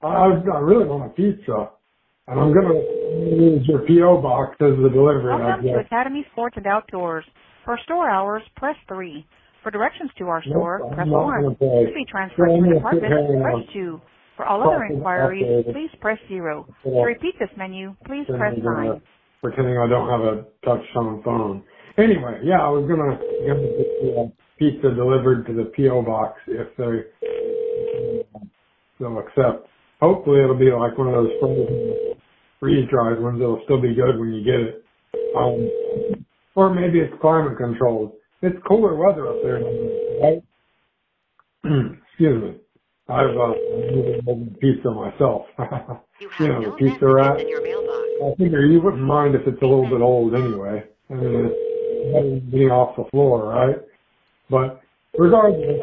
I really want a pizza, and I'm going to use your P.O. box as the delivery Welcome to address. Academy Sports and Outdoors. For store hours, press 3. For directions to our store, press 1. To be transferred to the department, press 2. For all other inquiries, please press 0. To repeat this menu, please press 9. Pretending I don't have a touch-tone phone. Anyway, yeah, I was going to get the pizza delivered to the P.O. box if they'll accept. Hopefully it'll be like one of those freeze-dried ones. It'll still be good when you get it. Or maybe it's climate controlled. It's cooler weather up there, right? Excuse me. I've made pizza myself. You know, the pizza rat. I figure you wouldn't mind if it's a little bit old anyway. I mean, it's better than being off the floor, right? But regardless,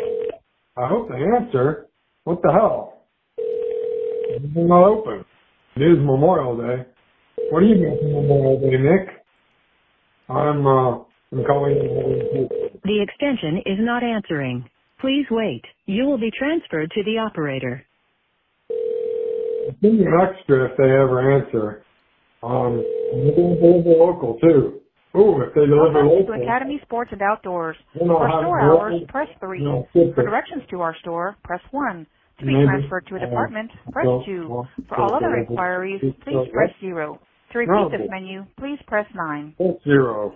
I hope they answer. What the hell? It's not open. It is Memorial Day. What are you doing for Memorial Day, Nick? I'm calling you. The extension is not answering. Please wait. You will be transferred to the operator. Give me an extra if they ever answer. They're going to deliver local too. Ooh, if they deliver Welcome local. to Academy Sports and Outdoors. We're not For having store local. hours, press 3. No, For directions to our store, press 1. To be Maybe, transferred to a department, press 2. For all other inquiries, please press 0. To repeat this menu, please press 9. Press 0.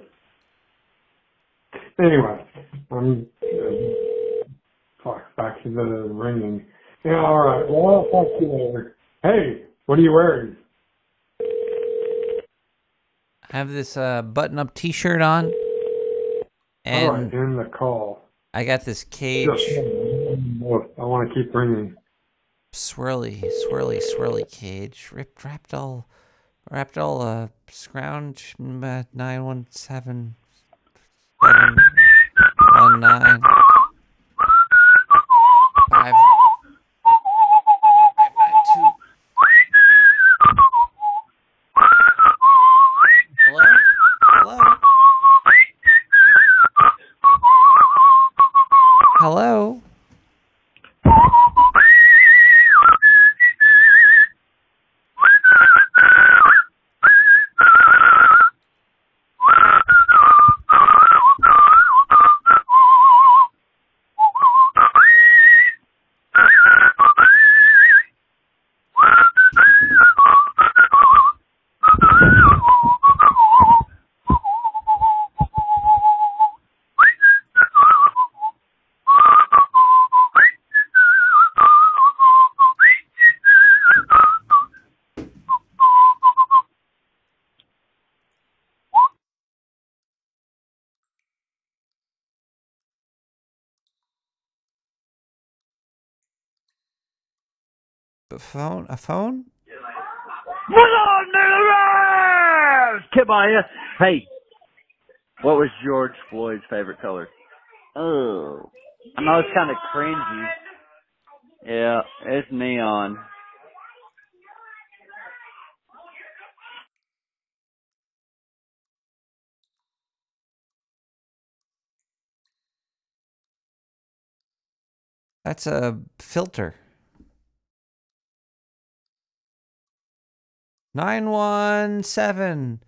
Anyway, I'm back to the ringing. Yeah, all right. Well, I'll talk to you later. Hey, what are you wearing? I have this button-up T-shirt on, and All right, end the call. I got this cage. I want to keep ringing. Swirly cage. Wrapped all scrounge 917 719 5 592. Hello? A phone? What's on, nigga? Come on, yeah. Hey, what was George Floyd's favorite color? Oh, I know it's kind of cringy. Yeah, it's neon. That's a filter. 917-719-59.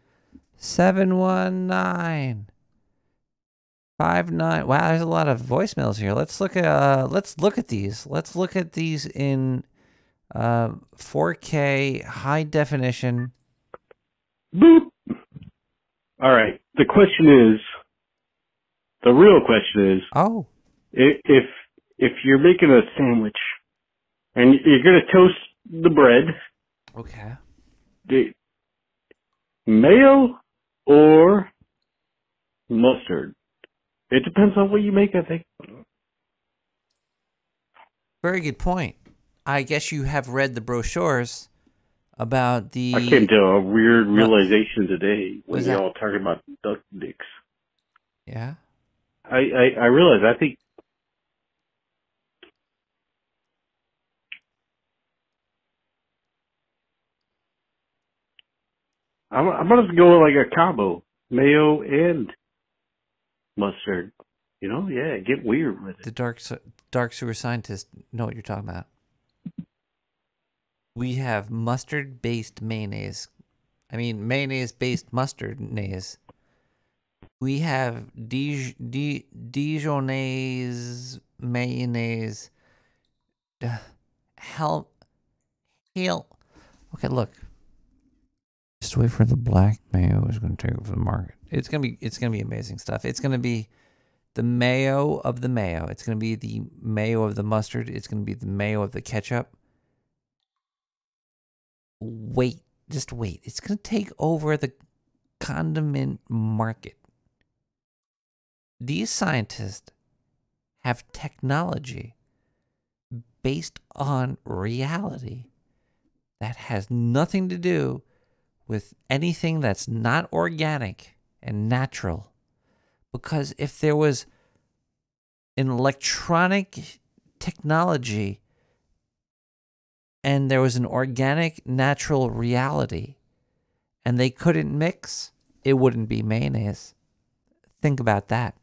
Wow, there's a lot of voicemails here. Let's look at these. Let's look at these in 4K high definition. Boop. All right. The real question is, if you're making a sandwich and you're gonna toast the bread, okay, mayo or mustard? It depends on what you make, I think. Very good point. I guess you have read the brochures about the... I came to a weird realization today when Was you're that- all talking about duck dicks. Yeah? I realized, I think I'm going to go with like a combo, mayo and mustard. You know, yeah, get weird with it. The dark sewer scientists know what you're talking about. We have mustard-based mayonnaise. I mean, mayonnaise-based mustard-naise. We have Dijonnaise mayonnaise. Hell. Okay, look. Just wait for the black mayo is going to take over the market. It's gonna be amazing stuff. It's gonna be the mayo of the mayo. It's gonna be the mayo of the mustard. It's gonna be the mayo of the ketchup. Just wait. It's gonna take over the condiment market. These scientists have technology based on reality that has nothing to do with anything that's not organic and natural. Because if there was an electronic technology and there was an organic, natural reality and they couldn't mix, it wouldn't be mayonnaise. Think about that.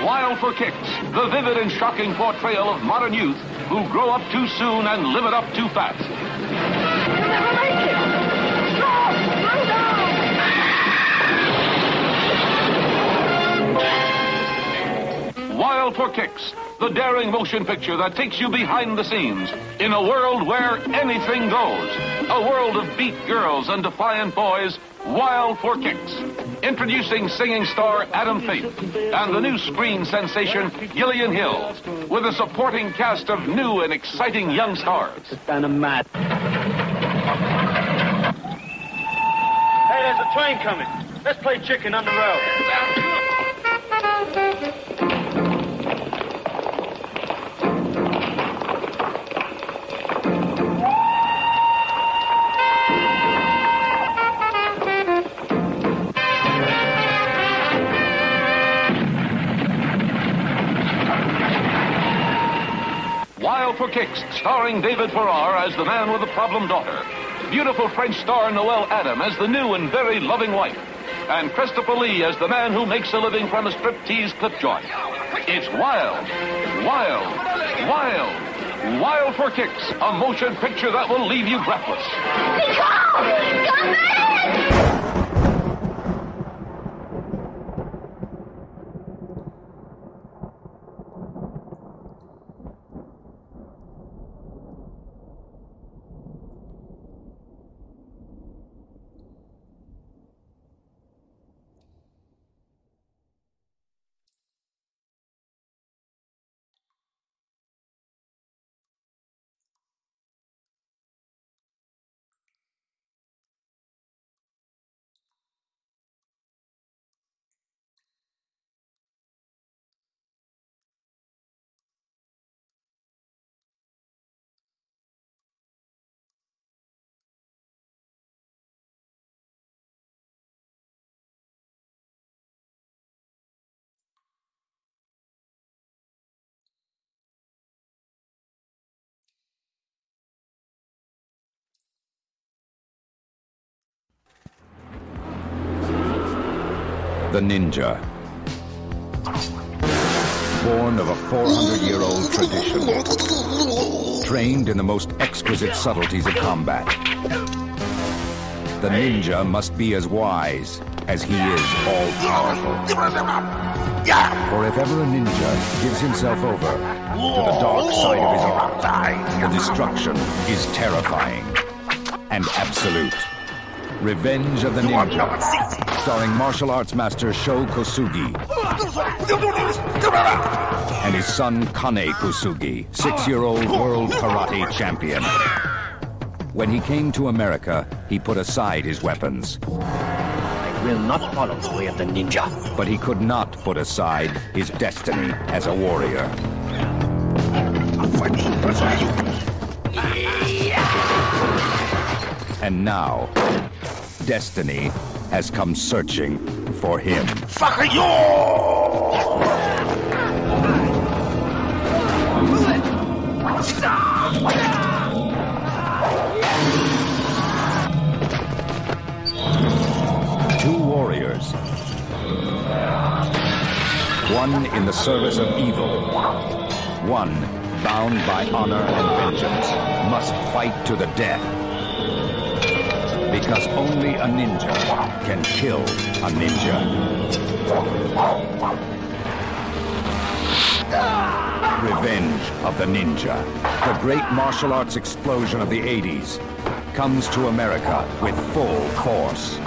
Wild for Kicks, the vivid and shocking portrayal of modern youth who grow up too soon and live it up too fast. You'll never make it! Stop! Slow down! Wild for Kicks, the daring motion picture that takes you behind the scenes in a world where anything goes. A world of beat girls and defiant boys. Wild for Kicks. Introducing singing star Adam Faith and the new screen sensation Gillian Hill, with a supporting cast of new and exciting young stars. Down a mat. Hey, there's a train coming. Let's play chicken on the road. Wild for Kicks, starring David Farrar as the man with the problem daughter. Beautiful French star Noelle Adam as the new and very loving wife. And Christopher Lee as the man who makes a living from a striptease clip joint. It's wild, wild, wild, Wild for Kicks, a motion picture that will leave you breathless. The ninja. Born of a 400-year-old tradition. Trained in the most exquisite subtleties of combat. The ninja must be as wise as he is all-powerful. For if ever a ninja gives himself over to the dark side of his art, the destruction is terrifying and absolute. Revenge of the Ninja, starring martial arts master Sho Kosugi and his son Kane Kosugi, 6-year-old world karate champion. When he came to America, he put aside his weapons. I will not follow the way of the ninja. But he could not put aside his destiny as a warrior. And now, destiny has come searching for him. Fuck you! 2 warriors. One in the service of evil. One bound by honor and vengeance must fight to the death. Because only a ninja can kill a ninja. Revenge of the Ninja, the great martial arts explosion of the 80s, comes to America with full force.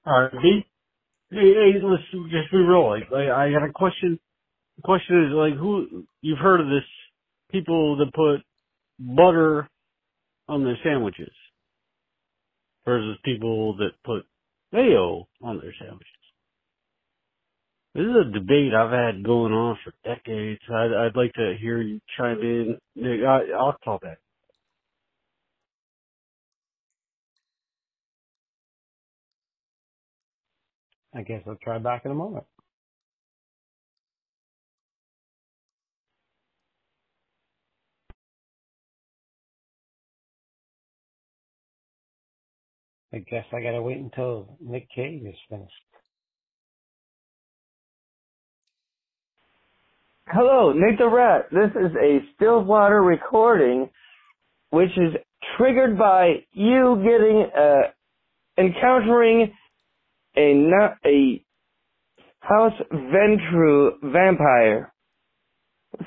All right, B. Hey, let's just be real. I got a question. The question is, who, you've heard of this, people that put butter on their sandwiches versus people that put mayo on their sandwiches. This is a debate I've had going on for decades. I'd like to hear you chime in. Nick, I'll call back. I guess I'll try back in a moment. I guess I gotta wait until Nick Cage is finished. Hello, Nick the Rat. This is a Stillwater recording, which is triggered by you encountering a House Ventru vampire,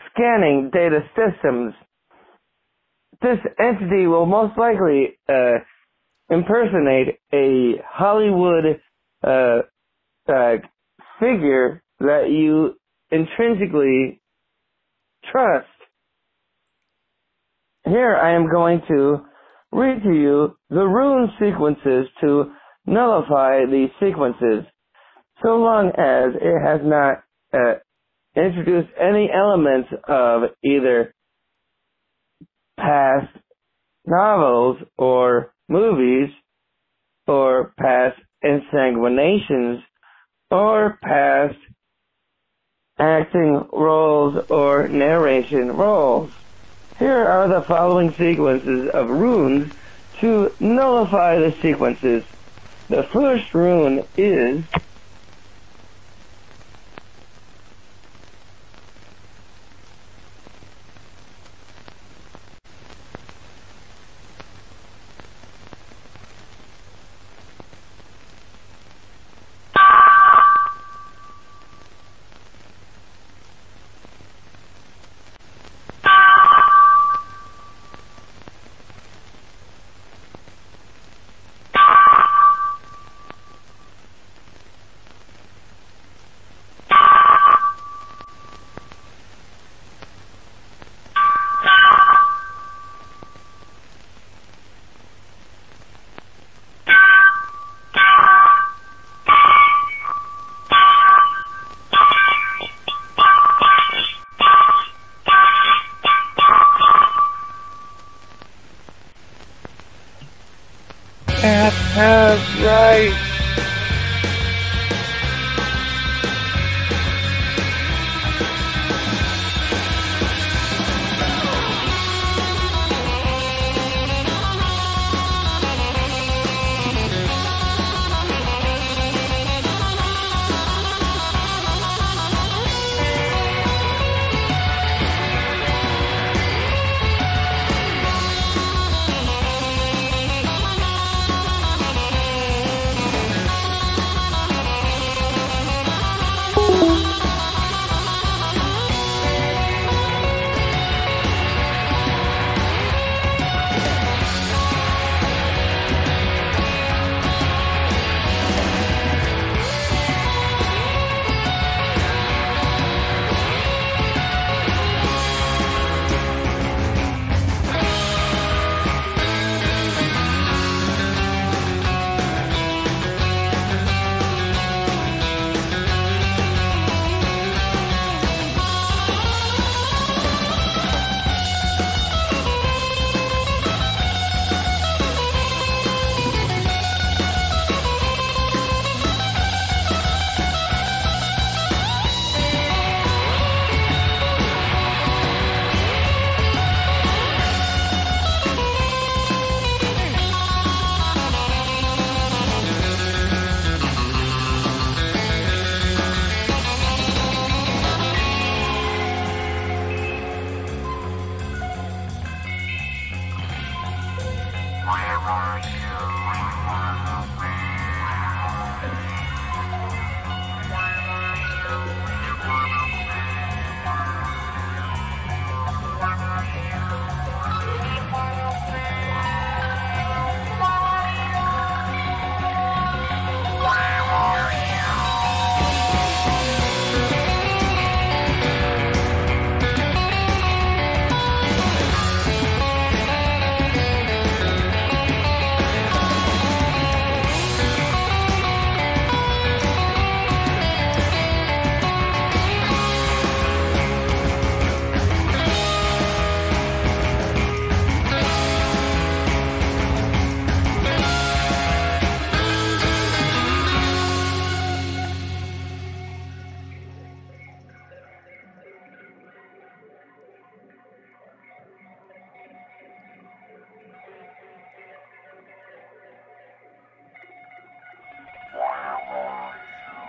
scanning data systems. This entity will most likely impersonate a Hollywood figure that you intrinsically trust. Here I am going to read to you the rune sequences to nullify these sequences, so long as it has not introduced any elements of either past novels or movies or past insanguinations or past acting roles or narration roles. Here are the following sequences of runes to nullify the sequences. The first rune is That's right.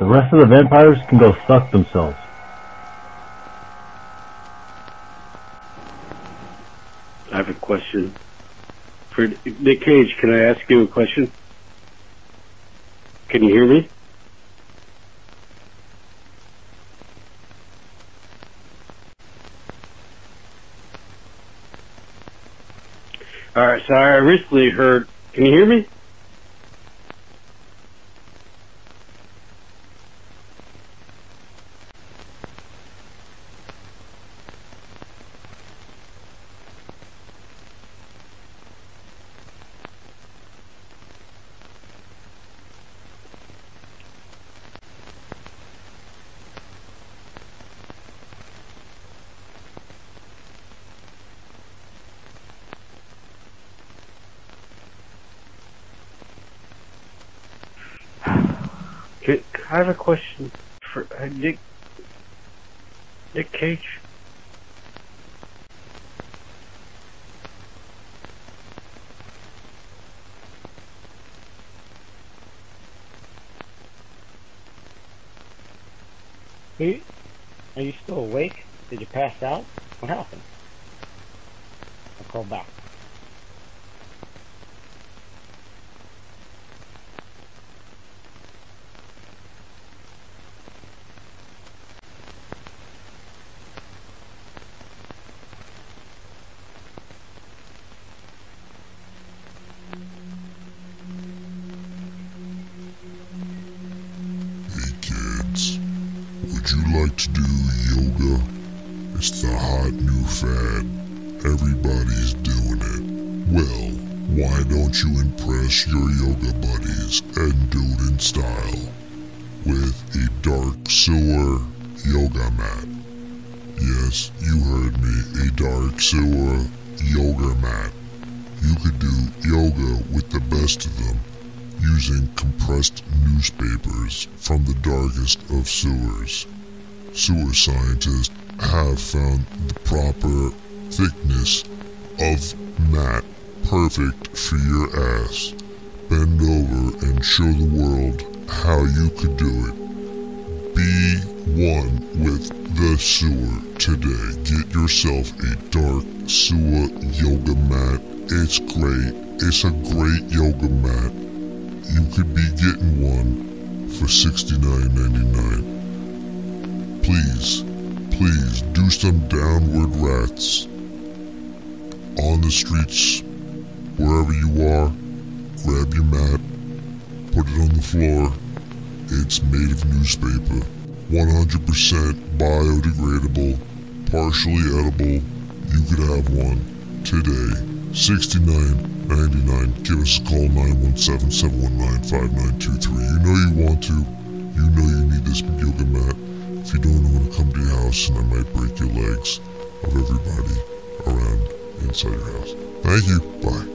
The rest of the vampires can go suck themselves. I have a question. For Nick Cage, can I ask you a question? Can you hear me? Alright, so I recently heard... Can you hear me? I have a question for Nick Cage. Are you still awake? Did you pass out? What happened? I'll call back. Would you like to do yoga? It's the hot new fad. Everybody's doing it. Well, why don't you impress your yoga buddies and do it in style with a dark sewer yoga mat? Yes, you heard me, a dark sewer yoga mat. You could do yoga with the best of them, using compressed newspapers from the darkest of sewers. Sewer scientists have found the proper thickness of mat perfect for your ass. Bend over and show the world how you could do it. Be one with the sewer today. Get yourself a dark sewer yoga mat. It's great. It's a great yoga mat. You could be getting one for $69.99. Please do some downward rats. On the streets, wherever you are, grab your mat, put it on the floor. It's made of newspaper, 100% biodegradable, partially edible. You could have one today. $69.99. Give us a call, 917-719-5923. You know you want to. You know you need this yoga mat. If you don't, I'm going to come to your house and I might break your legs of everybody around inside your house. Thank you. Bye.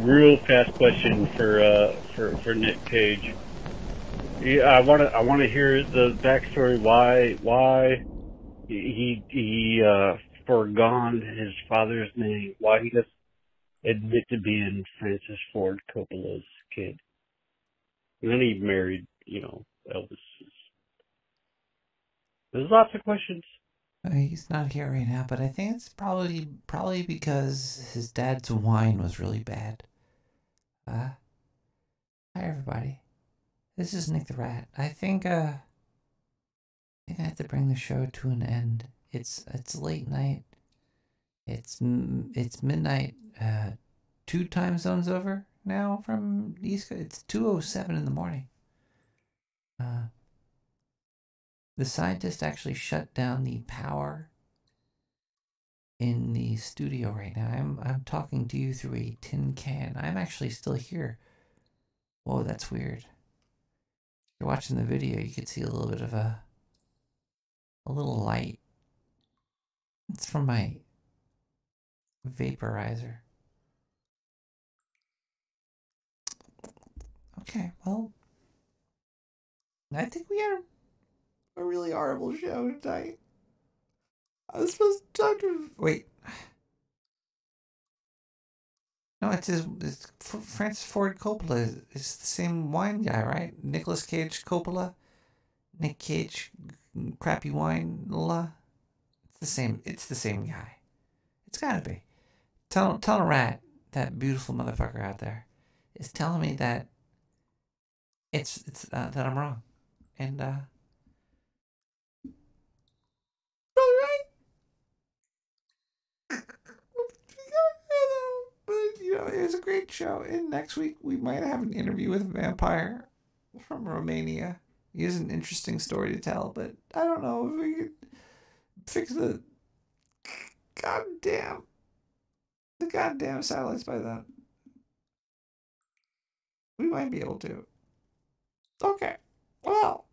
Real fast question for Nick Cage. Yeah, I want to hear the backstory why he forgone his father's name, why he doesn't admit to being Francis Ford Coppola's kid. And then he married, Elvis. There's lots of questions. He's not here right now, but I think it's probably because his dad's wine was really bad. Hi everybody. This is Nick the Rat. I think I have to bring the show to an end. It's late night. It's midnight. 2 time zones over now from the East Coast. It's 2:07 in the morning. The scientist actually shut down the power in the studio right now. I'm talking to you through a tin can. I'm actually still here. Whoa, that's weird. If you're watching the video, you could see a little bit of a little light. It's from my vaporizer. Okay, well, I think we had a really horrible show tonight. I was supposed to talk to... Wait. No, it's Francis Ford Coppola is the same wine guy, right? Nicolas Cage Coppola, Nick Cage, crappy wine. It's the same guy. It's gotta be. Tell a rat, that beautiful motherfucker out there, is telling me that it's that I'm wrong, and probably right. But it was a great show. And next week we might have an interview with a vampire from Romania. He has an interesting story to tell, but I don't know if we could fix the goddamn satellites by then. We might be able to. Okay. Well,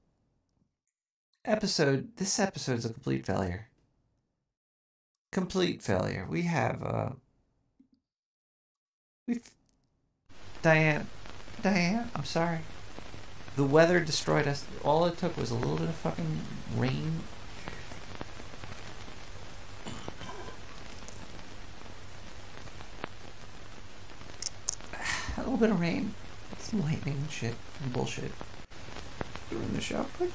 this episode is a complete failure. Complete failure. We have Diane, I'm sorry. The weather destroyed us. All it took was a little bit of fucking rain. A little bit of rain. Some lightning and shit and bullshit. Doing the show. But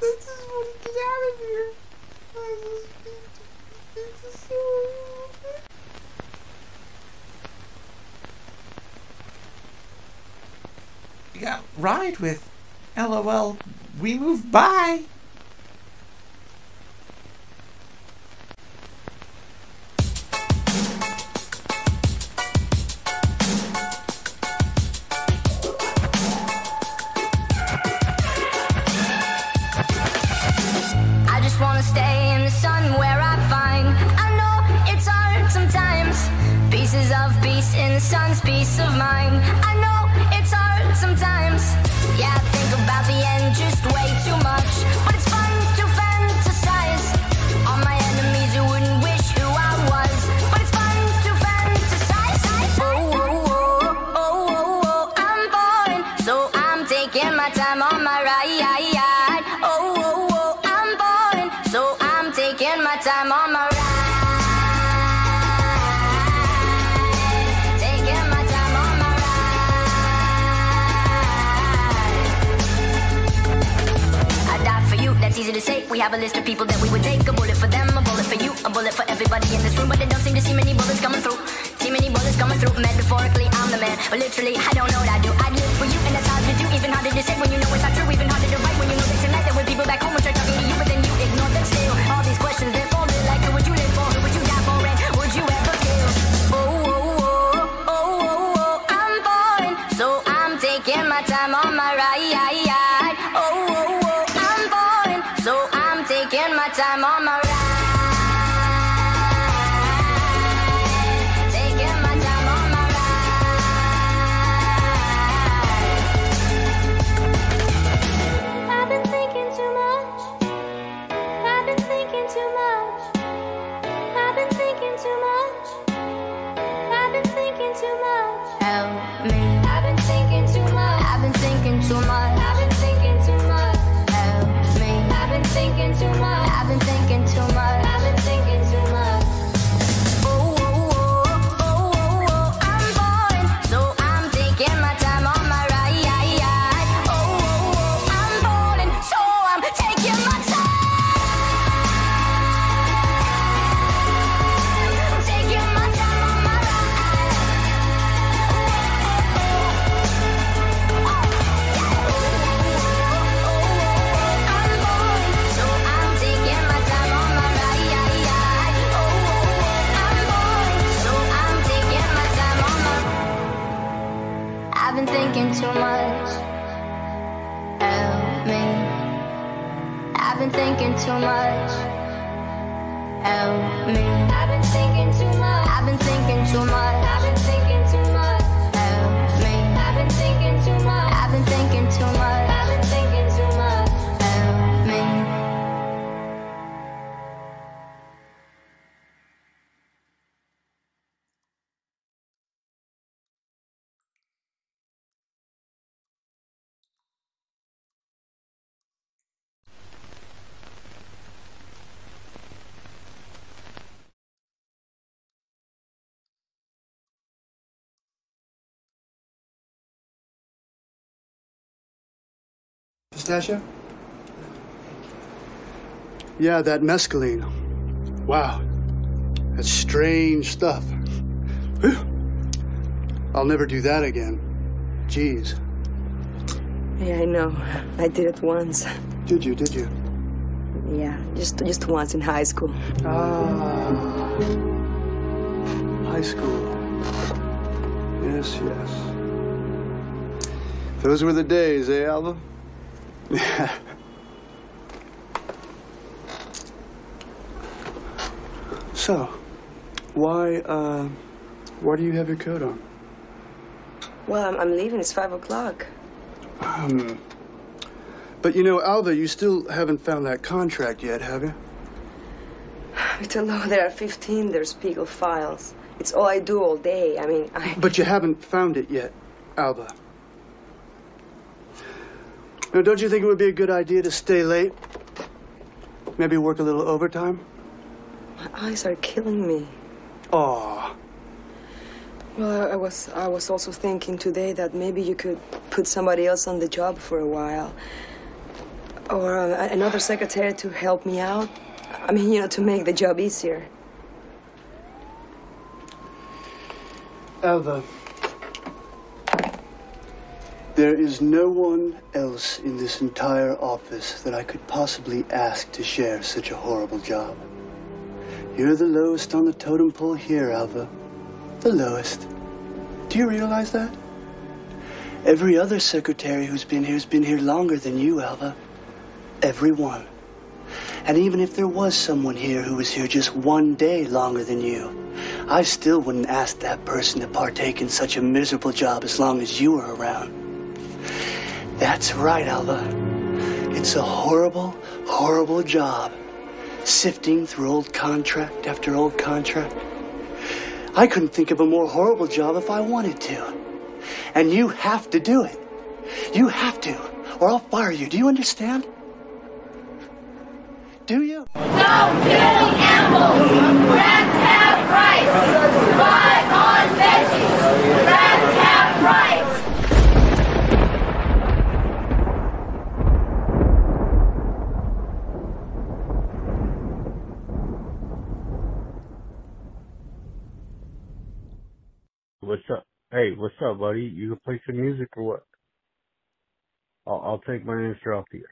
I just want to get out of here. You got ride with LOL. We moved by. I just wanna stay in the sun where I find. I know it's hard sometimes. Pieces of peace in the sun's peace of mind. I know it's hard sometimes. Yeah, I think about the end just way too much. But it's fun to fantasize. All my enemies who wouldn't wish who I was. But it's fun to fantasize. Oh, I'm boring. So I'm taking my time on my ride. Oh, I'm boring. So I'm taking my time on my ride. Taking my time on my ride. I die for you, that's easy to say. We have a list of people that we would take. A bullet for them, a bullet for you, a bullet for everybody in this room. But they don't seem to see many bullets coming through. See many bullets coming through. Metaphorically, I'm the man. But literally, I don't know what I do. I live for you, and that's hard to do. Even harder to say when you know it's not true. Even harder to write when you know that tonight there were people back home who start talking to you, but then you ignore them still. All these questions, they're folded like who would you live for? Who would you die for? And would you ever kill? Oh, I'm boring. So I'm taking my time on my ride. Oh, I'm boring. So I'm taking my time on my ride. Taking my time on my ride. I've been thinking too much. I've been thinking too much. I've been thinking too much. I've been thinking too much. Help me. I've been thinking too much. I've been thinking too much. I've been thinking too much. Help me. I've been thinking too much. I've been thinking too much. I've been thinking too much. I'm boring. So I'm taking my time on my ride. I'm boring. So I'm taking my time. Taking my time on my I've been thinking too much. Help me. I've been thinking too much. Help me. I've been thinking too much. I've been thinking too much. I've been thinking too much. Help me. I've been thinking too much. I've been thinking too much. I've been thinking too much. Help me. Nastasha? Yeah, that mescaline. Wow. That's strange stuff. Whew. I'll never do that again. Jeez. Yeah, I know. I did it once. Did you? Did you? Yeah, just once in high school. Ah. High school. Yes, yes. Those were the days, eh, Alva? Yeah. So, why do you have your coat on? Well, I'm leaving. It's 5 o'clock. But you know, Alva, you still haven't found that contract yet, have you? It's a law. There are 15. There's Spiegel files. It's all I do all day. I mean, But you haven't found it yet, Alva. Now, don't you think it would be a good idea to stay late? Maybe work a little overtime? My eyes are killing me. Aw. Well, I was also thinking today that maybe you could put somebody else on the job for a while. Or another secretary to help me out. I mean, you know, to make the job easier. Alva, there is no one else in this entire office that I could possibly ask to share such a horrible job. You're the lowest on the totem pole here, Alva. The lowest. Do you realize that? Every other secretary who's been here longer than you, Alva. Every one. And even if there was someone here who was here just one day longer than you, I still wouldn't ask that person to partake in such a miserable job as long as you were around. That's right, Alva. It's a horrible, horrible job. Sifting through old contract after old contract. I couldn't think of a more horrible job if I wanted to. And you have to do it. You have to, or I'll fire you. Do you understand? Do you? Stop killing animals! Rats have rights! Buy on veggies! Rats have rights! What's up? Hey, what's up, buddy? You can play some music or what? I'll take my answer off the air.